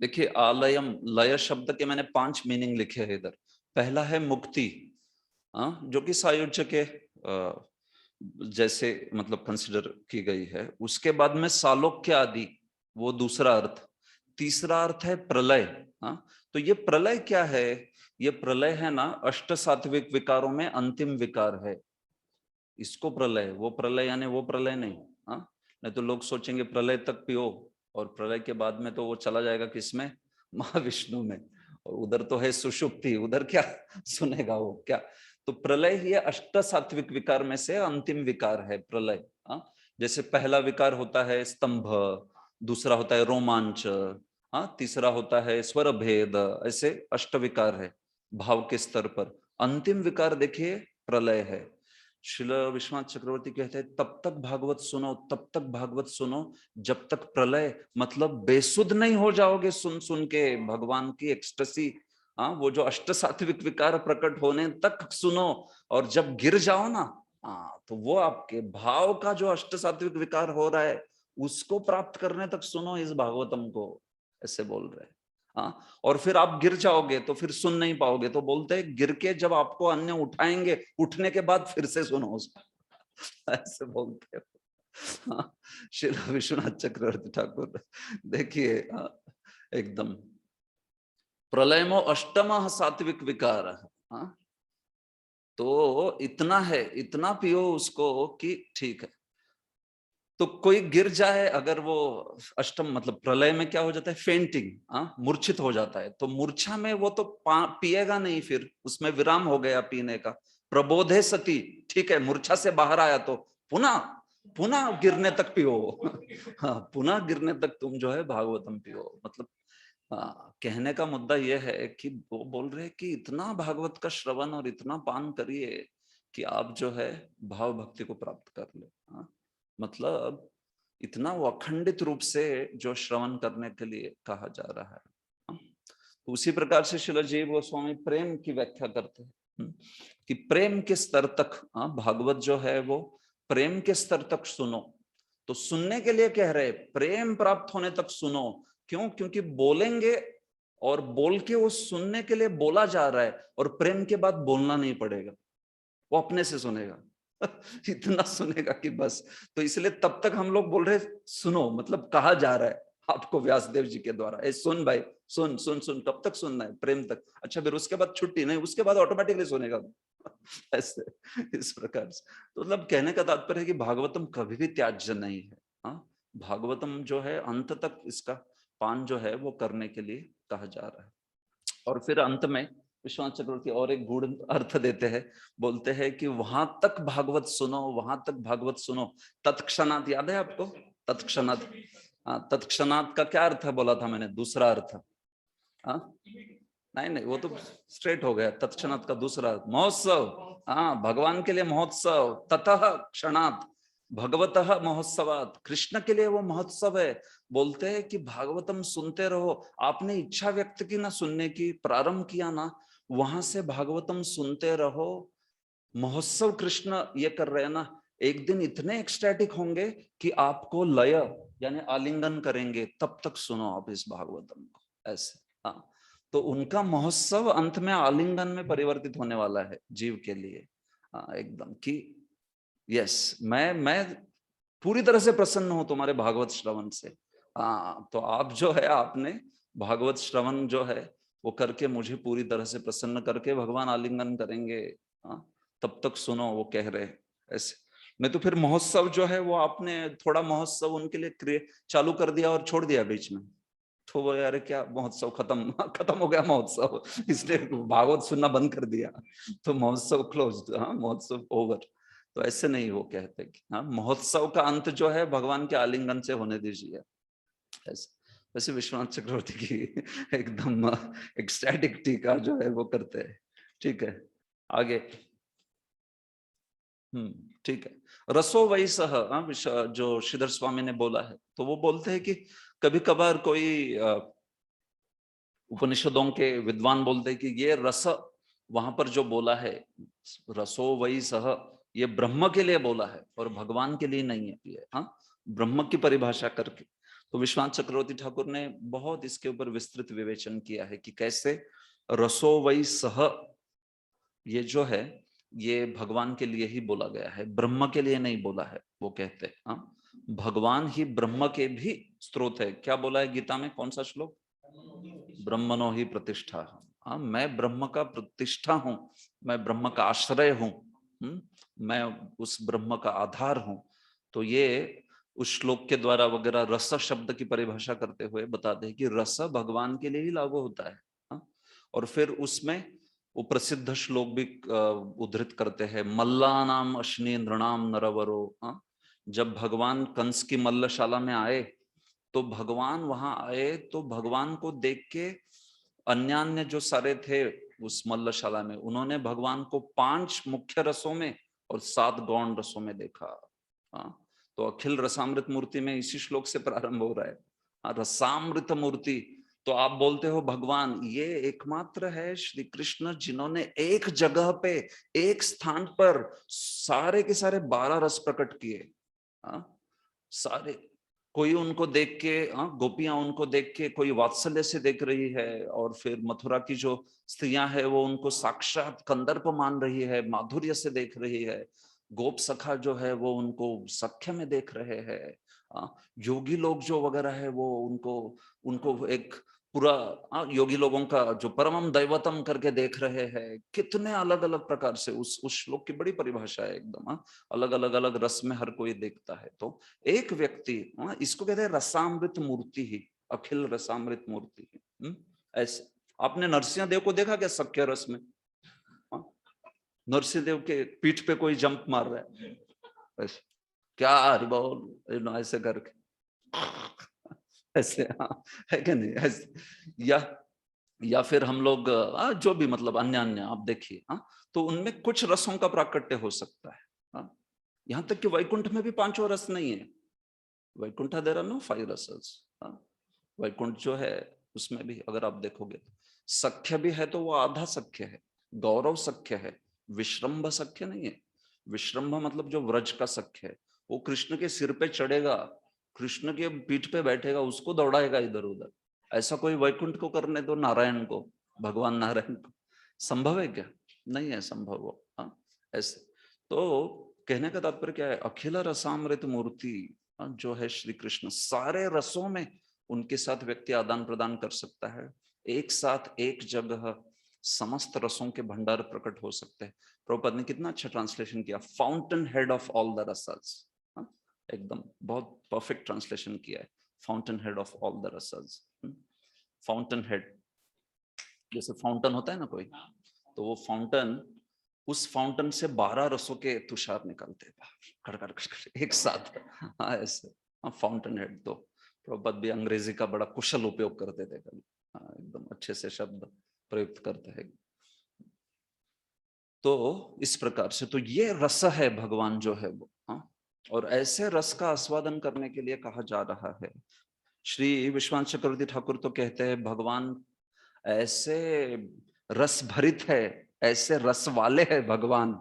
देखिए, आलयम लय शब्द के मैंने 5 मीनिंग लिखे हैं इधर। पहला है मुक्ति, जो कि सायुज्य के जैसे मतलब कंसिडर की गई है। उसके बाद में सालोक्य आदि, वो दूसरा अर्थ। तीसरा अर्थ है प्रलय। तो ये प्रलय क्या है? ये प्रलय है ना, अष्ट सात्विक विकारों में अंतिम विकार है, इसको प्रलय। वो प्रलय यानी वो प्रलय नहीं। नहीं तो लोग सोचेंगे प्रलय तक पियो, और प्रलय के बाद में तो वो चला जाएगा किसमें? महाविष्णु में, और उधर तो है सुषुप्ति, उधर क्या सुनेगा वो क्या? तो प्रलय ही अष्ट सात्विक विकार में से अंतिम विकार है प्रलय। जैसे पहला विकार होता है स्तंभ, दूसरा होता है रोमांच, तीसरा होता है स्वर भेद, ऐसे अष्ट विकार है भाव के स्तर पर। अंतिम विकार देखिए प्रलय है। श्रील विश्वनाथ चक्रवर्ती कहते हैं तब तक भागवत सुनो, तब तक भागवत सुनो जब तक प्रलय, मतलब बेसुध नहीं हो जाओगे सुन सुन के भगवान की एक्सटेसी। वो जो अष्ट सात्विक विकार प्रकट होने तक सुनो, और जब गिर जाओ ना, तो वो आपके भाव का जो अष्ट सात्विक विकार हो रहा है उसको प्राप्त करने तक सुनो इस भागवतम को, ऐसे बोल रहे हैं। और फिर आप गिर जाओगे तो फिर सुन नहीं पाओगे। तो बोलते हैं गिर के जब आपको अन्य उठाएंगे, उठने के बाद फिर से सुनो उसको, ऐसे बोलते हैं श्री विश्वनाथ चक्रवर्ती ठाकुर। देखिए एकदम प्रलयमो अष्टम सात्विक विकार। तो इतना है, इतना पियो उसको कि ठीक है। तो कोई गिर जाए अगर, वो अष्टम मतलब प्रलय में क्या हो जाता है? फेंटिंग, मूर्छित हो जाता है। तो मूर्छा में वो तो पिएगा नहीं, फिर उसमें विराम हो गया पीने का। प्रबोधे सती, ठीक है, मूर्छा से बाहर आया तो पुनः पुनः गिरने तक पियो। हाँ, पुनः गिरने तक तुम जो है भागवतम पियो। मतलब कहने का मुद्दा यह है कि वो बोल रहे कि इतना भागवत का श्रवण और इतना पान करिए कि आप जो है भाव भक्ति को प्राप्त कर ले। मतलब इतना वो अखंडित रूप से जो श्रवण करने के लिए कहा जा रहा है। तो उसी प्रकार से श्रील जीव गोस्वामी प्रेम की व्याख्या करते हैं कि प्रेम के स्तर तक भागवत जो है वो प्रेम के स्तर तक सुनो। तो सुनने के लिए कह रहे, प्रेम प्राप्त होने तक सुनो। क्यों? क्योंकि बोलेंगे, और बोल के वो सुनने के लिए बोला जा रहा है, और प्रेम के बाद बोलना नहीं पड़ेगा, वो अपने से सुनेगा। इतना सुनेगा कि बस। तो इसलिए तब तक हम लोग बोल रहे सुनो, मतलब कहा जा रहा है आपको व्यासदेव जी के द्वारा, ए सुन भाई, सुन सुन सुन। कब तक सुनना है? प्रेम तक। अच्छा, फिर उसके बाद छुट्टी नहीं, उसके बाद ऑटोमेटिकली सुनेगा ऐसे, इस प्रकार से। तो मतलब कहने का तात्पर्य है कि भागवतम कभी भी त्याज्य नहीं है। भागवतम जो है अंत तक इसका पान जो है वो करने के लिए कहा जा रहा है। और फिर अंत में विश्वनाथ चक्रवर्ती और एक गूढ़ अर्थ देते हैं, बोलते हैं कि वहां तक भागवत सुनो, वहां तक भागवत सुनो। तत्क्षणात याद है आपको? तत्क्षणात, तत्क्षणात का क्या अर्थ है बोला था मैंने? दूसरा अर्थ। नहीं नहीं, वो तो स्ट्रेट हो गया। तत्क्षणात का दूसरा अर्थ महोत्सव। भगवान के लिए महोत्सव। ततः क्षणात भगवतः महोत्सवात, कृष्ण के लिए वो महोत्सव है। बोलते हैं कि भागवतम सुनते रहो। आपने इच्छा व्यक्त की ना सुनने की, प्रारंभ किया ना, वहां से भागवतम सुनते रहो। महोत्सव कृष्ण ये कर रहे हैं ना, एक दिन इतने एक्सटैटिक होंगे कि आपको लय यानी आलिंगन करेंगे, तब तक सुनो आप इस भागवतम को, ऐसे। तो उनका महोत्सव अंत में आलिंगन में परिवर्तित होने वाला है जीव के लिए। एकदम कि यस, मैं पूरी तरह से प्रसन्न हूं तुम्हारे भागवत श्रवण से। तो आप जो है, आपने भागवत श्रवण जो है वो करके मुझे पूरी तरह से प्रसन्न करके भगवान आलिंगन करेंगे। तब तक सुनो, वो कह रहे ऐसे। नहीं तो फिर महोत्सव जो है वो आपने थोड़ा महोत्सव उनके लिए चालू कर दिया और छोड़ दिया बीच में। तो वो यार क्या महोत्सव खत्म हो गया महोत्सव, इसलिए भागवत सुनना बंद कर दिया, तो महोत्सव क्लोज, हाँ महोत्सव ओवर। तो ऐसे नहीं वो कहते कि हाँ महोत्सव का अंत जो है भगवान के आलिंगन से होने दीजिए, ऐसे। वैसे विश्वनाथ चक्रवर्ती की एकदम एक्सटैटिक टीका जो है वो करते हैं। ठीक है, आगे। ठीक है। रसो वही सह, जो श्रीधर स्वामी ने बोला है, तो वो बोलते हैं कि कभी कभार कोई उपनिषदों के विद्वान बोलते हैं कि ये रस वहां पर जो बोला है, रसो वही सह, ये ब्रह्म के लिए बोला है और भगवान के लिए नहीं है ये, हाँ ब्रह्म की परिभाषा करके। तो विश्वनाथ चक्रवर्ती ठाकुर ने बहुत इसके ऊपर विस्तृत विवेचन किया है कि कैसे रसो वही सह ये जो है ये भगवान के लिए ही बोला गया है, ब्रह्म के लिए नहीं बोला है। वो कहते हैं हाँ भगवान ही ब्रह्म के भी स्रोत है। क्या बोला है गीता में, कौन सा श्लोक? ब्रह्मणो ही प्रतिष्ठा। हाँ मैं ब्रह्म का प्रतिष्ठा हूं, मैं ब्रह्म का आश्रय हूं, मैं उस ब्रह्म का आधार हूं। तो ये उस श्लोक के द्वारा वगैरह रस शब्द की परिभाषा करते हुए बताते हैं कि रस भगवान के लिए ही लागू होता है। हाँ? और फिर उसमें वो प्रसिद्ध श्लोक भी उद्धृत करते हैं, मल्लानाम अश्नि नृणाम नरवरो। हाँ? जब भगवान कंस की मल्लशाला में आए तो भगवान वहां आए तो भगवान को देख के अन्य जो सारे थे उस मल्लशाला में, उन्होंने भगवान को 5 मुख्य रसों में और 7 गौण रसों में देखा। हाँ? तो अखिल रसामृत मूर्ति में इसी श्लोक से प्रारंभ हो रहा है। हाँ, रसामृत मूर्ति। तो आप बोलते हो भगवान ये एकमात्र है श्री कृष्ण जिन्होंने एक जगह पे एक स्थान पर सारे के सारे 12 रस प्रकट किए। सारे, कोई उनको देख के, गोपियां उनको देख के कोई वात्सल्य से देख रही है, और फिर मथुरा की जो स्त्रियां है वो उनको साक्षात कंदर्प मान रही है, माधुर्य से देख रही है। गोप सखा जो है वो उनको सख्य में देख रहे हैं। योगी लोग जो वगैरह है वो उनको एक पूरा योगी लोगों का जो परमम दैवतम करके देख रहे हैं। कितने अलग अलग प्रकार से उस श्लोक की बड़ी परिभाषा है एकदम। अलग अलग रस में हर कोई देखता है। तो एक व्यक्ति, इसको कहते हैं रसामृत मूर्ति ही, अखिल रसामृत मूर्ति ही। ऐसे आपने नरसिंहदेव को देखा क्या सख्य रस में? नरसिंहदेव के पीठ पे कोई जंप मार रहा है ऐसे, क्या हरि बोल ऐसे करके ऐसे, हाँ है क्या नहीं ऐसे। या फिर हम लोग जो भी मतलब अन्य आप देखिए, तो उनमें कुछ रसों का प्राकट्य हो सकता है। यहाँ तक कि वैकुंठ में भी 5 रस नहीं है। Vaikuntha there are no 5 rasas. Vaikuntha जो है उसमें भी अगर आप देखोगे सख्य भी है तो वो आधा सख्य है, गौरव सख्य है, विश्रम्भ सख्य नहीं है। विश्रम्भ मतलब जो व्रज का सख्य है, वो कृष्ण के सिर पे चढ़ेगा, कृष्ण के पीठ पे बैठेगा, उसको दौड़ाएगा इधर उधर। ऐसा कोई वैकुंठ को करने दो, नारायण को, भगवान नारायण को। संभव है क्या? नहीं है संभव वो। ऐसे तो कहने का तात्पर्य क्या है, अखिल रसामृत मूर्ति जो है श्री कृष्ण, सारे रसों में उनके साथ व्यक्ति आदान प्रदान कर सकता है। एक साथ एक जगह समस्त रसों के भंडार प्रकट हो सकते हैं। प्रभुपाद ने कितना अच्छा ट्रांसलेशन किया, fountain head of all the rasas. एकदम बहुत परफेक्ट ट्रांसलेशन किया है, fountain head of all the rasas. Fountain head, जैसे फाउंटेन होता है ना कोई, तो वो फाउंटेन, उस फाउंटेन से 12 रसों के तुषार निकलते हैं कड़कड़ एक साथ। हाँ ऐसे, फाउंटेन हेड। तो प्रभुपाद भी अंग्रेजी का बड़ा कुशल उपयोग करते थे कभी, एकदम अच्छे से शब्द प्रयुक्त करते हैं। तो इस प्रकार से तो ये रस है भगवान जो है वो। और ऐसे रस का आस्वादन करने के लिए कहा जा रहा है। श्री विश्वनाथ चक्रवर्ती ठाकुर तो कहते हैं भगवान ऐसे रस भरित है, ऐसे रस वाले है भगवान।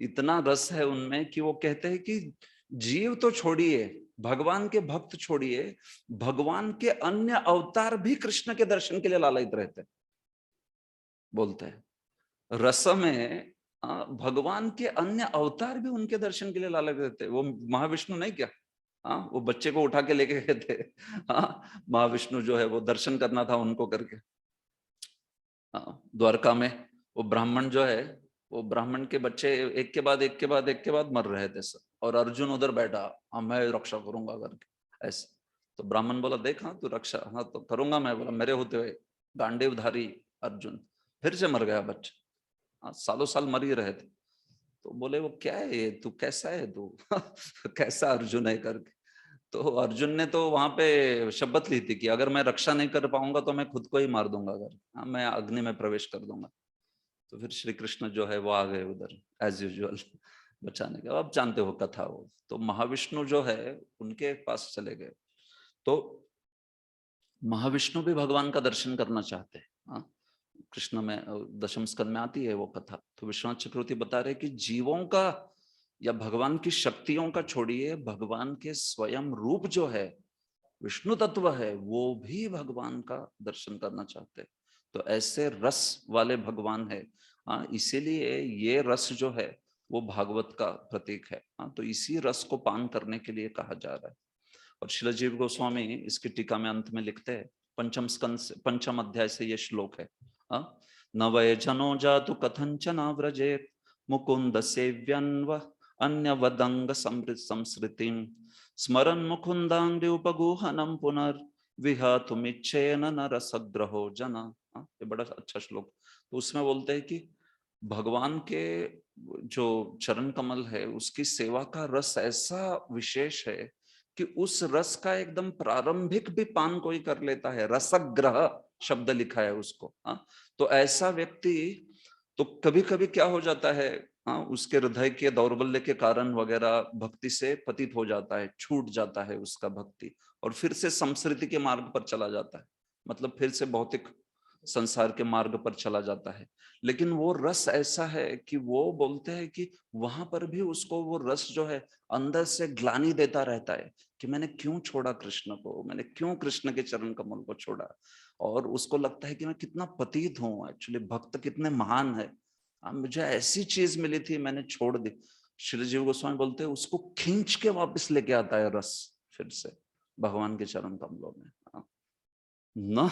इतना रस है उनमें कि वो कहते हैं कि जीव तो छोड़िए, भगवान के भक्त छोड़िए, भगवान के अन्य अवतार भी कृष्ण के दर्शन के लिए लालायित रहते, बोलते हैं रस में भगवान के अन्य अवतार भी उनके दर्शन के लिए लालायित रहते। वो महाविष्णु नहीं क्या, वो बच्चे को उठा के लेके गए थे। महाविष्णु जो है वो दर्शन करना था उनको करके। द्वारका में वो ब्राह्मण जो है, वो ब्राह्मण के बच्चे एक के बाद मर रहे थे सब, और अर्जुन उधर बैठा, मैं रक्षा करूंगा करके ऐसे। तो ब्राह्मण बोला देख हाँ तू रक्षा, हाँ तो करूंगा मैं। बोला मेरे होते हुए गांडीवधारी अर्जुन, फिर से मर गया बच्चा। हाँ, सालों साल मर ही रहे थे। तो बोले वो क्या है ये, तू कैसा है तू कैसा अर्जुन है करके। तो अर्जुन ने तो वहां पे शपथ ली थी कि अगर मैं रक्षा नहीं कर पाऊंगा तो मैं खुद को ही मार दूंगा, अगर हाँ मैं अग्नि में प्रवेश कर दूंगा। तो फिर श्री कृष्ण जो है वो आ गए उधर एज यूजुअल बचाने के। अब जानते हो कथा वो, तो महाविष्णु जो है उनके पास चले गए। तो महाविष्णु भी भगवान का दर्शन करना चाहते हैं। हाँ, कृष्ण में दशम स्कंद में आती है वो कथा। तो विश्वनाथ चक्रवर्ती बता रहे कि जीवों का या भगवान की शक्तियों का छोड़िए, भगवान के स्वयं रूप जो है, विष्णु तत्व है, वो भी भगवान का दर्शन करना चाहते हैं। तो ऐसे रस वाले भगवान है। हाँ, इसीलिए ये रस जो है वो भागवत का प्रतीक है। हाँ, तो इसी रस को पान करने के लिए कहा जा रहा है। और शिलाजीव गोस्वामी इसकी टीका में अंत में लिखते हैं, पंचम स्कंद से, पंचम अध्याय से ये श्लोक है। न वै जनो जातु कथंचन व्रजेत मुकुंद सेव्यन्व अन्य वदंग संस्कृतिम स्मरन मुकुंदांग्रि उपगुहनम पुनर् विहातुमिच्छेन नरसग्रहो जना। ये बड़ा अच्छा श्लोक। तो उसमें बोलते हैं कि भगवान के जो चरण कमल है उसकी सेवा का रस ऐसा विशेष है कि उस रस का एकदम प्रारंभिक भी पान कोई कर लेता है, रसग्रह शब्द लिखा है उसको। हाँ, तो ऐसा व्यक्ति तो कभी कभी क्या हो जाता है, हाँ, उसके हृदय के दौर्बल्य के कारण वगैरह भक्ति से पतित हो जाता है, छूट जाता है उसका भक्ति, और फिर से संस्कृति के मार्ग पर चला जाता है, मतलब फिर से भौतिक संसार के मार्ग पर चला जाता है। लेकिन वो रस ऐसा है कि वो बोलते हैं कि वहां पर भी उसको वो रस जो है अंदर से ग्लानि देता रहता है कि मैंने क्यों छोड़ा कृष्ण को, मैंने क्यों कृष्ण के चरण कमल को छोड़ा। और उसको लगता है कि मैं कितना पतित हूँ, एक्चुअली भक्त कितने महान है, मुझे ऐसी चीज मिली थी मैंने छोड़ दी। श्री जीव गोस्वामी बोलते हैं उसको खींच के वापस लेके आता है रस फिर से भगवान के चरण कमलों में। न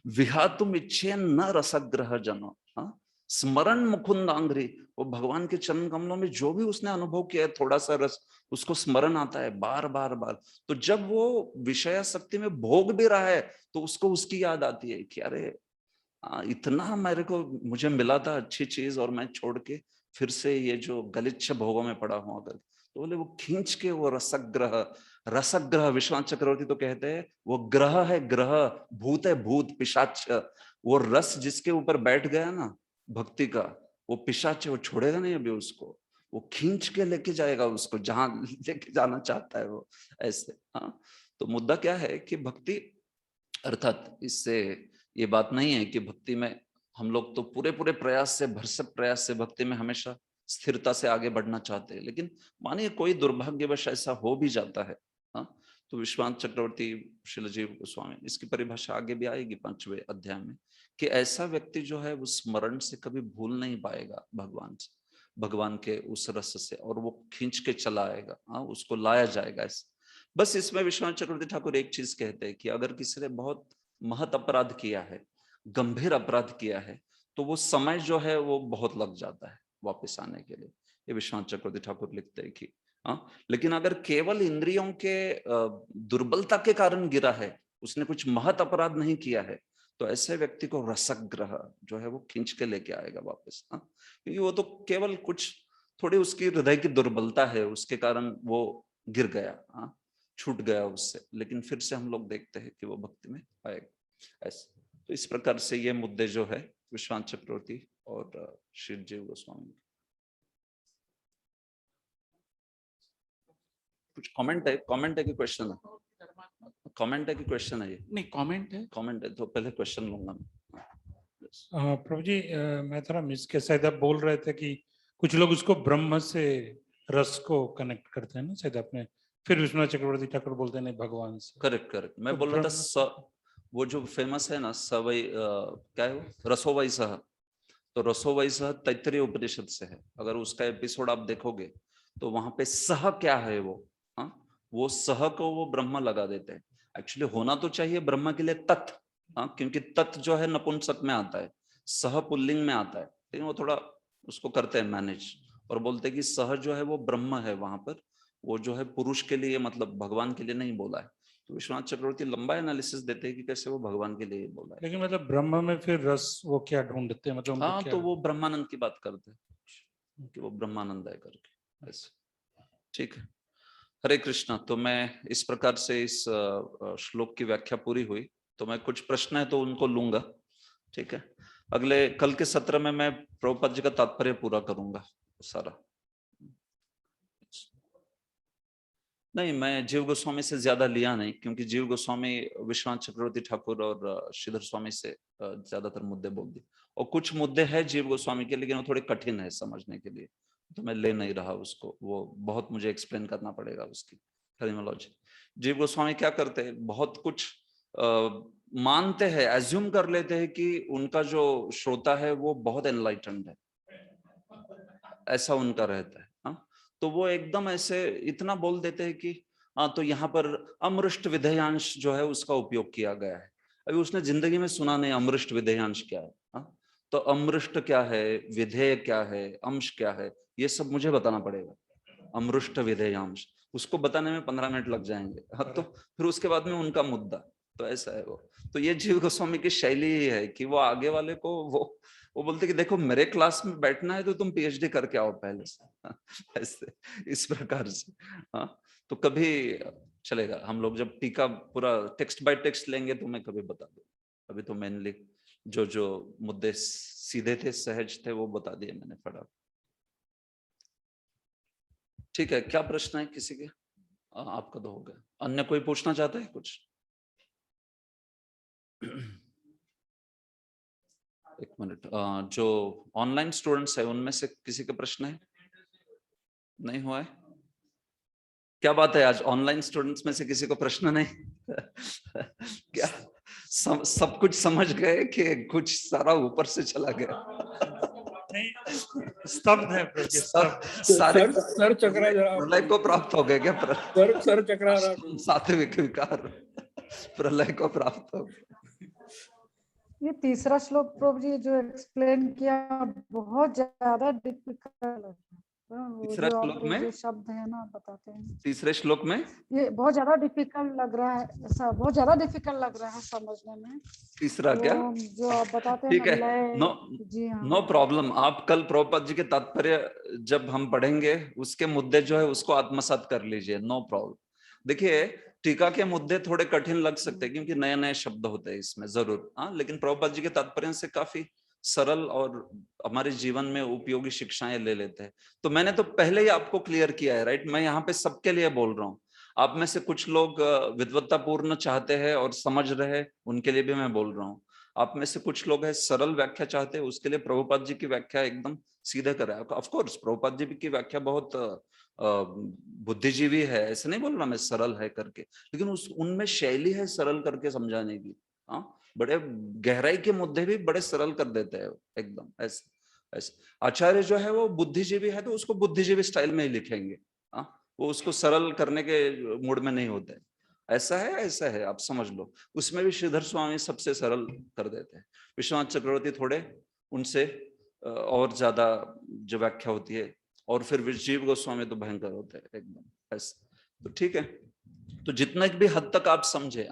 विहातुम इच्छे न रसग्रह जनो। स्मरण मुकुंदांग्री, वो भगवान के चरण कमलों में जो भी उसने अनुभव किया है थोड़ा सा रस, उसको स्मरण आता है बार बार बार। तो जब वो विषयासक्ति में भोग भी रहा है तो उसको उसकी याद आती है कि अरे इतना मेरे को मुझे मिला था अच्छी चीज और मैं छोड़ के फिर से ये जो गलिच्छ भोगों में पड़ा हूं अगर। तो बोले वो खींच के वो रसग्रह, रसग्रह विश्वनाथ चक्रवर्ती तो कहते हैं वो ग्रह है, ग्रह भूत है, भूत पिशाच। वो रस जिसके ऊपर बैठ गया ना भक्ति का, वो पिशाच है, वो छोड़ेगा नहीं अभी उसको, वो खींच के लेके जाएगा उसको जहां लेके जाना चाहता है वो ऐसे। हाँ, तो मुद्दा क्या है कि भक्ति अर्थात इससे ये बात नहीं है कि भक्ति में हम लोग तो पूरे पूरे प्रयास से, भरसक प्रयास से भक्ति में हमेशा स्थिरता से आगे बढ़ना चाहते हैं, लेकिन मानिए कोई दुर्भाग्यवश ऐसा हो भी जाता है। हाँ, तो विश्वनाथ चक्रवर्ती शिलजीव गोस्वामी इसकी परिभाषा आगे भी आएगी 5वें अध्याय में, कि ऐसा व्यक्ति जो है वो स्मरण से कभी भूल नहीं पाएगा भगवान से, भगवान के उस रस से, और वो खींच के चला आएगा। हाँ, उसको लाया जाएगा ऐसे। बस इसमें विश्वनाथ चक्रवर्ती ठाकुर एक चीज कहते हैं कि अगर किसी ने बहुत महत अपराध किया है, गंभीर अपराध किया है, तो वो समय जो है वो बहुत लग जाता है वापस आने के लिए। ये विश्वनाथ चक्रवर्ती ठाकुर लिखते हैं कि लेकिन अगर केवल इंद्रियों के दुर्बलता के कारण गिरा है, उसने कुछ महत अपराध नहीं किया है, तो ऐसे व्यक्ति को रसग्रह जो है वो खींच के लेके आएगा वापस। क्योंकि वो तो केवल कुछ थोड़ी उसकी हृदय की दुर्बलता है, उसके कारण वो गिर गया, छूट गया उससे, लेकिन फिर से हम लोग देखते हैं कि वो भक्ति में आएगा ऐसे। तो इस प्रकार से ये मुद्दे जो है विश्वनाथ चक्रवर्ती और श्री जीव गोस्वामी। कुछ कमेंट है कि क्वेश्चन है? कमेंट है कि क्वेश्चन है? ये नहीं कमेंट है। कमेंट है तो पहले क्वेश्चन लूंगा मैं। प्रभु जी मैं थोड़ा मिस के शायद आप बोल रहे थे कि कुछ लोग उसको ब्रह्म से रस को कनेक्ट करते हैं ना शायद आपने, फिर विश्वनाथ चक्रवर्ती ठाकुर बोलते हैं नहीं भगवान से। करेक्ट करेक्ट, मैं तो बोल रहा था वो जो फेमस है ना सवई क्या है वो, रसोवई सह। तो रसोवई सह तैत्तरीय उपनिषद से है, अगर उसका एपिसोड आप देखोगे तो वहां पे सह क्या है वो सह को वो ब्रह्म लगा देते हैं। एक्चुअली होना तो चाहिए ब्रह्म के लिए तत्, क्योंकि तत् जो है नपुंसक में आता है, सह पुल्लिंग में आता है, लेकिन वो थोड़ा उसको करते हैं मैनेज, और बोलते हैं कि सह जो है वो ब्रह्म है वहां पर, वो जो है पुरुष के लिए मतलब भगवान के लिए नहीं बोला है। तो विश्वनाथ चक्रवर्ती लंबा एनालिसिस देते हैं कि कैसे वो भगवान के लिए बोला है। लेकिन मतलब ब्रह्म में फिर रस वो क्या ढूंढते हैं, मतलब उनको हाँ, क्या? तो वो ब्रह्मानंद की बात करते हैं कि वो ब्रह्मानंद है करके ऐसे। ठीक है, हरे कृष्णा। तो मैं इस प्रकार से इस श्लोक की व्याख्या पूरी हुई। तो मैं कुछ प्रश्न है तो उनको लूंगा। ठीक है, अगले कल के सत्र में मैं प्रभुपाद जी का तात्पर्य पूरा करूंगा सारा। नहीं, मैं जीव गोस्वामी से ज्यादा लिया नहीं, क्योंकि जीव गोस्वामी विश्वनाथ चक्रवर्ती ठाकुर और श्रीधर स्वामी से ज्यादातर मुद्दे बोल दिए, और कुछ मुद्दे हैं जीव गोस्वामी के, लेकिन वो थोड़े कठिन है समझने के लिए, तो मैं ले नहीं रहा उसको। वो बहुत मुझे एक्सप्लेन करना पड़ेगा उसकी टर्मिनोलॉजी। जीव गोस्वामी क्या करते हैं, बहुत कुछ मानते हैं, एज्यूम कर लेते हैं कि उनका जो श्रोता है वो बहुत एनलाइटेंड है, ऐसा उनका रहता है। हाँ, तो वो एकदम ऐसे इतना बोल देते हैं कि हाँ, तो यहाँ पर अमृष्ट विधेयांश जो है उसका उपयोग किया गया है। अभी उसने जिंदगी में सुना नहीं अमृष्ट विधेयांश क्या है। हाँ, तो अमृष्ट क्या है, विधेय क्या है, अंश क्या है, ये सब मुझे बताना पड़ेगा। अमृष्ट विधेयांश, उसको बताने में 15 मिनट लग जाएंगे। हाँ, तो फिर उसके बाद में उनका मुद्दा, तो ऐसा है वो। तो ये जीव गोस्वामी की शैली ही है कि वो आगे वाले को वो बोलते कि देखो मेरे क्लास में बैठना है तो तुम पीएचडी करके आओ पहले से। ऐसे इस प्रकार से। हाँ, तो कभी चलेगा, हम लोग जब टीका पूरा टेक्स्ट बाय टेक्स्ट लेंगे तो मैं कभी बता दूं। अभी तो मेनली जो जो मुद्दे सीधे थे, सहज थे, वो बता दिए मैंने फटाफट। ठीक है, क्या प्रश्न है किसी के? आपका तो हो गया। अन्य कोई पूछना चाहता है कुछ? एक मिनट, जो ऑनलाइन स्टूडेंट्स है उनमें से किसी का प्रश्न है? नहीं हुआ है? क्या बात है, आज ऑनलाइन स्टूडेंट्स में से किसी को प्रश्न नहीं? क्या सब कुछ समझ गए कि कुछ सारा ऊपर से चला गया? स्तब्ध है प्रभु जी, स्तब्ध। सारे सर चकरा जा रहा, प्रलय को प्राप्त हो गए क्या? सर चकरा रहा। सात्विक विकार प्रलय को प्राप्त हो गए। ये तीसरा श्लोक प्रभु जी जो एक्सप्लेन किया बहुत ज्यादा डिफिकल्ट है। तीसरा श्लोक में जो शब्द है ना बताते हैं, तीसरे श्लोक में ये बहुत ज्यादा डिफिकल्ट लग रहा है, ऐसा बहुत ज्यादा डिफिकल्ट लग रहा है समझने में। तीसरा क्या? जो आप बताते हैं ठीक है, ना, नो जी हाँ, नो प्रॉब्लम। आप कल प्रभुपाद जी के तात्पर्य जब हम पढ़ेंगे उसके मुद्दे जो है उसको आत्मसात कर लीजिए, नो प्रॉब्लम। देखिए, टीका के मुद्दे थोड़े कठिन लग सकते हैं क्योंकि नए नए शब्द होते हैं इसमें जरूर। हाँ, लेकिन प्रभुपाद जी के तात्पर्य से काफी सरल और हमारे जीवन में उपयोगी शिक्षाएं ले लेते हैं। तो मैंने तो पहले ही आपको क्लियर किया है, राइट? मैं यहाँ पे सबके लिए बोल रहा हूँ। आप में से कुछ लोग विद्वत्तापूर्ण चाहते हैं और समझ रहे हैं, उनके लिए भी मैं बोल रहा हूँ। आप में से कुछ लोग है सरल व्याख्या चाहते हैं, उसके लिए प्रभुपाद जी की व्याख्या एकदम सीधे कर रहा है। ऑफ कोर्स प्रभुपाद जी की व्याख्या बहुत बुद्धिजीवी है, ऐसे नहीं बोल रहा मैं सरल है करके, लेकिन उनमें शैली है सरल करके समझाने की। हाँ, बड़े गहराई के मुद्दे भी बड़े सरल कर देते हैं एकदम ऐसे ऐसे। आचार्य जो है वो बुद्धिजीवी है तो उसको बुद्धिजीवी स्टाइल में ही लिखेंगे। हाँ, वो उसको सरल करने के मूड में नहीं होते। ऐसा है, ऐसा है, आप समझ लो। उसमें भी श्रीधर स्वामी सबसे सरल कर देते हैं। विश्वनाथ चक्रवर्ती थोड़े उनसे और ज्यादा जो व्याख्या होती है, और फिर जीव गोस्वामी तो भयंकर होते हैं एकदम ऐसे। तो ठीक है, तो जितना भी हद तक आप समझे।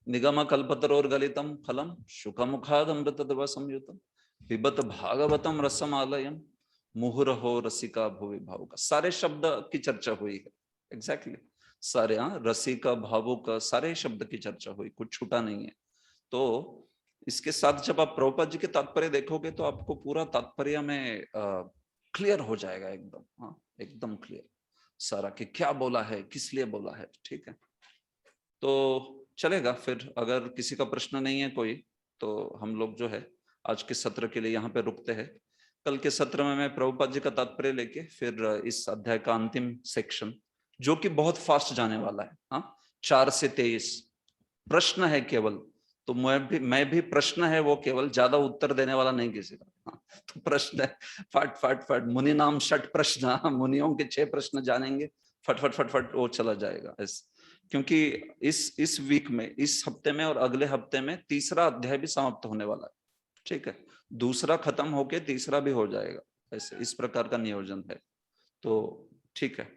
निगम कल्पतरोर गलितम फलम शुकमुखाद अमृतद्रव संयुतम पिबत भागवतम रसमालयम मुहुरहो रसिका भुवि भावुक। सारे शब्द की चर्चा हुई है, एग्जैक्टली सारे। रसिका भावुक सारे शब्द की चर्चा हुई, कुछ छूटा नहीं है। तो इसके साथ जब आप प्रभुपाद जी के तात्पर्य देखोगे तो आपको पूरा तात्पर्य में क्लियर हो जाएगा एकदम। हाँ, एकदम क्लियर सारा कि क्या बोला है, किस लिए बोला है। ठीक है, तो चलेगा फिर। अगर किसी का प्रश्न नहीं है कोई, तो हम लोग जो है आज के सत्र के लिए यहाँ पे रुकते हैं। कल के सत्र में मैं प्रभुपाद जी का तात्पर्य लेके फिर इस अध्याय का अंतिम सेक्शन, जो कि बहुत फास्ट जाने वाला है। हाँ, 4 से 23 प्रश्न है केवल। तो मैं भी प्रश्न है वो, केवल ज्यादा उत्तर देने वाला नहीं किसी का। हाँ, तो प्रश्न है फट फट फट, मुनि नाम 6 प्रश्न। हाँ, मुनियों के 6 प्रश्न जानेंगे, फट फट फट फट वो चला जाएगा ऐसे। क्योंकि इस वीक में, इस हफ्ते में और अगले हफ्ते में तीसरा अध्याय भी समाप्त होने वाला है। ठीक है, दूसरा खत्म होके तीसरा भी हो जाएगा ऐसे, इस प्रकार का नियोजन है। तो ठीक है,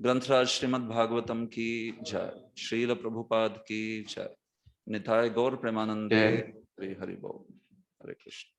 ग्रंथराज श्रीमद् भागवतम की जय। श्रील प्रभुपाद की जय। निताय गौर प्रेमानंदे। जय। हरि हरि बोल। हरे कृष्ण।